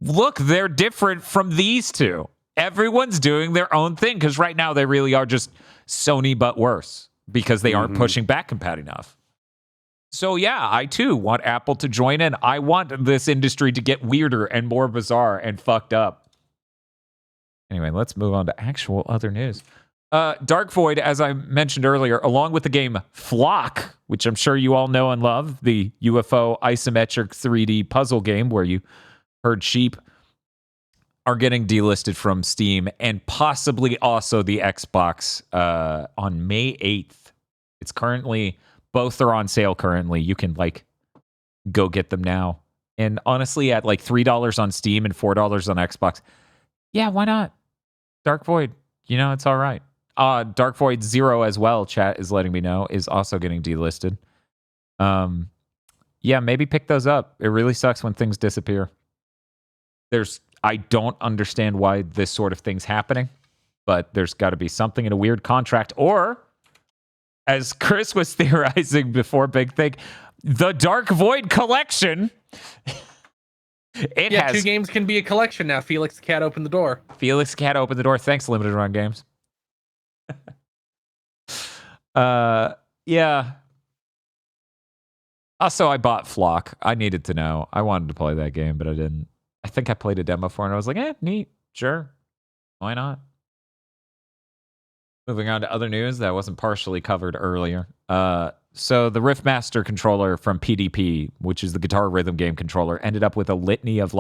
look, they're different from these two. Everyone's doing their own thing, because right now they really are just Sony but worse, because they aren't pushing back compat enough. So yeah, I too want Apple to join in. I want this industry to get weirder and more bizarre and fucked up. Anyway, let's move on to actual other news. Dark Void, as I mentioned earlier, along with the game Flock, which I'm sure you all know and love, the UFO isometric 3D puzzle game where you herd sheep, are getting delisted from Steam and possibly also the Xbox on May 8th. It's currently... Both are on sale currently. You can go get them now. And honestly, at $3 on Steam and $4 on Xbox, yeah, why not? Dark Void, it's all right. Dark Void 0 as well, chat is letting me know, is also getting delisted. Yeah, maybe pick those up. It really sucks when things disappear. I don't understand why this sort of thing's happening, but there's got to be something in a weird contract, or... as Chris was theorizing before Big Thing, the Dark Void collection. Two games can be a collection now. Felix the Cat opened the door. Felix the Cat opened the door. Thanks, Limited Run Games. Yeah. Also, I bought Flock. I needed to know. I wanted to play that game, but I didn't. I think I played a demo for it, and I was like, neat. Sure. Why not? Moving on to other news that wasn't partially covered earlier. So the Riffmaster controller from PDP, which is the guitar rhythm game controller, ended up with a litany of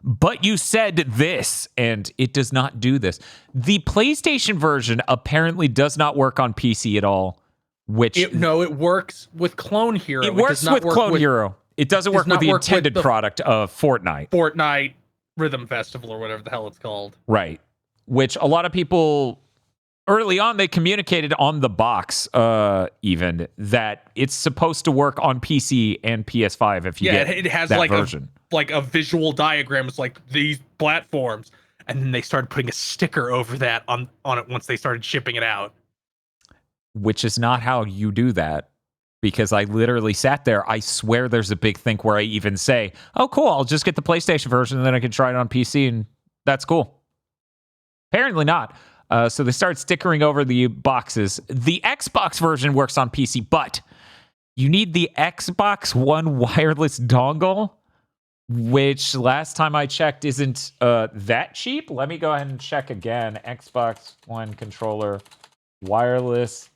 but you said this, and it does not do this. The PlayStation version apparently does not work on PC at all, it works with Clone Hero. It works with Clone Hero. It doesn't work with the intended product of Fortnite. Fortnite Rhythm Festival or whatever the hell it's called. Right. Which a lot of people... early on, they communicated on the box, even that it's supposed to work on PC and PS5 if you get it has that version. A visual diagram. It's like these platforms, and then they started putting a sticker over that on it once they started shipping it out. Which is not how you do that, because I literally sat there. I swear there's a big thing where I even say, "Oh, cool! I'll just get the PlayStation version, and then I can try it on PC, and that's cool." Apparently not. So they start stickering over the boxes. The Xbox version works on PC, but you need the Xbox One wireless dongle, which last time I checked isn't that cheap. Let me go ahead and check again. Xbox One controller, wireless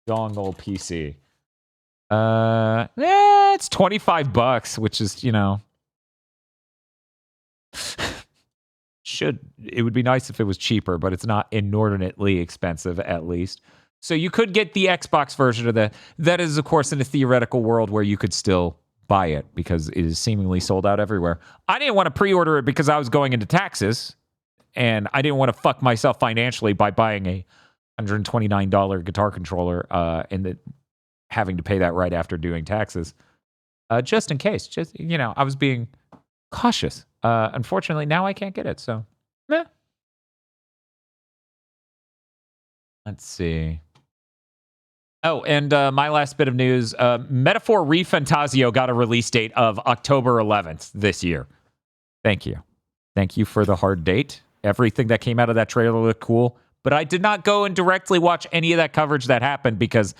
dongle PC. It's $25, which is, it would be nice if it was cheaper, but it's not inordinately expensive, at least. So you could get the Xbox version of that. That is, of course, in a theoretical world where you could still buy it because it is seemingly sold out everywhere. I didn't want to pre-order it because I was going into taxes, and I didn't want to fuck myself financially by buying a $129 guitar controller and having to pay that right after doing taxes. Just in case. I was being cautious. Unfortunately, now I can't get it, so meh. Let's see. Oh, and my last bit of news, Metaphor Refantazio got a release date of October 11th this year. Thank you. Thank you for the hard date. Everything that came out of that trailer looked cool, but I did not go and directly watch any of that coverage that happened because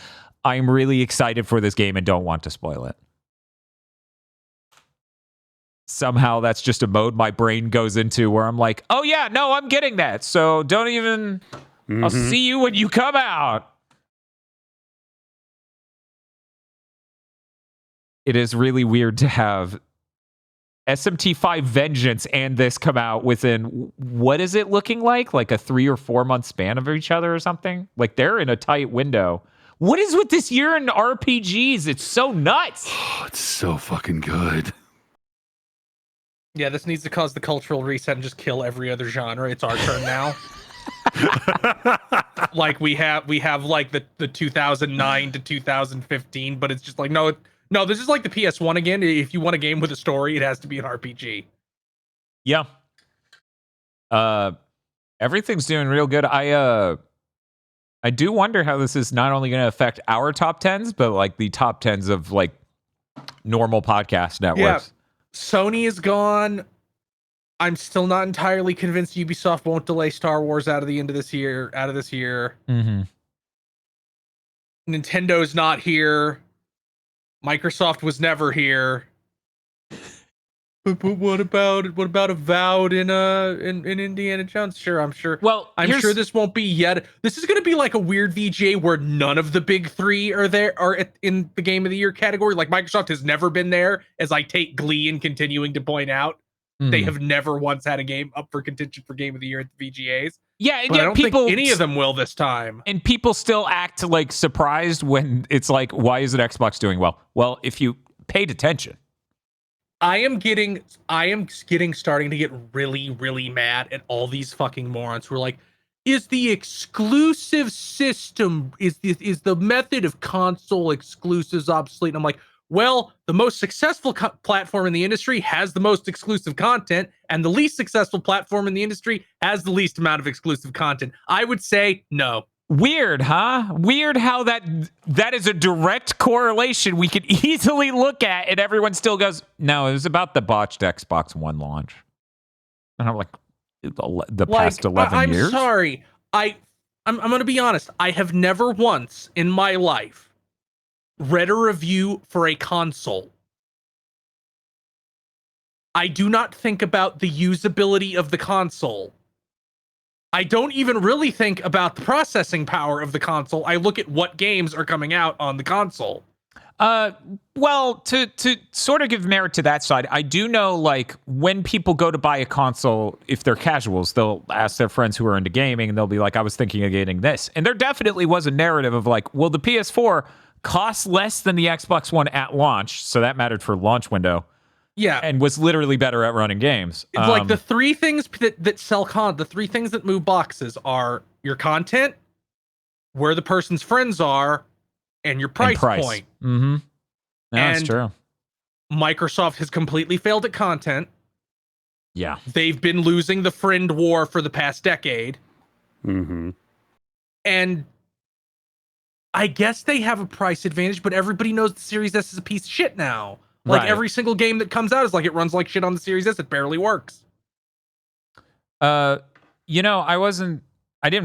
I'm really excited for this game and don't want to spoil it. Somehow that's just a mode my brain goes into where I'm like, oh yeah, no, I'm getting that. So don't even, I'll see you when you come out. It is really weird to have SMT5 Vengeance and this come out within, what is it looking like? Like a 3 or 4 month span of each other or something? Like they're in a tight window. What is with this year in RPGs? It's so nuts. Oh, it's so fucking good. Yeah, this needs to cause the cultural reset and just kill every other genre. It's our turn now. Like we have like the 2009 to 2015, but it's just like no, this is like the PS1 again. If you want a game with a story, it has to be an RPG. Yeah. Everything's doing real good. I do wonder how this is not only going to affect our top 10s, but like the top 10s of like normal podcast networks. Yeah. Sony is gone. I'm still not entirely convinced Ubisoft won't delay Star Wars out of the end of this year. Mm-hmm. Nintendo's not here. Microsoft was never here. But what about Avowed in Indiana Jones? Sure, I'm sure. Well, I'm sure this won't be yet. This is going to be like a weird VGA where none of the big three are in the Game of the Year category. Like Microsoft has never been there, as I take glee in continuing to point out. They have never once had a game up for contention for Game of the Year at the VGAs. Yeah, but I don't think any of them will this time. And people still act like surprised when it's like, why isn't Xbox doing well? Well, if you paid attention. I am starting to get really, really mad at all these fucking morons who are like, is the exclusive system, is the method of console exclusives obsolete? And I'm like, well, the most successful platform in the industry has the most exclusive content, and the least successful platform in the industry has the least amount of exclusive content. I would say no. Weird, huh? Weird how that is a direct correlation we could easily look at, and everyone still goes, no, it was about the botched Xbox One launch. And I'm like, the past 11 years? I'm sorry. I'm going to be honest. I have never once in my life read a review for a console. I do not think about the usability of the console. I don't even really think about the processing power of the console. I look at what games are coming out on the console. Well, to sort of give merit to that side, I do know, like, when people go to buy a console, if they're casuals, they'll ask their friends who are into gaming, and they'll be like, I was thinking of getting this. And there definitely was a narrative of like, well, the PS4 costs less than the Xbox One at launch, so that mattered for launch window. Yeah, and was literally better at running games. It's like the three things that sell the three things that move boxes are your content, where the person's friends are, and your price point. Mm-hmm. That's true. Microsoft has completely failed at content. Yeah, they've been losing the friend war for the past decade. Mm-hmm. And I guess they have a price advantage, but everybody knows the Series S is a piece of shit now. Like every single game that comes out is like it runs like shit on the Series S. It barely works. I didn't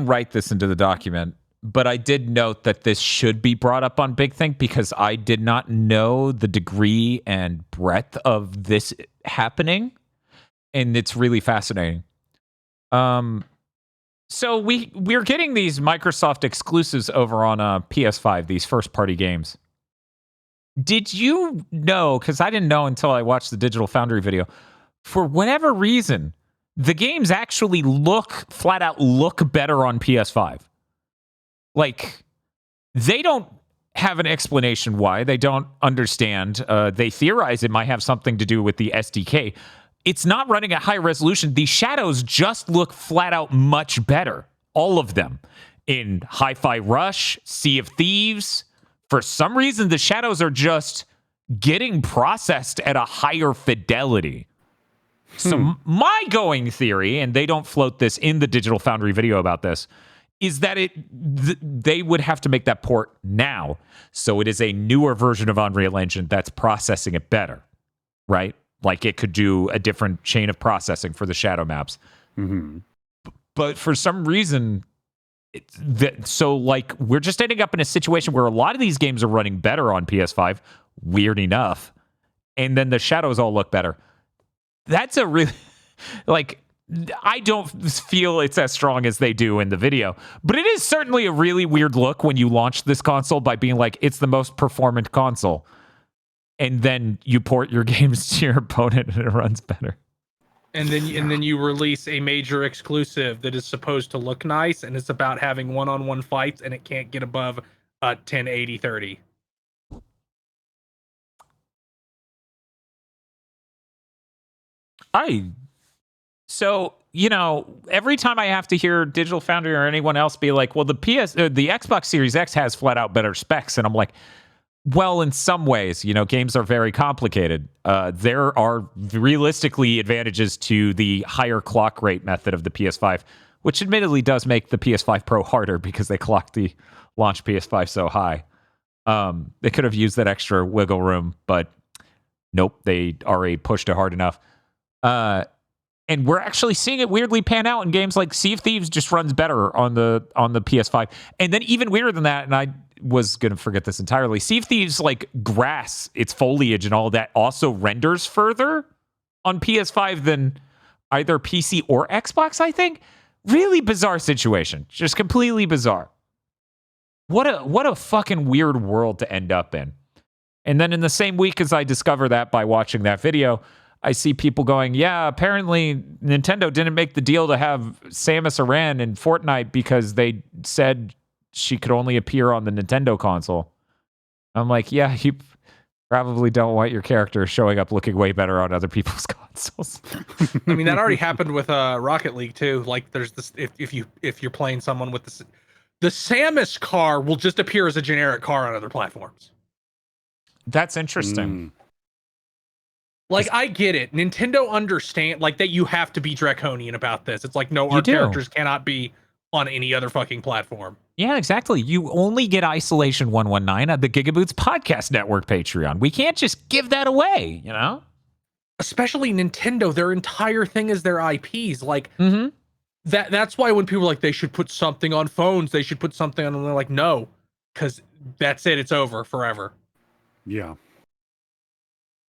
write this into the document, but I did note that this should be brought up on Big Think because I did not know the degree and breadth of this happening, and it's really fascinating. So we're getting these Microsoft exclusives over on PS5, these first-party games. Did you know, because I didn't know until I watched the Digital Foundry video, for whatever reason, the games actually flat out look better on PS5. Like, they don't have an explanation why. They don't understand. They theorize it might have something to do with the SDK. It's not running at high resolution. The shadows just look flat out much better. All of them. In Hi-Fi Rush, Sea of Thieves. For some reason, the shadows are just getting processed at a higher fidelity. So my going theory, and they don't float this in the Digital Foundry video about this, is that they would have to make that port now. So it is a newer version of Unreal Engine that's processing it better, right? Like it could do a different chain of processing for the shadow maps. Mm-hmm. But for some reason, so like we're just ending up in a situation where a lot of these games are running better on PS5, weird enough, and then the shadows all look better. That's a really, like, I don't feel it's as strong as they do in the video, but it is certainly a really weird look when you launch this console by being like, it's the most performant console. And then you port your games to your opponent and it runs better. And then you release a major exclusive that is supposed to look nice, and it's about having one-on-one fights, and it can't get above 1080-30. So, you know, every time I have to hear Digital Foundry or anyone else be like, well, the Xbox Series X has flat out better specs. And I'm like, well, in some ways, you know, games are very complicated. There are realistically advantages to the higher clock rate method of the PS5, which admittedly does make the PS5 Pro harder because they clocked the launch PS5 so high. They could have used that extra wiggle room, but nope, they already pushed it hard enough. And we're actually seeing it weirdly pan out in games like Sea of Thieves just runs better on the PS5. And then even weirder than that, and I was going to forget this entirely, Sea of Thieves, like grass, its foliage and all that also renders further on PS5 than either PC or Xbox, I think. Really bizarre situation. Just completely bizarre. What a fucking weird world to end up in. And then in the same week as I discover that by watching that video, I see people going, yeah, apparently Nintendo didn't make the deal to have Samus Aran in Fortnite because they said she could only appear on the Nintendo console. I'm like, yeah, you probably don't want your character showing up looking way better on other people's consoles. I mean, that already happened with Rocket League too. Like, there's this if you're playing someone with the Samus car will just appear as a generic car on other platforms. That's interesting. Like, I get it. Nintendo understand, like, that you have to be draconian about this. It's like, no, our characters cannot be on any other fucking platform. Yeah, exactly. You only get Isolation 119 at the GigaBoots Podcast Network Patreon. We can't just give that away, you know? Especially Nintendo, their entire thing is their IPs. Like, that's why when people are like, they should put something on phones, they should put something on, and they're like, no, because that's it. It's over forever. Yeah.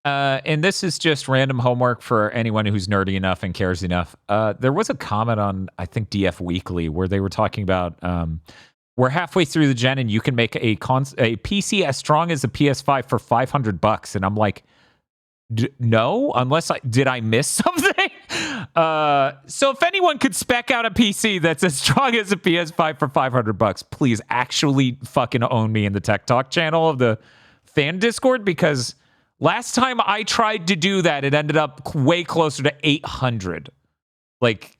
And this is just random homework for anyone who's nerdy enough and cares enough. There was a comment on, I think, DF Weekly where they were talking about we're halfway through the gen and you can make a PC as strong as a PS5 for $500. And I'm like, no, unless did I miss something? So if anyone could spec out a PC that's as strong as a PS5 for $500, please actually fucking own me in the Tech Talk channel of the fan Discord, because last time I tried to do that, it ended up way closer to 800. Like,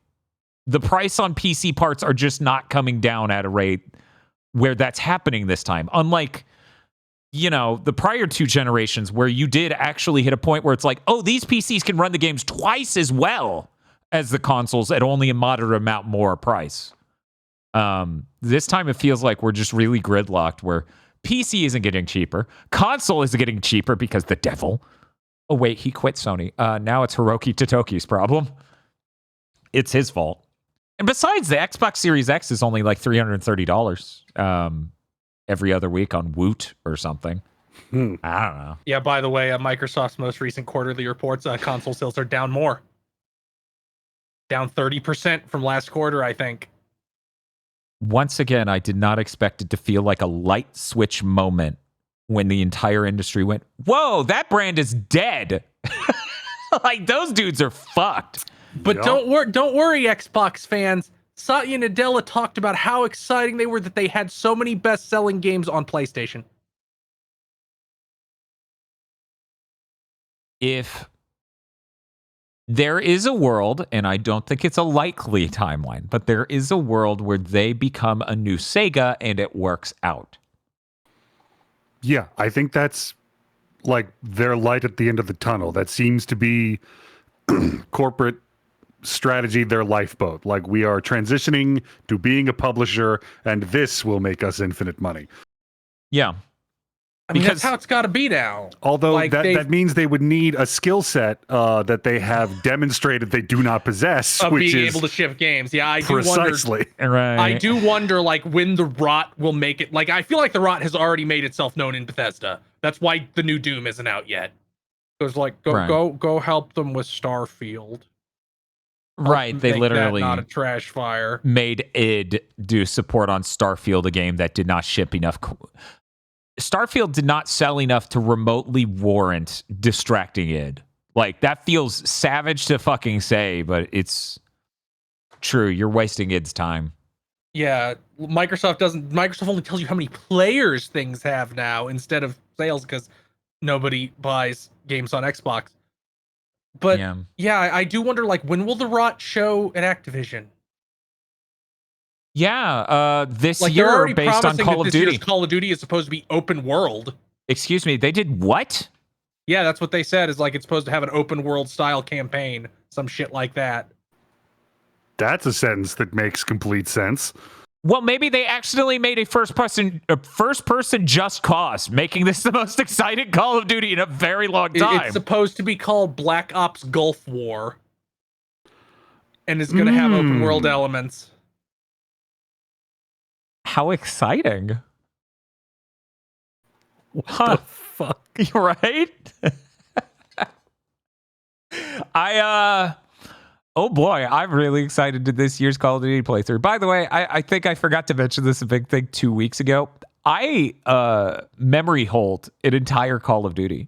the price on PC parts are just not coming down at a rate where that's happening this time. Unlike, you know, the prior two generations where you did actually hit a point where it's like, oh, these PCs can run the games twice as well as the consoles at only a moderate amount more price. This time it feels like we're just really gridlocked where PC isn't getting cheaper. Console isn't getting cheaper because the devil. Oh, wait, he quit Sony. Now it's Hiroki Totoki's problem. It's his fault. And besides, the Xbox Series X is only like $330 every other week on Woot or something. I don't know. Yeah, by the way, Microsoft's most recent quarterly reports, console sales are down more. Down 30% from last quarter, I think. Once again, I did not expect it to feel like a light switch moment when the entire industry went, whoa, that brand is dead. Like, those dudes are fucked. But don't worry, Xbox fans. Satya Nadella talked about how exciting they were that they had so many best-selling games on PlayStation. If there is a world, and I don't think it's a likely timeline, but there is a world where they become a new Sega and it works out. Yeah, I think that's like their light at the end of the tunnel. That seems to be corporate strategy their lifeboat. Like, we are transitioning to being a publisher, and this will make us infinite money. Yeah. I mean, Because- that's how it's got to be now. Although Like, that means they would need a skill set that they have demonstrated they do not possess, Of which being is able to ship games. Yeah, I do precisely. wonder. Right. I do wonder, like, when the Rot will make it. Like, I feel like the Rot has already made itself known in Bethesda. That's why the new Doom isn't out yet. Because, like, go help them with Starfield. Right. They Make literally that not a trash fire. made id do support on Starfield, a game that did not ship enough. Starfield did not sell enough to remotely warrant distracting id. Like, that feels savage to fucking say, but it's true. You're wasting id's time. Yeah, Microsoft only tells you how many players things have now instead of sales, because nobody buys games on Xbox. But yeah, I do wonder, like, when will the Rot show at Activision? Yeah, this Like, year they're already based on promising Call that of this Duty. year's Call of Duty is supposed to be open world. Excuse me, they did what? Yeah, that's what they said, is like it's supposed to have an open world style campaign, some shit like that. That's a sentence that makes complete sense. Well, maybe they accidentally made a first person Just Cause, making this the most exciting Call of Duty in a very long time. It's supposed to be called Black Ops Gulf War, and it's going to have open world elements. How exciting! What Huh. the fuck? Right? Oh boy, I'm really excited to this year's Call of Duty playthrough. By the way, I think I forgot to mention this a big thing 2 weeks ago. I memory hold an entire Call of Duty,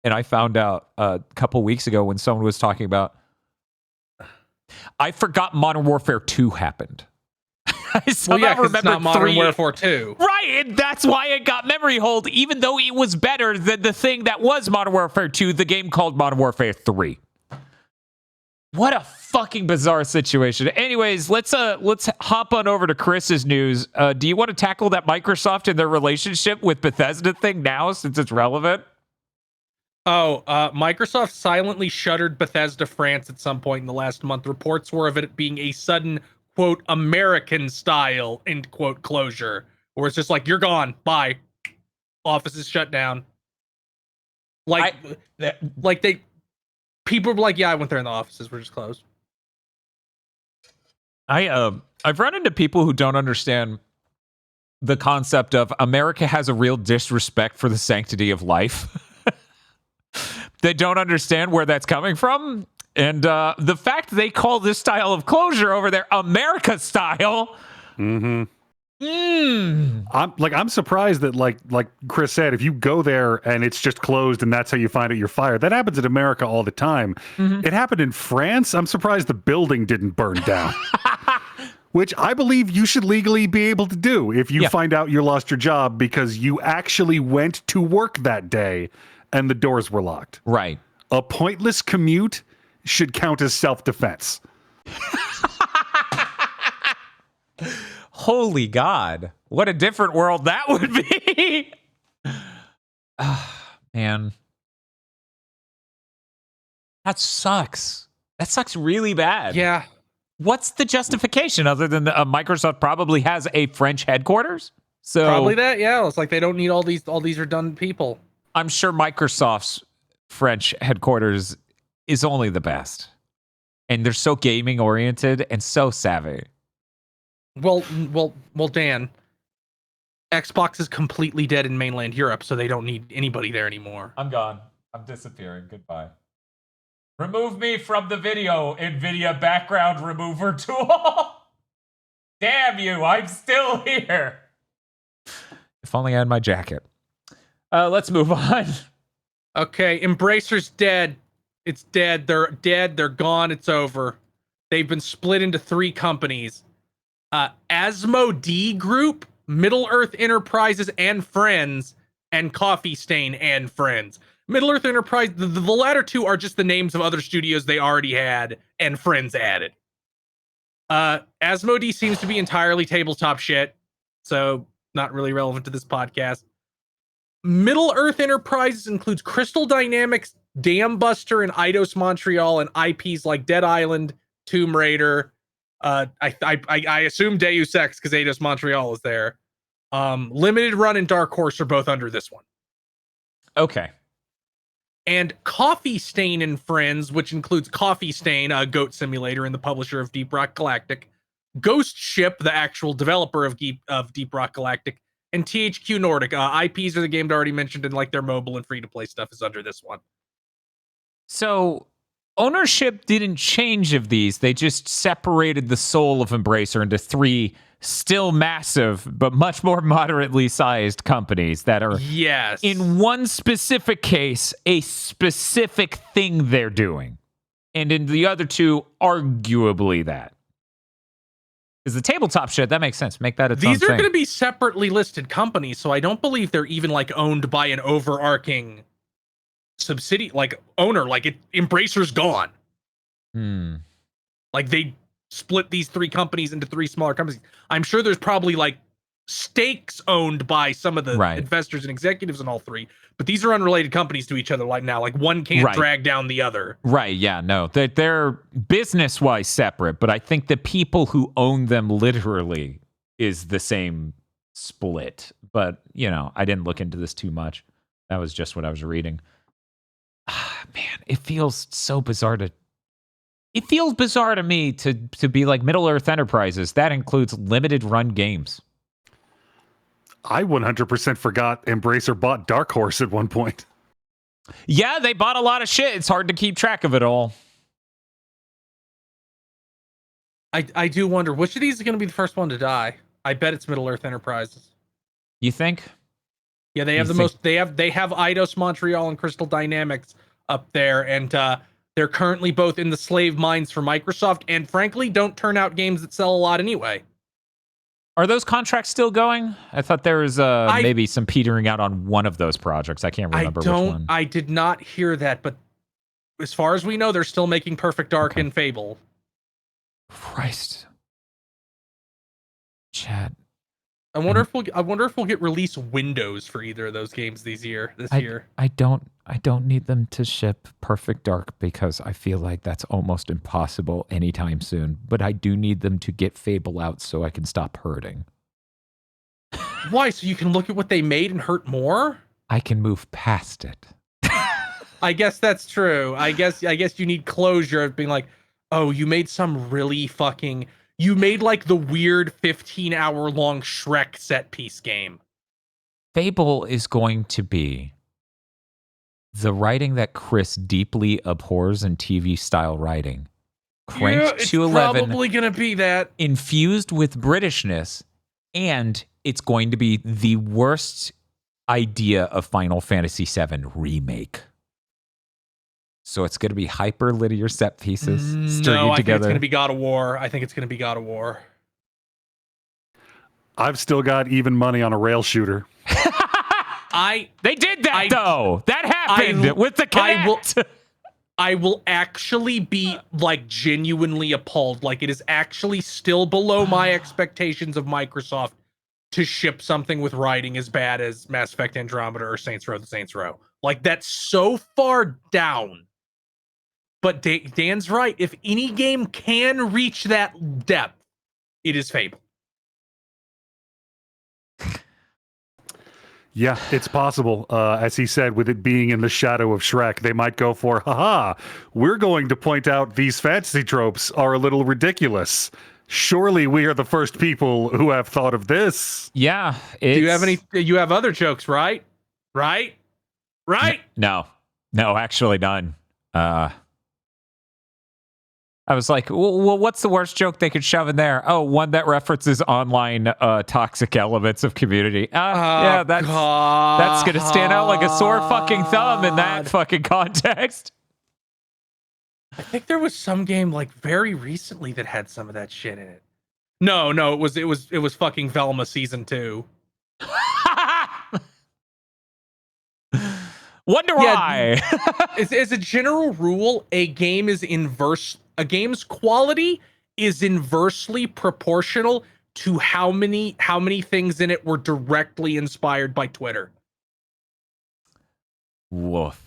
and I found out a couple weeks ago when someone was talking about. I forgot Modern Warfare 2 happened. I somehow remembered it's not Modern 3. Warfare 2. Right, and that's why it got memory hold, even though it was better than the thing that was Modern Warfare 2, the game called Modern Warfare 3. What a fucking bizarre situation. Anyways, let's hop on over to Chris's news. Do you want to tackle that Microsoft and their relationship with Bethesda thing now, since it's relevant? Microsoft silently shuttered Bethesda France at some point in the last month. Reports were of it being a sudden, quote, American style, end quote, closure, where it's just like, you're gone, bye. Office is shut down. People were like, yeah, I went there and the offices were just closed. I've run into people who don't understand the concept of America has a real disrespect for the sanctity of life. They don't understand where that's coming from. And the fact they call this style of closure over there America style. I'm surprised that like Chris said, if you go there and it's just closed and that's how you find out you're fired. That happens in America all the time. It happened in France. I'm surprised the building didn't burn down. Which I believe you should legally be able to do if you find out you lost your job because you actually went to work that day and the doors were locked. Right. A pointless commute should count as self-defense. Holy God. What a different world that would be. Man. That sucks. That sucks really bad. Yeah. What's the justification other than Microsoft probably has a French headquarters? So Probably that, yeah. It's like they don't need all these redundant people. I'm sure Microsoft's French headquarters is only the best. And they're so gaming oriented and so savvy. Well, Dan. Xbox is completely dead in mainland Europe, so they don't need anybody there anymore. I'm gone. I'm disappearing. Goodbye. Remove me from the video, NVIDIA background remover tool. Damn you, I'm still here. If only I had my jacket. Let's move on. Okay, Embracer's dead. It's dead. They're dead. They're gone. It's over. They've been split into 3 companies. Asmodee Group, Middle-earth Enterprises and Friends, and Coffee Stain and Friends. Middle-earth Enterprise, the latter 2 are just the names of other studios they already had, and Friends added. Asmodee seems to be entirely tabletop shit, so not really relevant to this podcast. Middle-earth Enterprises includes Crystal Dynamics, Dam Buster, and Eidos Montreal, and IPs like Dead Island, Tomb Raider. I assume Deus Ex because Eidos Montreal is there. Limited Run and Dark Horse are both under this one. Okay. And Coffee Stain and Friends, which includes Coffee Stain, a Goat Simulator, and the publisher of Deep Rock Galactic, Ghost Ship, the actual developer of Deep Rock Galactic, and THQ Nordic. IPs are the game I already mentioned, and like their mobile and free-to-play stuff is under this one. So ownership didn't change of these. They just separated the soul of Embracer into 3 still massive, but much more moderately sized companies that are, in one specific case, a specific thing they're doing. And in the other 2, arguably that. Because the tabletop shit, that makes sense. Make that its own thing. These are going to be separately listed companies, so I don't believe they're even like owned by an overarching subsidiary, like owner. Like Embracer's gone. Like they split these 3 companies into 3 smaller companies. I'm sure there's probably like stakes owned by some of the investors and executives in all 3, but these are unrelated companies to each other like now. Like one can't drag down the other. Right, yeah, no. They're business-wise separate, but I think the people who own them literally is the same split. But, you know, I didn't look into this too much. That was just what I was reading. Man, it feels so bizarre to... It feels bizarre to me to be like Middle-earth Enterprises. That includes limited run games. I 100% forgot Embracer bought Dark Horse at one point. Yeah, they bought a lot of shit. It's hard to keep track of it all. I do wonder, which of these is going to be the first one to die? I bet it's Middle-earth Enterprises. You think? Yeah, they have they have Eidos Montreal and Crystal Dynamics up there, and they're currently both in the slave mines for Microsoft, and frankly, don't turn out games that sell a lot anyway. Are those contracts still going? I thought there was maybe some petering out on one of those projects. I can't remember which one. I did not hear that, but as far as we know, they're still making Perfect Dark and Fable. Christ. Chat. I wonder if we'll get release windows for either of those games this year. I don't need them to ship Perfect Dark because I feel like that's almost impossible anytime soon. But I do need them to get Fable out so I can stop hurting. Why? So you can look at what they made and hurt more? I can move past it. I guess that's true. I guess you need closure of being like, oh, you made some really fucking... You made like the weird 15-hour-long Shrek set piece game. Fable is going to be the writing that Chris deeply abhors in TV style writing. Cranked to 11. It's probably going to be that. Infused with Britishness, and it's going to be the worst idea of Final Fantasy VII remake. So it's going to be hyper linear set pieces stringing together. I think it's going to be God of War. I've still got even money on a rail shooter. They did that though. That happened with the Kinect. I will actually be like genuinely appalled. Like it is actually still below my expectations of Microsoft to ship something with writing as bad as Mass Effect Andromeda or Saints Row: The Saints Row. Like that's so far down. But Dan's right. If any game can reach that depth, it is Fable. Yeah, it's possible. As he said, with it being in the shadow of Shrek, they might go for, haha, we're going to point out these fantasy tropes are a little ridiculous. Surely we are the first people who have thought of this. Yeah. You have other jokes, right? Right? No, actually none. I was like, well, what's the worst joke they could shove in there? Oh, one that references online toxic elements of community. Yeah, that's going to stand out like a sore fucking thumb in that fucking context. I think there was some game like very recently that had some of that shit in it. No, it was fucking Velma season 2. Wonder why. As a general rule, a game's quality is inversely proportional to how many things in it were directly inspired by Twitter. Woof.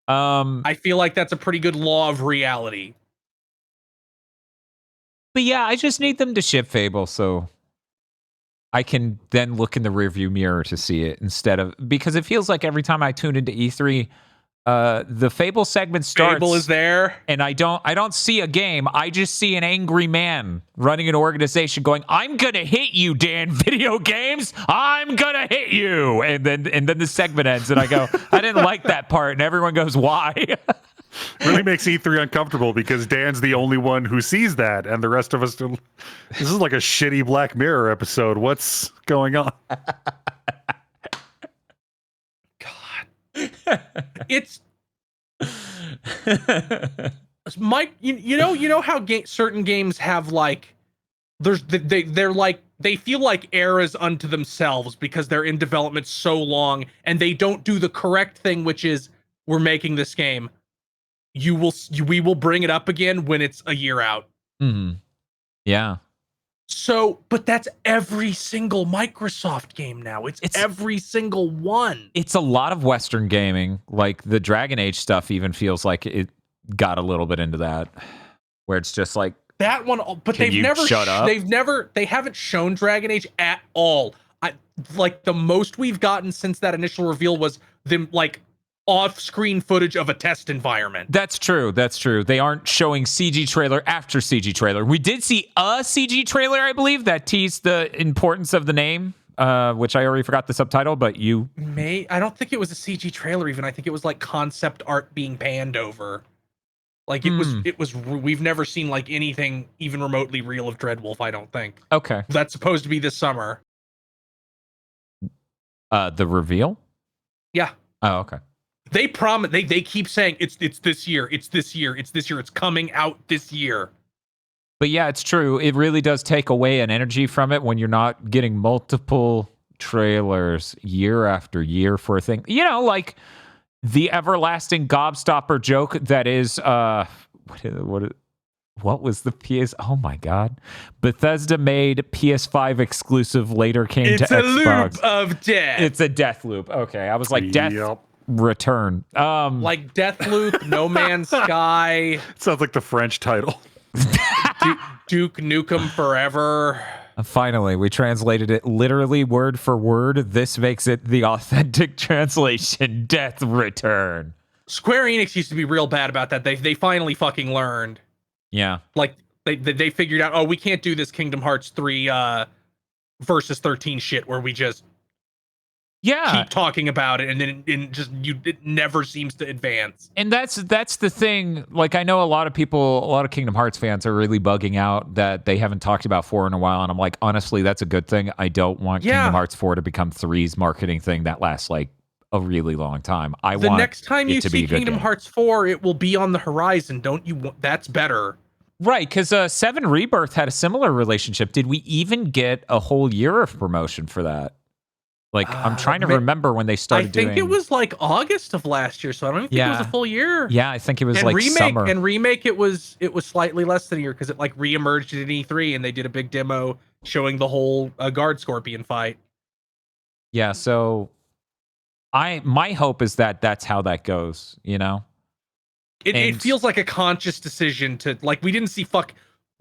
I feel like that's a pretty good law of reality. But yeah, I just need them to ship Fable so I can then look in the rearview mirror to see it instead of, because it feels like every time I tune into E3, the Fable segment starts. Fable is there, and I don't see a game. I just see an angry man running an organization going, "I'm gonna hit you, Dan. Video games, I'm gonna hit you." And then the segment ends, and I go, "I didn't like that part," and everyone goes, "Why?" Really makes E3 uncomfortable because Dan's the only one who sees that, and the rest of us do. This is like a shitty Black Mirror episode. What's going on? it's Mike. You know how certain games have like they're like they feel like eras unto themselves because they're in development so long and they don't do the correct thing, which is we're making this game. We will bring it up again when it's a year out. Mm-hmm. Yeah. So, but that's every single Microsoft game now. It's every single one. It's a lot of Western gaming. Like the Dragon Age stuff even feels like it got a little bit into that, where it's just like that one. But they haven't shown Dragon Age at all. Like the most we've gotten since that initial reveal was them like off-screen footage of a test environment. That's true. They aren't showing CG trailer after CG trailer. We did see a CG trailer, I believe, that teased the importance of the name, which I already forgot the subtitle, but you... I don't think it was a CG trailer even. I think it was like concept art being panned over. Like it was, we've never seen like anything even remotely real of Dreadwolf, I don't think. Okay. That's supposed to be this summer. The reveal? Yeah. Oh, okay. They promise. They keep saying it's this year. It's this year. It's this year. It's coming out this year. But yeah, it's true. It really does take away an energy from it when you're not getting multiple trailers year after year for a thing. You know, like the everlasting gobstopper joke that is what was the PS? Oh my God, Bethesda made PS5 exclusive, later came to Xbox. It's a loop of death. It's a death loop. Okay, I was like death. Yep. Return. Like Deathloop, No Man's Sky. Sounds like the French title. Duke Nukem Forever. Finally, we translated it literally word for word. This makes it the authentic translation. Death Return. Square Enix used to be real bad about that. They finally fucking learned. Yeah. Like they figured out, oh, we can't do this Kingdom Hearts 3 versus 13 shit where we just keep talking about it and then it never seems to advance. And that's the thing. Like, I know a lot of Kingdom Hearts fans are really bugging out that they haven't talked about 4 in a while, and I'm like, honestly, that's a good thing. I don't want Kingdom Hearts 4 to become 3's marketing thing that lasts like a really long time. The next time you see Kingdom Hearts 4, it will be on the horizon. Don't you want that's better. Right, because 7 Rebirth had a similar relationship. Did we even get a whole year of promotion for that? Like, I'm trying to remember when they started doing... I think it was like August of last year, so I don't even think it was a full year. Yeah, I think it was summer. And Remake, it was slightly less than a year because it like re-emerged at E3 and they did a big demo showing the whole Guard Scorpion fight. Yeah, so my hope is that that's how that goes, you know? It feels like a conscious decision to, like, we didn't see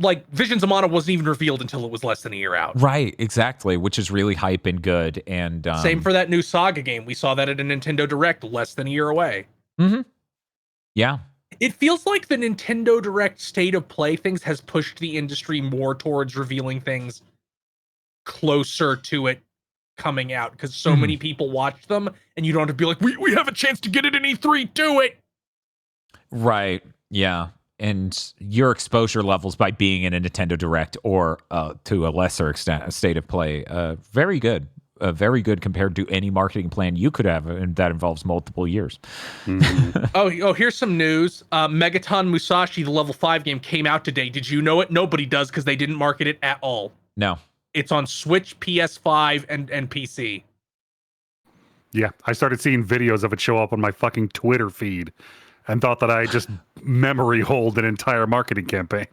like Visions of Mana wasn't even revealed until it was less than a year out. Right, exactly, which is really hype and good. And same for that new Saga game. We saw that at a Nintendo Direct less than a year away. Mm-hmm. Yeah. It feels like the Nintendo Direct state of play things has pushed the industry more towards revealing things closer to it coming out because so many people watch them and you don't have to be like, we have a chance to get it in E3, do it. Right. Yeah. And your exposure levels by being in a Nintendo Direct or to a lesser extent, a state of play, very good. Very good compared to any marketing plan you could have, and that involves multiple years. Mm-hmm. oh, here's some news. Megaton Musashi, the level 5 game, came out today. Did you know it? Nobody does because they didn't market it at all. No. It's on Switch, PS5, and PC. Yeah, I started seeing videos of it show up on my fucking Twitter feed and thought that I just memory holed an entire marketing campaign.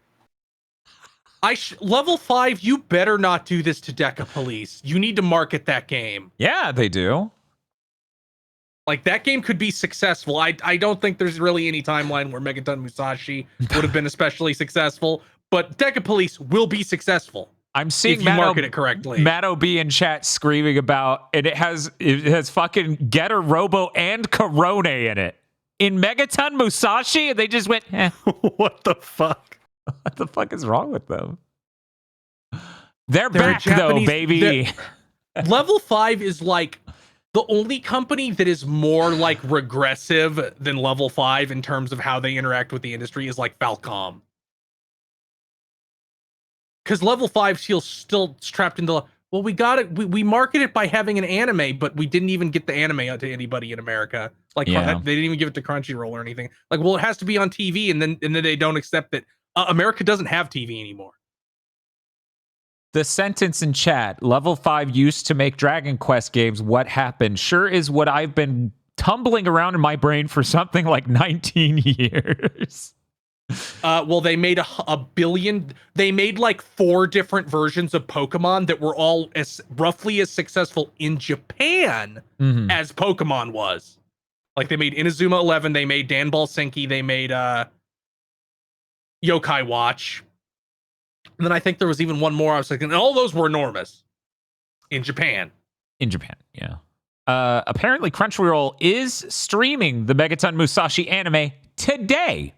Level 5, you better not do this to Deca Police. You need to market that game. Yeah, they do. Like, that game could be successful. I don't think there's really any timeline where Megaton Musashi would have been especially successful, but Deca Police will be successful. I'm seeing if you market it correctly. Matt O.B. in chat screaming about, and it has fucking Getter, Robo, and Corona in it. In Megaton Musashi, and they just went, eh. What the fuck? What the fuck is wrong with them? They're back Japanese, though, baby. Level 5 is like the only company that is more like regressive than Level 5 in terms of how they interact with the industry is like Falcom. Because Level 5 feels still trapped into, well, we got it. We market it by having an anime, but we didn't even get the anime out to anybody in America. Like they didn't even give it to Crunchyroll or anything. Like, well, it has to be on TV, and then they don't accept that America doesn't have TV anymore. The sentence in chat: Level 5 used to make Dragon Quest games. What happened? Sure is what I've been tumbling around in my brain for something like 19 years. Well, they made a billion. They made like 4 different versions of Pokemon that were all roughly as successful in Japan as Pokemon was. Like they made Inazuma 11, they made Dan Ball Senki, they made Yokai Watch, and then I think there was even one more. I was thinking, and all those were enormous in Japan. In Japan, yeah. Apparently, Crunchyroll is streaming the Megaton Musashi anime today.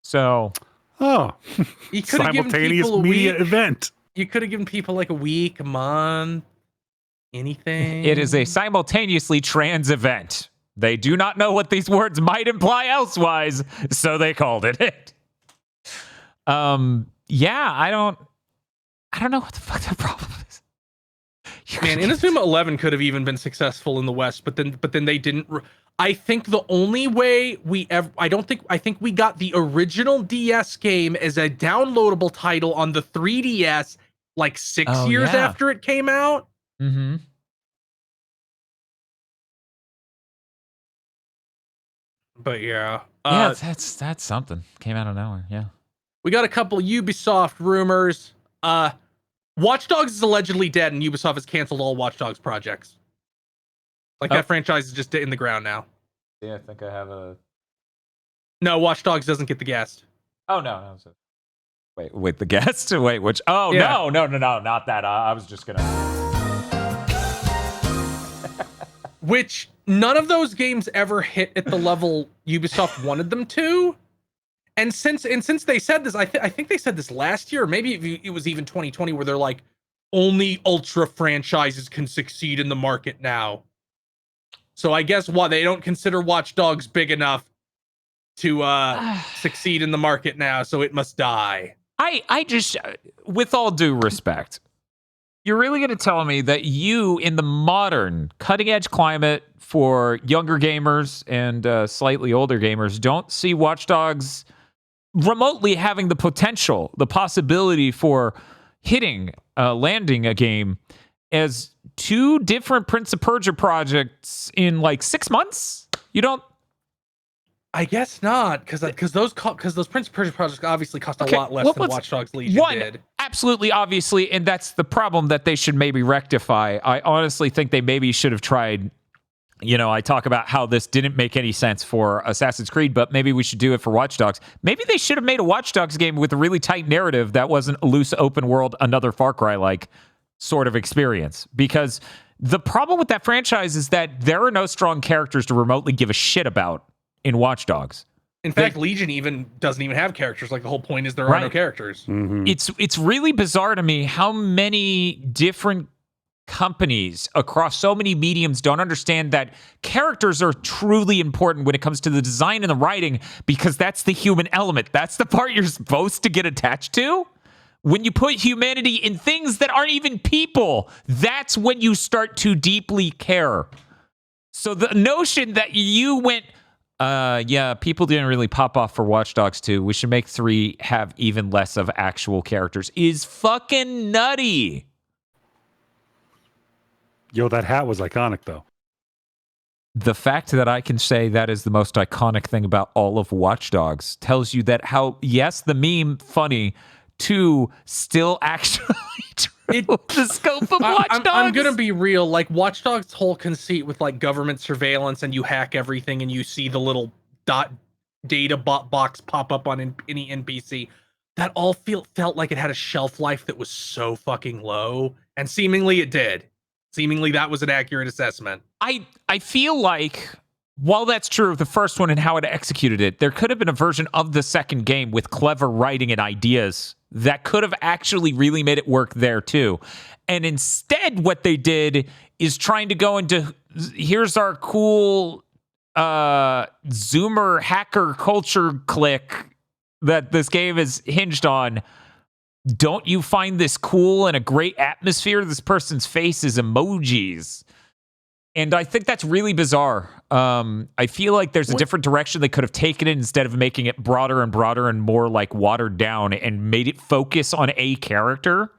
So, you could have simultaneous media event. You could have given people like a week, a month, anything. It is a simultaneously trans event. They do not know what these words might imply elsewise, so they called it it. Yeah, I don't know what the fuck the problem is. Man, Inazuma 11 could have even been successful in the West, but then they didn't. I think the only way I think we got the original DS game as a downloadable title on the 3DS like 6 years after it came out. Mm-hmm. But yeah. That's something. Came out of nowhere, yeah. We got a couple Ubisoft rumors. Watch Dogs is allegedly dead, and Ubisoft has canceled all Watch Dogs projects. Like that franchise is just in the ground now. Yeah, I think I have a. No, Watch Dogs doesn't get the guest. Oh no. Wait, the guest? Wait, which? Oh yeah. No, not that. I was just gonna. Which none of those games ever hit at the level Ubisoft wanted them to. And since they said this, I think they said this last year, or maybe it was even 2020, where they're like, only Ultra franchises can succeed in the market now. So I guess they don't consider Watch Dogs big enough to succeed in the market now, so it must die. I just, with all due respect, you're really going to tell me that you, in the modern cutting-edge climate for younger gamers and slightly older gamers, don't see Watch Dogs remotely having the potential, the possibility for landing a game as 2 different Prince of Persia projects in like 6 months? You don't? I guess not, because those Prince of Persia projects obviously cost a lot less than Watch Dogs Legion did. Absolutely, obviously, and that's the problem that they should maybe rectify. I honestly think they maybe should have tried. I talk about how this didn't make any sense for Assassin's Creed, but maybe we should do it for Watch Dogs. Maybe they should have made a Watch Dogs game with a really tight narrative that wasn't a loose open world, another Far Cry-like sort of experience. Because the problem with that franchise is that there are no strong characters to remotely give a shit about in Watch Dogs. In fact, Legion even doesn't even have characters. Like, the whole point is there are no characters. Mm-hmm. It's really bizarre to me how many different companies across so many mediums don't understand that characters are truly important when it comes to the design and the writing, because that's the human element. That's the part you're supposed to get attached to. When you put humanity in things that aren't even people, that's when you start to deeply care. So the notion that you went, people didn't really pop off for Watch Dogs 2. We should make 3 have even less of actual characters is fucking nutty. Yo, that hat was iconic, though. The fact that I can say that is the most iconic thing about all of Watch Dogs tells you that the meme funny, 2 still actually true. The scope of Watch Dogs. I'm gonna be real. Like, Watch Dogs' whole conceit with like government surveillance and you hack everything and you see the little data box pop up on any NPC. that all felt like it had a shelf life that was so fucking low, and seemingly it did. Seemingly that was an accurate assessment. I feel like while that's true of the first one and how it executed it, there could have been a version of the second game with clever writing and ideas that could have actually really made it work there too. And instead, what they did is trying to go into, here's our cool Zoomer hacker culture clique that this game is hinged on. Don't you find this cool and a great atmosphere? This person's face is emojis. And I think that's really bizarre. I feel like there's a different direction they could have taken it instead of making it broader and broader and more like watered down, and made it focus on a character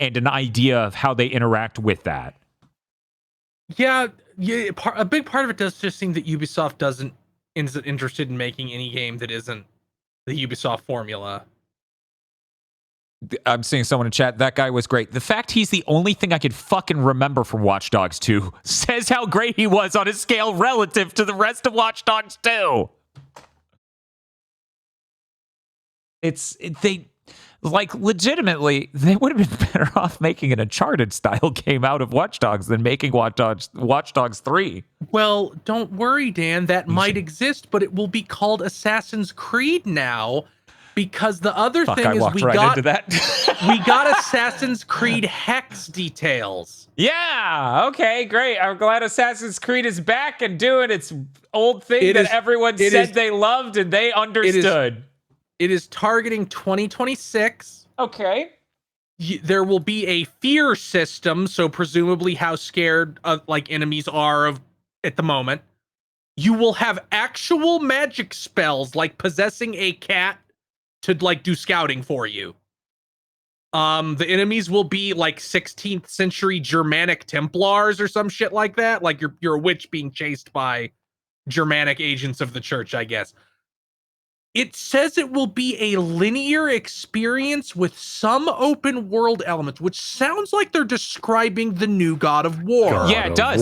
and an idea of how they interact with that. Yeah, a big part of it does just seem that Ubisoft isn't interested in making any game that isn't the Ubisoft formula. I'm seeing someone in chat. That guy was great. The fact he's the only thing I could fucking remember from Watch Dogs 2 says how great he was on a scale relative to the rest of Watch Dogs 2. They like legitimately, they would have been better off making an Uncharted style game out of Watch Dogs than making Watch Dogs 3. Well, don't worry, Dan. That might exist, but it will be called Assassin's Creed now. Because the other thing is we got Assassin's Creed Hex details. Yeah, okay, great. I'm glad Assassin's Creed is back and doing its old thing that everyone said they loved and they understood. It is targeting 2026. Okay. There will be a fear system, so presumably how scared like enemies are of at the moment. You will have actual magic spells like possessing a cat to like do scouting for you. The enemies will be like 16th century Germanic Templars or some shit like that. Like you're a witch being chased by Germanic agents of the church, I guess. It says it will be a linear experience with some open world elements, which sounds like they're describing the new God of War. Yeah, it does.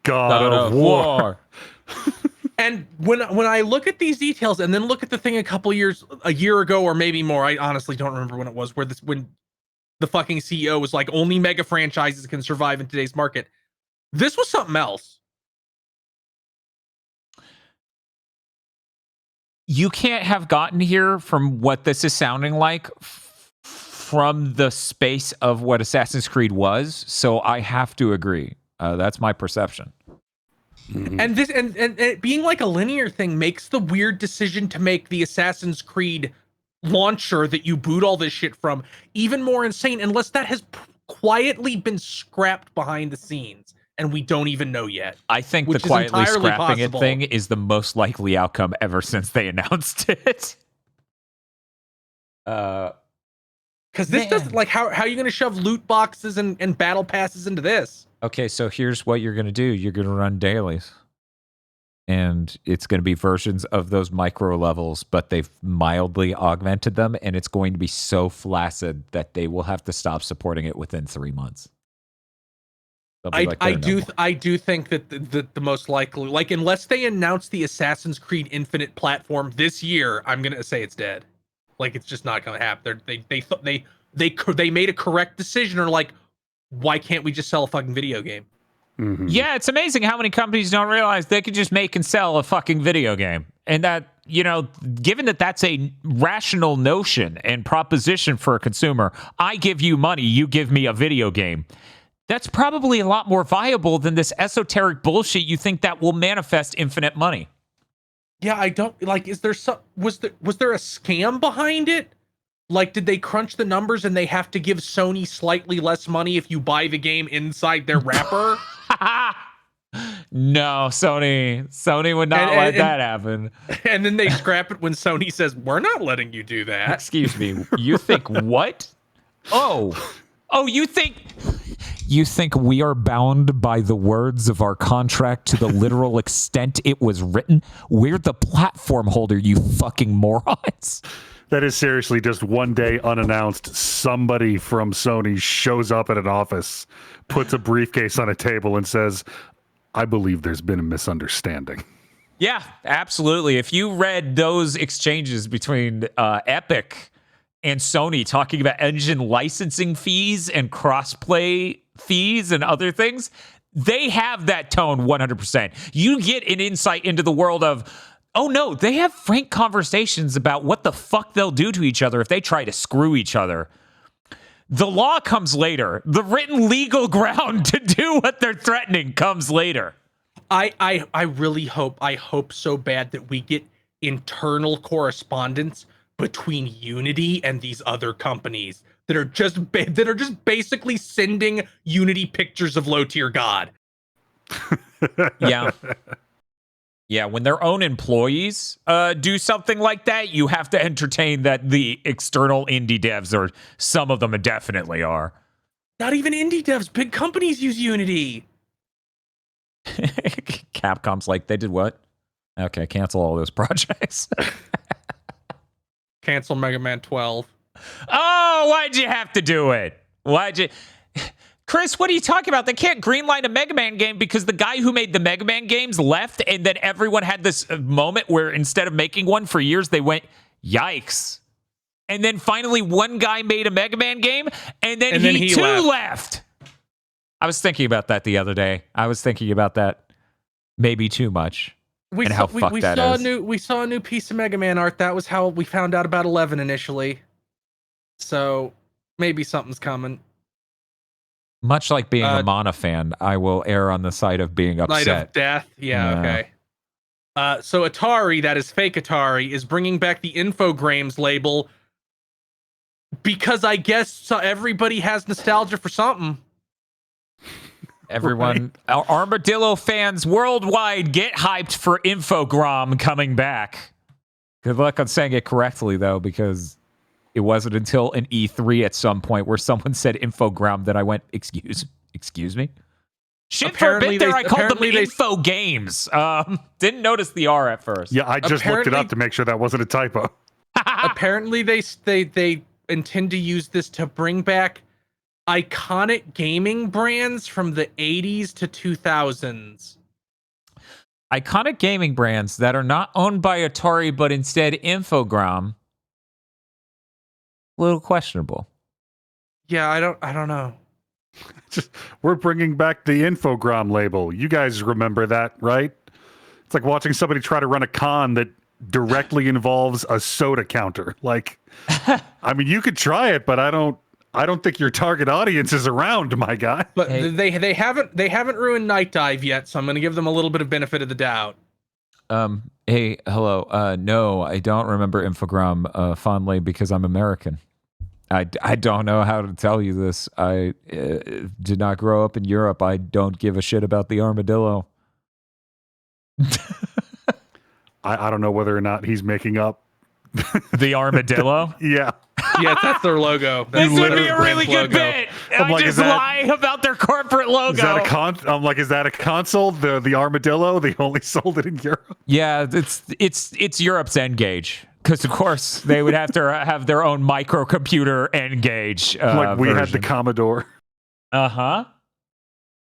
God of War. And when I look at these details and then look at the thing a year ago or maybe more, I honestly don't remember when it was, when the fucking CEO was like, only mega franchises can survive in today's market. This was something else. You can't have gotten here from what this is sounding like from the space of what Assassin's Creed was, so I have to agree. That's my perception. Mm-hmm. And this and it being like a linear thing makes the weird decision to make the Assassin's Creed launcher that you boot all this shit from even more insane, unless that has quietly been scrapped behind the scenes and we don't even know yet. I think the quietly scrapping it thing is the most likely outcome ever since they announced it. Because this doesn't, like, how are you going to shove loot boxes and battle passes into this? Okay, so here's what you're going to do. You're going to run dailies. And it's going to be versions of those micro levels, but they've mildly augmented them, and it's going to be so flaccid that they will have to stop supporting it within 3 months. I do think that the most likely, like, unless they announce the Assassin's Creed Infinite platform this year, I'm going to say it's dead. Like, it's just not going to happen. They made a correct decision, or like, why can't we just sell a fucking video game? Mm-hmm. Yeah, it's amazing how many companies don't realize they could just make and sell a fucking video game. And that, you know, given that that's a rational notion and proposition for a consumer, I give you money, you give me a video game. That's probably a lot more viable than this esoteric bullshit you think that will manifest infinite money. Yeah, I don't like, was there a scam behind it? Like, did they crunch the numbers and they have to give Sony slightly less money if you buy the game inside their wrapper? No, Sony would not let that happen. And then they scrap it when Sony says, we're not letting you do that. Excuse me. You think what? Oh, you think we are bound by the words of our contract to the literal extent it was written? We're the platform holder, you fucking morons. That is seriously just one day unannounced. Somebody from Sony shows up at an office, puts a briefcase on a table and says, I believe there's been a misunderstanding. Yeah, absolutely. If you read those exchanges between Epic and Sony talking about engine licensing fees and crossplay fees and other things. They have that tone 100%. You get an insight into the world of, oh no, they have frank conversations about what the fuck they'll do to each other if they try to screw each other. The law comes later. The written legal ground to do what they're threatening comes later. I really hope so bad that we get internal correspondence between Unity and these other companies that are just basically sending Unity pictures of low tier God. Yeah. Yeah, when their own employees do something like that, you have to entertain that the external indie devs, or some of them definitely are. Not even indie devs, big companies use Unity. Capcom's like, they did what? Okay, cancel all those projects. Cancel Mega Man 12. Oh, why'd you have to do it? Why'd you... Chris, what are you talking about? They can't greenlight a Mega Man game because the guy who made the Mega Man games left, and then everyone had this moment where instead of making one for years, they went, yikes. And then finally one guy made a Mega Man game, and then he too left. I was thinking about that the other day. I was thinking about that maybe too much. We saw a new piece of Mega Man art. That was how we found out about 11 initially. So maybe something's coming. Much like being a Mana fan, I will err on the side of being upset. Light of death? Yeah, okay. So Atari, that is fake Atari, is bringing back the Infogrames label because I guess everybody has nostalgia for something. Everyone, our Armadillo fans worldwide, get hyped for Infogram coming back. Good luck on saying it correctly, though, because it wasn't until an E3 at some point where someone said Infogram that I went, excuse me? Shit, apparently for a bit there, I called them Info Games. Didn't notice the R at first. Yeah, I just looked it up to make sure that wasn't a typo. Apparently, they intend to use this to bring back iconic gaming brands from the 80s to 2000s. Iconic gaming brands that are not owned by Atari, but instead Infogram. A little questionable. Yeah, I don't know. We're bringing back the Infogram label. You guys remember that, right? It's like watching somebody try to run a con that directly involves a soda counter. Like, I mean, you could try it, but I don't think your target audience is around, my guy. But they haven't ruined Night Dive yet, so I'm going to give them a little bit of benefit of the doubt. Hey, hello. No, I don't remember Infogram fondly because I'm American. I don't know how to tell you this. I did not grow up in Europe. I don't give a shit about the armadillo. I don't know whether or not he's making up the armadillo. Yeah. Yeah, that's their logo. This would be a really good bit. I just lie about their corporate logo. Is that I'm like, is that a console? The armadillo? They only sold it in Europe. Yeah, it's Europe's N-Gage. Because of course they would have to have their own microcomputer N-Gage. Like we version. had the Commodore. Uh-huh.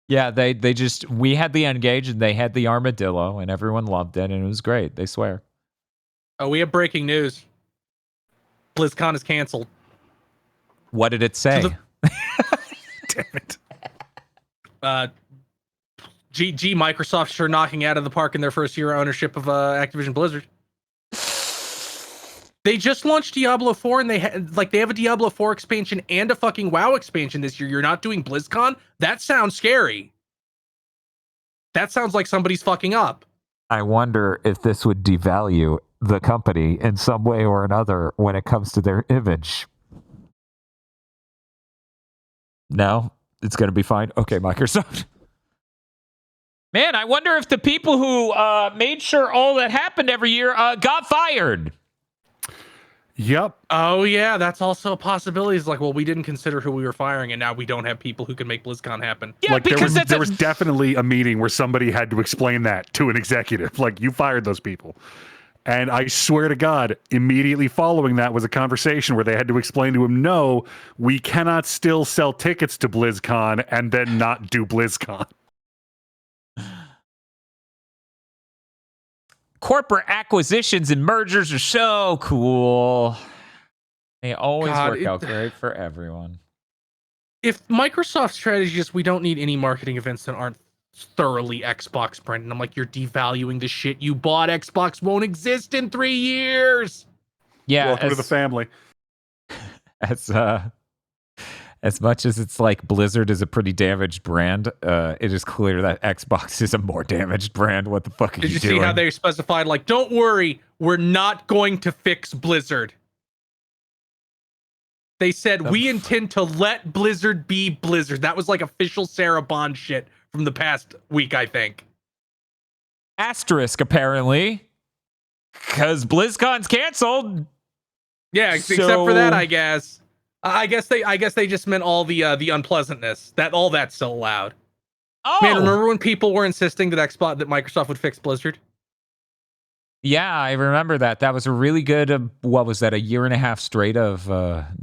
Yeah, we had the N-Gage and they had the armadillo and everyone loved it and it was great. They swear. Oh, we have breaking news. BlizzCon is canceled. What did it say? Damn it. Microsoft sure knocking out of the park in their first year of ownership of Activision Blizzard. They just launched Diablo 4 and they have a Diablo 4 expansion and a fucking WoW expansion this year. You're not doing BlizzCon? That sounds scary. That sounds like somebody's fucking up. I wonder if this would devalue the company in some way or another when it comes to their image. No, it's going to be fine. Okay, Microsoft. Man, I wonder if the people who made sure all that happened every year got fired. Yep. Oh, yeah, that's also a possibility. It's like, well, we didn't consider who we were firing, and now we don't have people who can make BlizzCon happen. Yeah, like there was definitely a meeting where somebody had to explain that to an executive. Like, you fired those people. And I swear to God, immediately following that was a conversation where they had to explain to him, no, we cannot still sell tickets to BlizzCon and then not do BlizzCon. Corporate acquisitions and mergers are so cool. They always God, work out great for everyone. If Microsoft's strategy is we don't need any marketing events that aren't thoroughly Xbox branded, I'm like, you're devaluing the shit you bought. Xbox won't exist in 3 years. Yeah, Welcome to the family. As much as it's like Blizzard is a pretty damaged brand, it is clear that Xbox is a more damaged brand. What the fuck are you doing? Did you see how they specified, like, don't worry, we're not going to fix Blizzard. They said, we intend to let Blizzard be Blizzard. That was like official Sarah Bond shit from the past week, I think. Asterisk, apparently. Because BlizzCon's canceled. Yeah, except for that, I guess. I guess they just meant all the unpleasantness. All that's still allowed. Oh, man, remember when people were insisting that Microsoft would fix Blizzard? Yeah, I remember that. That was a really good, what was that, a year and a half straight of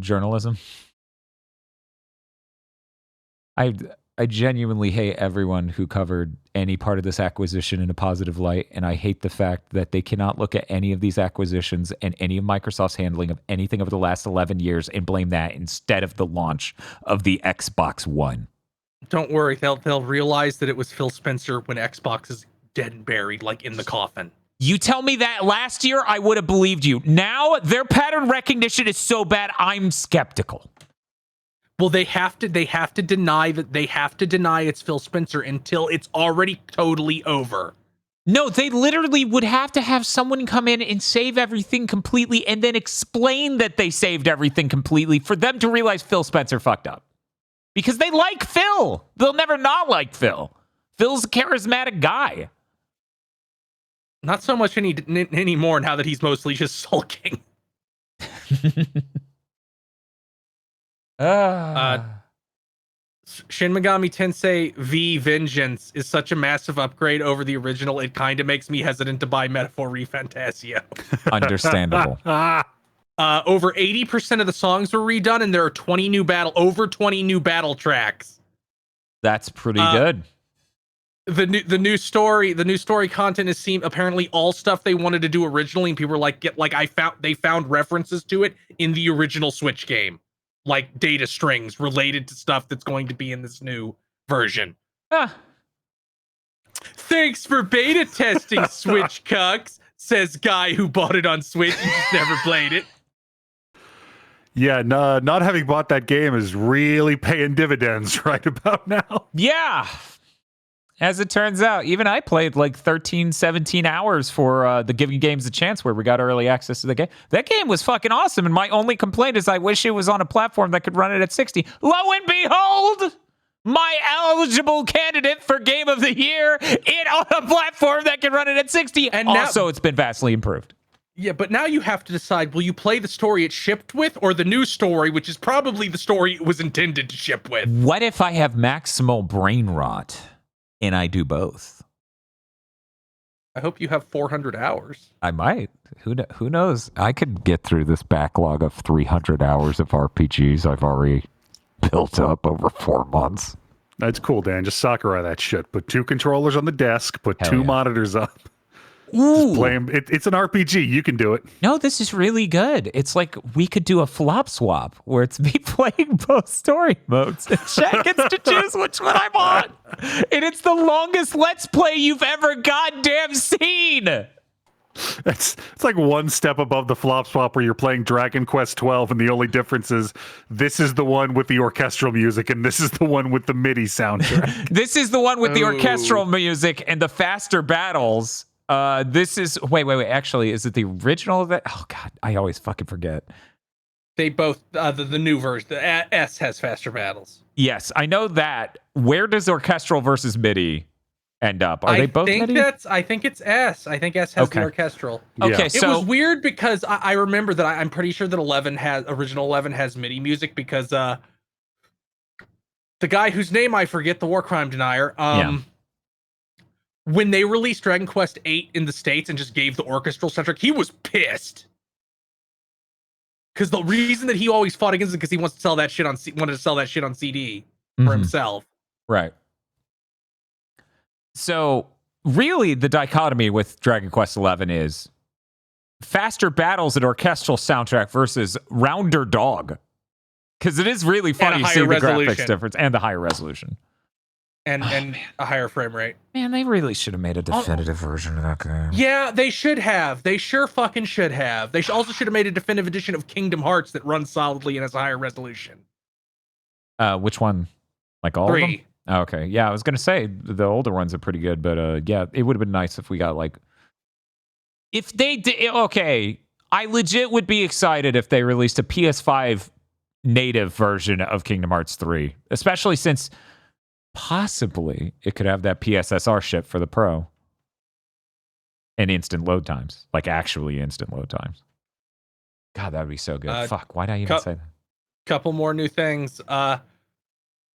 journalism? I genuinely hate everyone who covered any part of this acquisition in a positive light, and I hate the fact that they cannot look at any of these acquisitions and any of Microsoft's handling of anything over the last 11 years and blame that instead of the launch of the Xbox One. Don't worry, they'll realize that it was Phil Spencer when Xbox is dead and buried, like in the coffin. You tell me that last year, I would have believed you. Now, their pattern recognition is so bad, I'm skeptical. Well, they have to deny it's Phil Spencer until it's already totally over. No, they literally would have to have someone come in and save everything completely and then explain that they saved everything completely for them to realize Phil Spencer fucked up. Because they like Phil. They'll never not like Phil. Phil's a charismatic guy. Not so much anymore now that he's mostly just sulking. Shin Megami Tensei V Vengeance is such a massive upgrade over the original, it kind of makes me hesitant to buy Metaphor Refantazio. Understandable. Over 80% of the songs were redone, and there are over 20 new battle tracks. That's pretty good. The new story content is apparently all stuff they wanted to do originally, and people were like, they found references to it in the original Switch game, like data strings related to stuff that's going to be in this new version. Thanks for beta testing, Switch cucks, says guy who bought it on Switch and just never played it. Yeah, not having bought that game is really paying dividends right about now. Yeah. As it turns out, even I played like 13, 17 hours for the Giving Games a Chance where we got early access to the game. That game was fucking awesome, and my only complaint is I wish it was on a platform that could run it at 60. Lo and behold, my eligible candidate for Game of the Year on a platform that can run it at 60. And also, it's been vastly improved. Yeah, but now you have to decide, will you play the story it shipped with or the new story, which is probably the story it was intended to ship with? What if I have maximal brain rot? And I do both. I hope you have 400 hours. I might. Who knows? I could get through this backlog of 300 hours of RPGs I've already built up over 4 months. That's cool, Dan. Just Sakurai that shit. Put 2 controllers on the desk. Put Hell 2 monitors up. Ooh. Just play 'em. It's an RPG. You can do it. No, this is really good. It's like we could do a flop swap where it's me playing both story modes and Shaq gets to choose which one I'm on. And it's the longest Let's Play you've ever goddamn seen. It's like one step above the flop swap where you're playing Dragon Quest 12 and the only difference is this is the one with the orchestral music and this is the one with the MIDI soundtrack. This is the one with the orchestral music and the faster battles. This is wait. Actually, is it the original of that? Oh God, I always fucking forget. They both the new version. The S has faster battles. Yes, I know that. Where does orchestral versus MIDI end up? Are they both MIDI? I think it's S. I think S has the orchestral. Okay, so it was weird because I remember that I'm pretty sure that original 11 has MIDI music because the guy whose name I forget, the war crime denier. When they released Dragon Quest VIII in the States and just gave the orchestral soundtrack, he was pissed. Because the reason that he always fought against it because he wanted to sell that shit on CD for himself. Right. So really, the dichotomy with Dragon Quest XI is faster battles and orchestral soundtrack versus rounder dog. Because it is really funny to see the graphics difference and the higher resolution. And a higher frame rate. Man, they really should have made a definitive version of that game. Yeah, they should have. They sure fucking should have. They also should have made a definitive edition of Kingdom Hearts that runs solidly and has a higher resolution. Which one? Like all 3. of them? Oh, okay. Yeah, I was going to say the older ones are pretty good, but yeah, it would have been nice if we got like... If they did... Okay, I legit would be excited if they released a PS5 native version of Kingdom Hearts 3, especially since possibly it could have that PSSR ship for the Pro and instant load times, like actually instant load times. God, that would be so good. Fuck, why did I even say that? Couple more new things.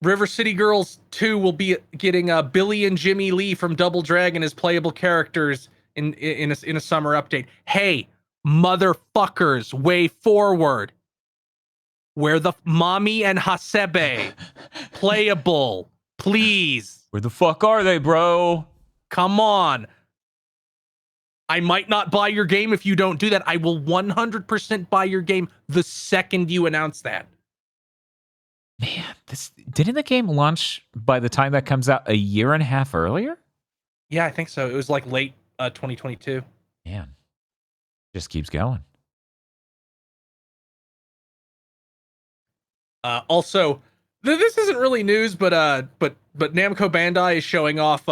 River City Girls 2 will be getting Billy and Jimmy Lee from Double Dragon as playable characters in a summer update. Hey, motherfuckers, way forward. Where the mommy and Hasebe playable, please. Where the fuck are they, bro? Come on. I might not buy your game if you don't do that. I will 100% buy your game the second you announce that. Man, didn't the game launch by the time that comes out a year and a half earlier? Yeah, I think so. It was like late 2022. Man, just keeps going. Also, this isn't really news, but Namco Bandai is showing off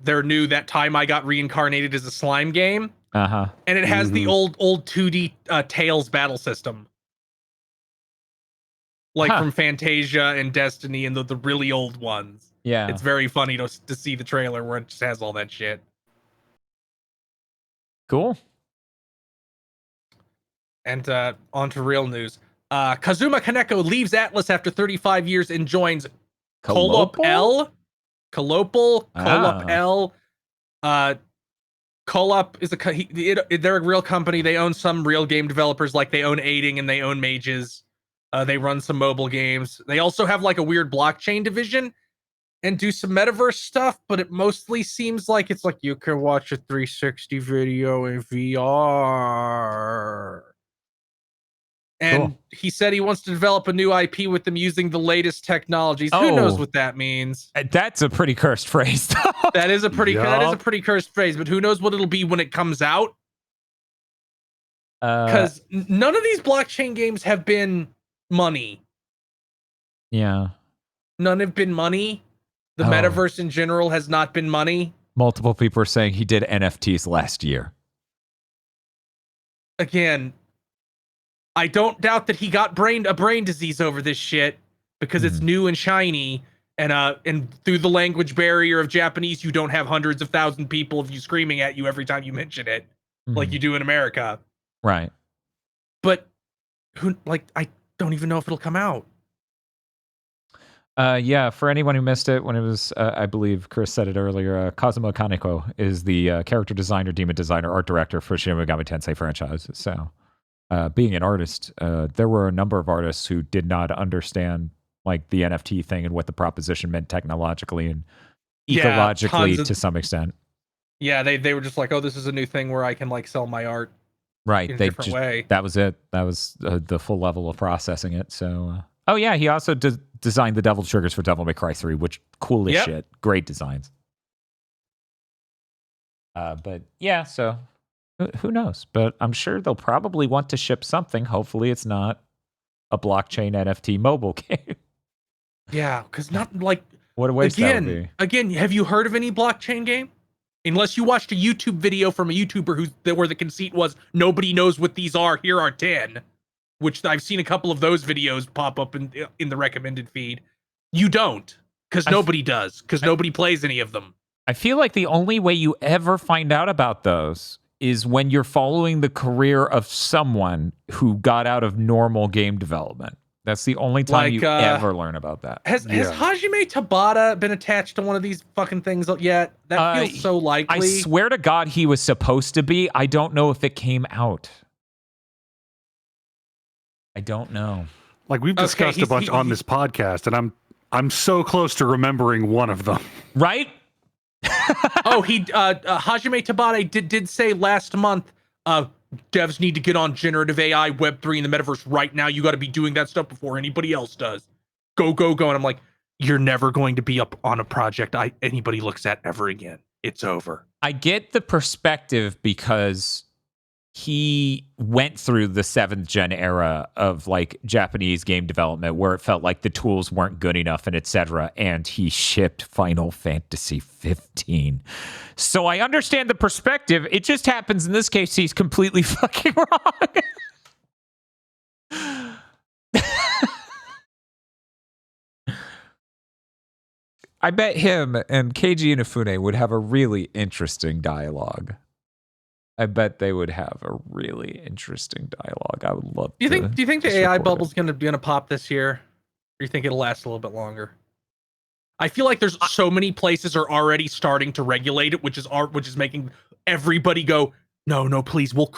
their new That Time I Got Reincarnated as a Slime game. Uh-huh. And it has the old 2D Tails battle system. Like from Fantasia and Destiny and the really old ones. Yeah. It's very funny to see the trailer where it just has all that shit. Cool. And on to real news. Kazuma Kaneko leaves Atlas after 35 years and joins Colop L. Colopal L. Colop is they're a real company. They own some real game developers, like they own Aiding and they own Mages. They run some mobile games. They also have like a weird blockchain division and do some metaverse stuff, but it mostly seems like it's like you can watch a 360 video in VR. And he said he wants to develop a new IP with them using the latest technologies. Who knows what that means? That's a pretty cursed phrase. That is a pretty cursed phrase, but who knows what it'll be when it comes out? Because none of these blockchain games have been money. Yeah. None have been money. The metaverse in general has not been money. Multiple people are saying he did NFTs last year. Again, I don't doubt that he got a brain disease over this shit because it's new and shiny, and through the language barrier of Japanese, you don't have hundreds of thousands of people of you screaming at you every time you mention it, like you do in America. Right. But I don't even know if it'll come out. Yeah, for anyone who missed it, when it was, I believe Chris said it earlier, Kazuma Kaneko is the character designer, demon designer, art director for Shin Megami Tensei franchise. So, being an artist, there were a number of artists who did not understand like the NFT thing and what the proposition meant technologically and ecologically to some extent. Yeah, they were just like, oh, this is a new thing where I can like sell my art. Right. In a different way. That was it. That was the full level of processing it. So, oh yeah, he also designed the devil triggers for Devil May Cry 3, which cool as shit. Great designs. But yeah, so who knows? But I'm sure they'll probably want to ship something. Hopefully it's not a blockchain NFT mobile game. Yeah, because not like what a waste that would be. Again, have you heard of any blockchain game? Unless you watched a YouTube video from a YouTuber where the conceit was nobody knows what these are. Here are 10, which I've seen a couple of those videos pop up in the recommended feed. You don't, because nobody does, because nobody plays any of them. I feel like the only way you ever find out about those is when you're following the career of someone who got out of normal game development. That's the only time you ever learn about that. Has Hajime Tabata been attached to one of these fucking things yet? That feels so likely. I swear to God he was supposed to be. I don't know if it came out. I don't know. Like we've discussed a bunch on this podcast, and I'm so close to remembering one of them. Right? Hajime Tabata did say last month, devs need to get on generative AI, Web3 in the metaverse right now. You got to be doing that stuff before anybody else does. Go, go, go. And I'm like, you're never going to be up on a project anybody looks at ever again. It's over. I get the perspective because he went through the 7th gen era of like Japanese game development where it felt like the tools weren't good enough and etc. And he shipped Final Fantasy 15. So I understand the perspective. It just happens in this case he's completely fucking wrong. I bet him and Keiji Inafune would have a really interesting dialogue. I bet they would have a really interesting dialogue. I would love. Do you think the AI bubble's gonna pop this year, or you think it'll last a little bit longer? I feel like there's so many places are already starting to regulate it, which is making everybody go, no, please, we'll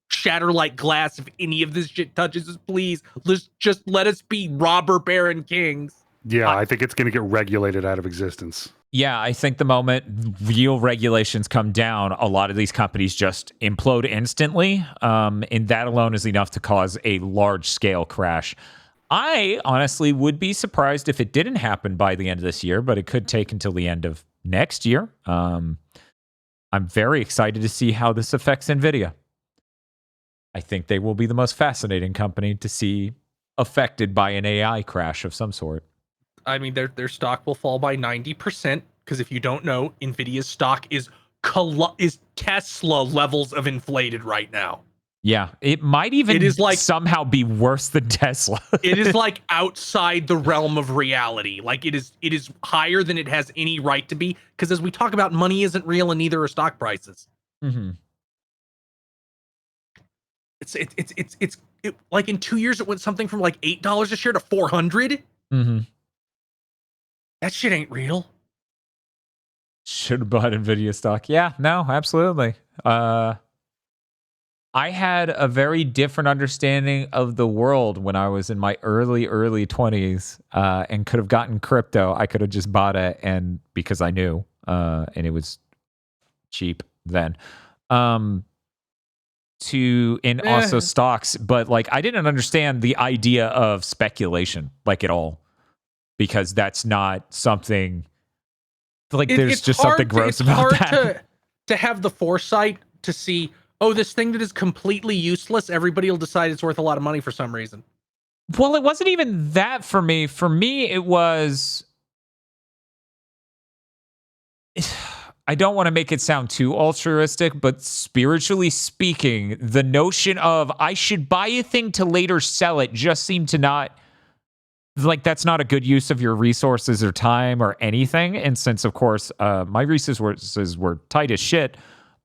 shatter like glass if any of this shit touches us, please. Let's just let us be robber baron kings. Yeah, I think it's going to get regulated out of existence. Yeah, I think the moment real regulations come down, a lot of these companies just implode instantly. And that alone is enough to cause a large-scale crash. I honestly would be surprised if it didn't happen by the end of this year, but it could take until the end of next year. I'm very excited to see how this affects NVIDIA. I think they will be the most fascinating company to see affected by an AI crash of some sort. I mean, their stock will fall by 90% because if you don't know, Nvidia's stock is Tesla levels of inflated right now. Yeah, it might even somehow be worse than Tesla. It is like outside the realm of reality. Like it is higher than it has any right to be because as we talk about, money isn't real and neither are stock prices. Mm-hmm. It's like in 2 years it went something from like $8 a share to $400. Mm-hmm. That shit ain't real. Should have bought NVIDIA stock. Yeah, no, absolutely. I had a very different understanding of the world when I was in my early 20s and could have gotten crypto. I could have just bought it and because I knew and it was cheap then. Also stocks, but like I didn't understand the idea of speculation like at all. Because that's not something like there's just something gross about that. It's hard to have the foresight to see, oh, this thing that is completely useless, everybody will decide it's worth a lot of money for some reason. Well, it wasn't even that for me. For me, it was. I don't want to make it sound too altruistic, but spiritually speaking, the notion of I should buy a thing to later sell it just seemed to not. Like, that's not a good use of your resources or time or anything. And since, of course, my resources were tight as shit,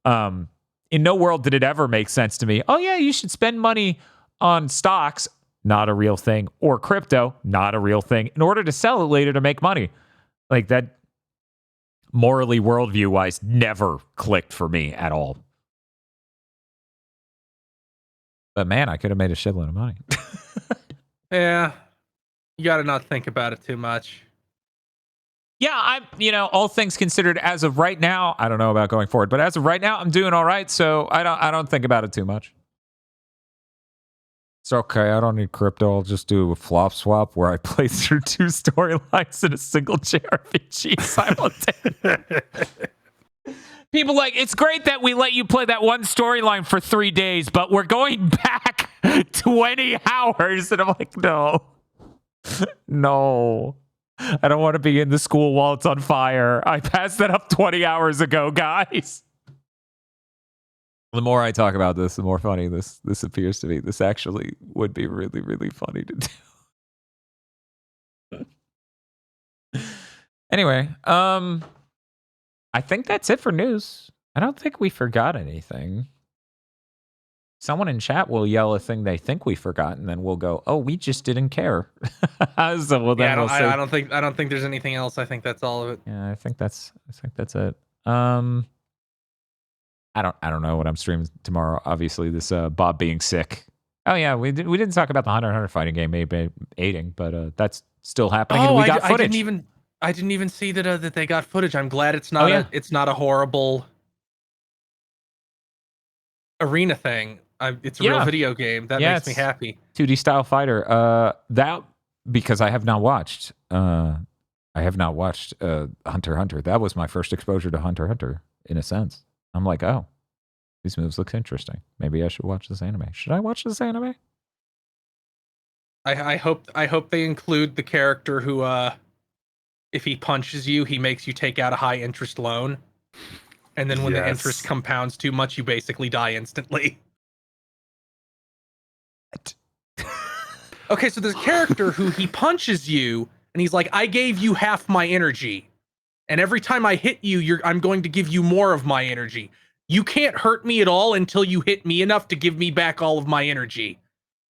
in no world did it ever make sense to me. Oh, yeah, you should spend money on stocks, not a real thing, or crypto, not a real thing, in order to sell it later to make money. Like, that morally, worldview-wise, never clicked for me at all. But, man, I could have made a shitload of money. Yeah. You got to not think about it too much. Yeah, all things considered, as of right now, I don't know about going forward, but as of right now, I'm doing all right. So I don't think about it too much. It's okay. I don't need crypto. I'll just do a flop swap where I play through 2 storylines in a single JRPG simultaneously. People like, it's great that we let you play that one storyline for 3 days, but we're going back 20 hours. And I'm like, no. No, I don't want to be in the school while it's on fire. I passed that up 20 hours ago, guys. The more I talk about this, the more funny this appears to be. This actually would be really, really funny to do. Anyway, I think that's it for news. I don't think we forgot anything. Someone in chat will yell a thing they think we forgot, and then we'll go, "Oh, we just didn't care." So we'll then we'll say, I don't think there's anything else. I think that's all of it. Yeah, I think that's it. I don't know what I'm streaming tomorrow. Obviously, this Bob being sick. Oh yeah, we didn't talk about the Hunter fighting game aiding, but that's still happening. And we got footage. I didn't even see that they got footage. I'm glad it's not it's not a horrible. arena thing. It's a real video game. That makes me happy. 2D style fighter. That because I have not watched. Hunter x Hunter. That was my first exposure to Hunter x Hunter. In a sense, I'm like, oh, these moves look interesting. Maybe I should watch this anime. Should I watch this anime? I hope they include the character who, if he punches you, he makes you take out a high interest loan, and then when the interest compounds too much, you basically die instantly. Okay, so there's a character who he punches you, and he's like, I gave you half my energy, and every time I hit you, I'm going to give you more of my energy. You can't hurt me at all until you hit me enough to give me back all of my energy.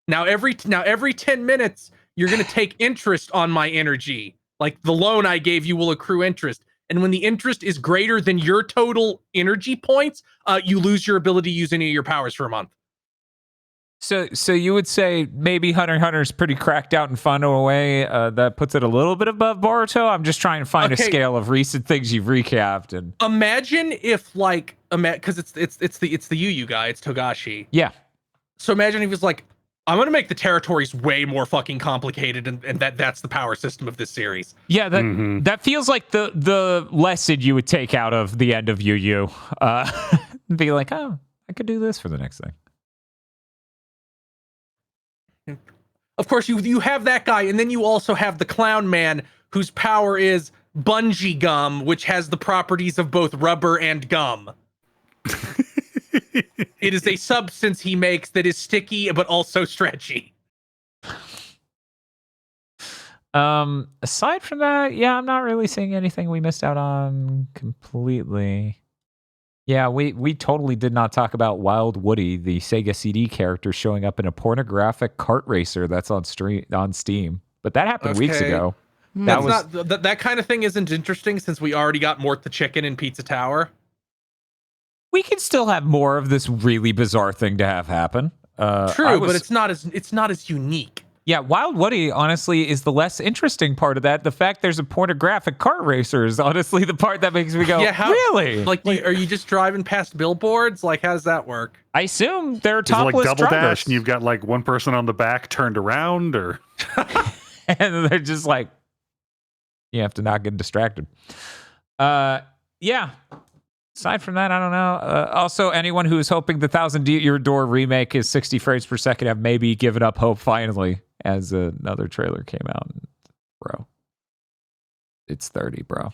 Now every 10 minutes, you're going to take interest on my energy. Like the loan I gave you will accrue interest. And when the interest is greater than your total energy points, you lose your ability to use any of your powers for a month. So you would say maybe Hunter x Hunter is pretty cracked out and fun in a way that puts it a little bit above Boruto. I'm just trying to find a scale of recent things you've recapped. And imagine if because it's the Yu guy, it's Togashi. Yeah. So imagine if he was like, I'm going to make the territories way more fucking complicated, and that's the power system of this series. Yeah, that feels like the lesson you would take out of the end of Yu Yu. Be like, oh, I could do this for the next thing. Of course, you have that guy, and then you also have the clown man, whose power is bungee gum, which has the properties of both rubber and gum. It is a substance he makes that is sticky but also stretchy. Aside from that, yeah, I'm not really seeing anything we missed out on completely. Yeah, we totally did not talk about Wild Woody, the Sega CD character showing up in a pornographic kart racer that's on Steam. But that happened weeks ago. That kind of thing isn't interesting since we already got Mort the Chicken in Pizza Tower. We can still have more of this really bizarre thing to have happen. True, but it's not as unique. Yeah, Wild Woody, honestly, is the less interesting part of that. The fact there's a pornographic kart racer is honestly the part that makes me go, really? Like, are you just driving past billboards? Like, how does that work? I assume they're topless like double drivers. dash and you've got like one person on the back turned around, or and they're just like, you have to not get distracted. Yeah. Aside from that, I don't know. Also, anyone who is hoping the 1,000-Year Door remake is 60 frames per second have maybe given up hope finally, as another trailer came out. Bro, it's 30, bro.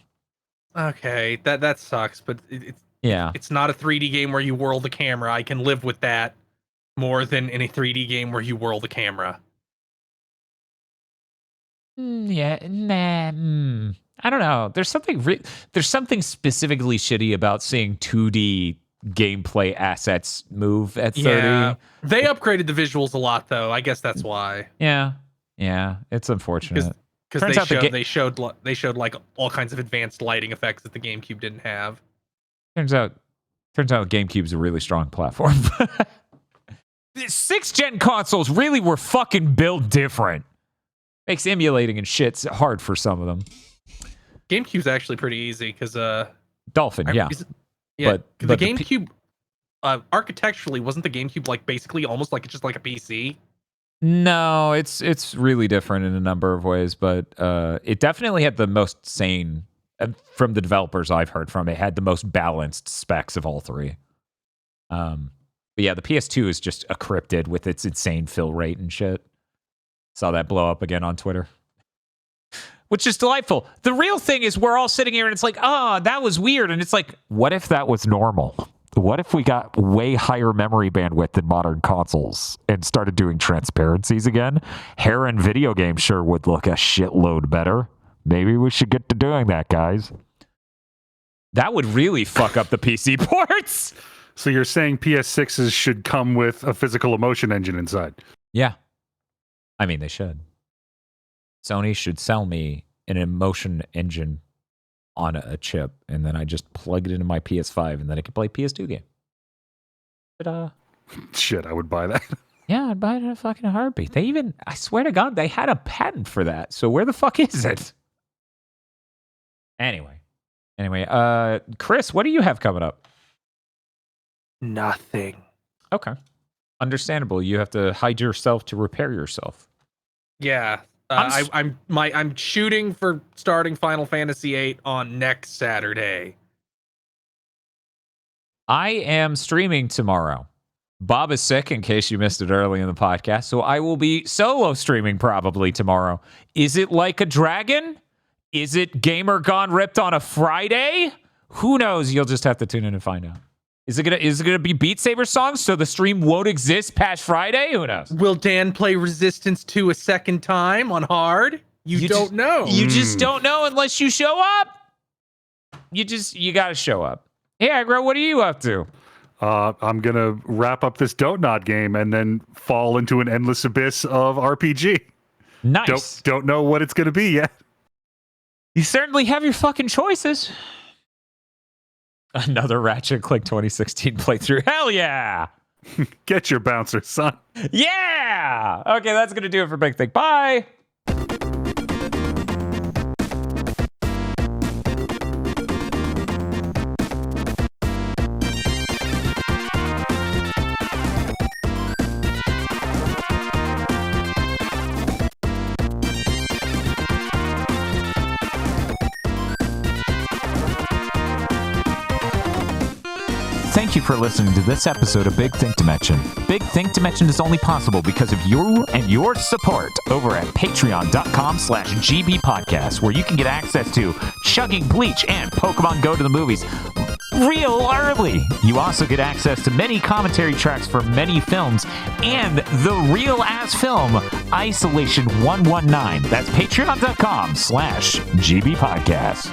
Okay, that sucks, but it's not a 3D game where you whirl the camera. I can live with that more than in a 3D game where you whirl the camera. I don't know. There's something specifically shitty about seeing 2D gameplay assets move at 30. Yeah, they upgraded the visuals a lot, though. I guess that's why. Yeah, it's unfortunate. Because they showed like all kinds of advanced lighting effects that the GameCube didn't have. Turns out GameCube's a really strong platform. 6th gen consoles really were fucking built different. Makes emulating and shit's hard for some of them. GameCube's actually pretty easy because Dolphin, but the GameCube architecturally wasn't the GameCube like basically almost like it's just like a PC. No, it's really different in a number of ways, but it definitely had the most sane from the developers I've heard from. It had the most balanced specs of all three. But yeah, the PS2 is just a cryptid with its insane fill rate and shit. Saw that blow up again on Twitter. Which is delightful. The real thing is we're all sitting here and it's like, oh, that was weird. And it's like, what if that was normal? What if we got way higher memory bandwidth than modern consoles and started doing transparencies again? Hair and video games sure would look a shitload better. Maybe we should get to doing that, guys. That would really fuck up the PC ports. So you're saying PS6s should come with a physical emotion engine inside? Yeah. I mean, they should. Sony should sell me an emotion engine on a chip, and then I just plug it into my PS5, and then I can play PS2 game. But, shit, I would buy that. Yeah, I'd buy it in a fucking heartbeat. I swear to God, they had a patent for that. So where the fuck is it? Anyway, Chris, what do you have coming up? Nothing. Okay. Understandable. You have to hide yourself to repair yourself. Yeah. I'm shooting for starting Final Fantasy VIII on next Saturday. I am streaming tomorrow. Bob is sick, in case you missed it early in the podcast, so I will be solo streaming probably tomorrow. Is it Like a Dragon? Is it Gamer Gone Ripped on a Friday? Who knows? You'll just have to tune in and find out. Is it gonna be Beat Saber songs so the stream won't exist past Friday? Who knows? Will Dan play Resistance 2 a second time on hard? You don't know. You just don't know unless you show up. You gotta show up. Hey, Aggro, what are you up to? I'm going to wrap up this Don't Nod game and then fall into an endless abyss of RPG. Nice. Don't know what it's going to be yet. You certainly have your fucking choices. Another Ratchet & Clank 2016 playthrough. Hell yeah. Get your bouncer, son. Yeah. Okay, that's going to do it for Big Thing. Bye. Thank you for listening to this episode of Big Think Dimension. Big Think Dimension is only possible because of you and your support over at patreon.com/GB Podcast, where you can get access to Chugging Bleach and Pokemon Go to the Movies real early. You also get access to many commentary tracks for many films and the real ass film Isolation 119. That's patreon.com/GB Podcast.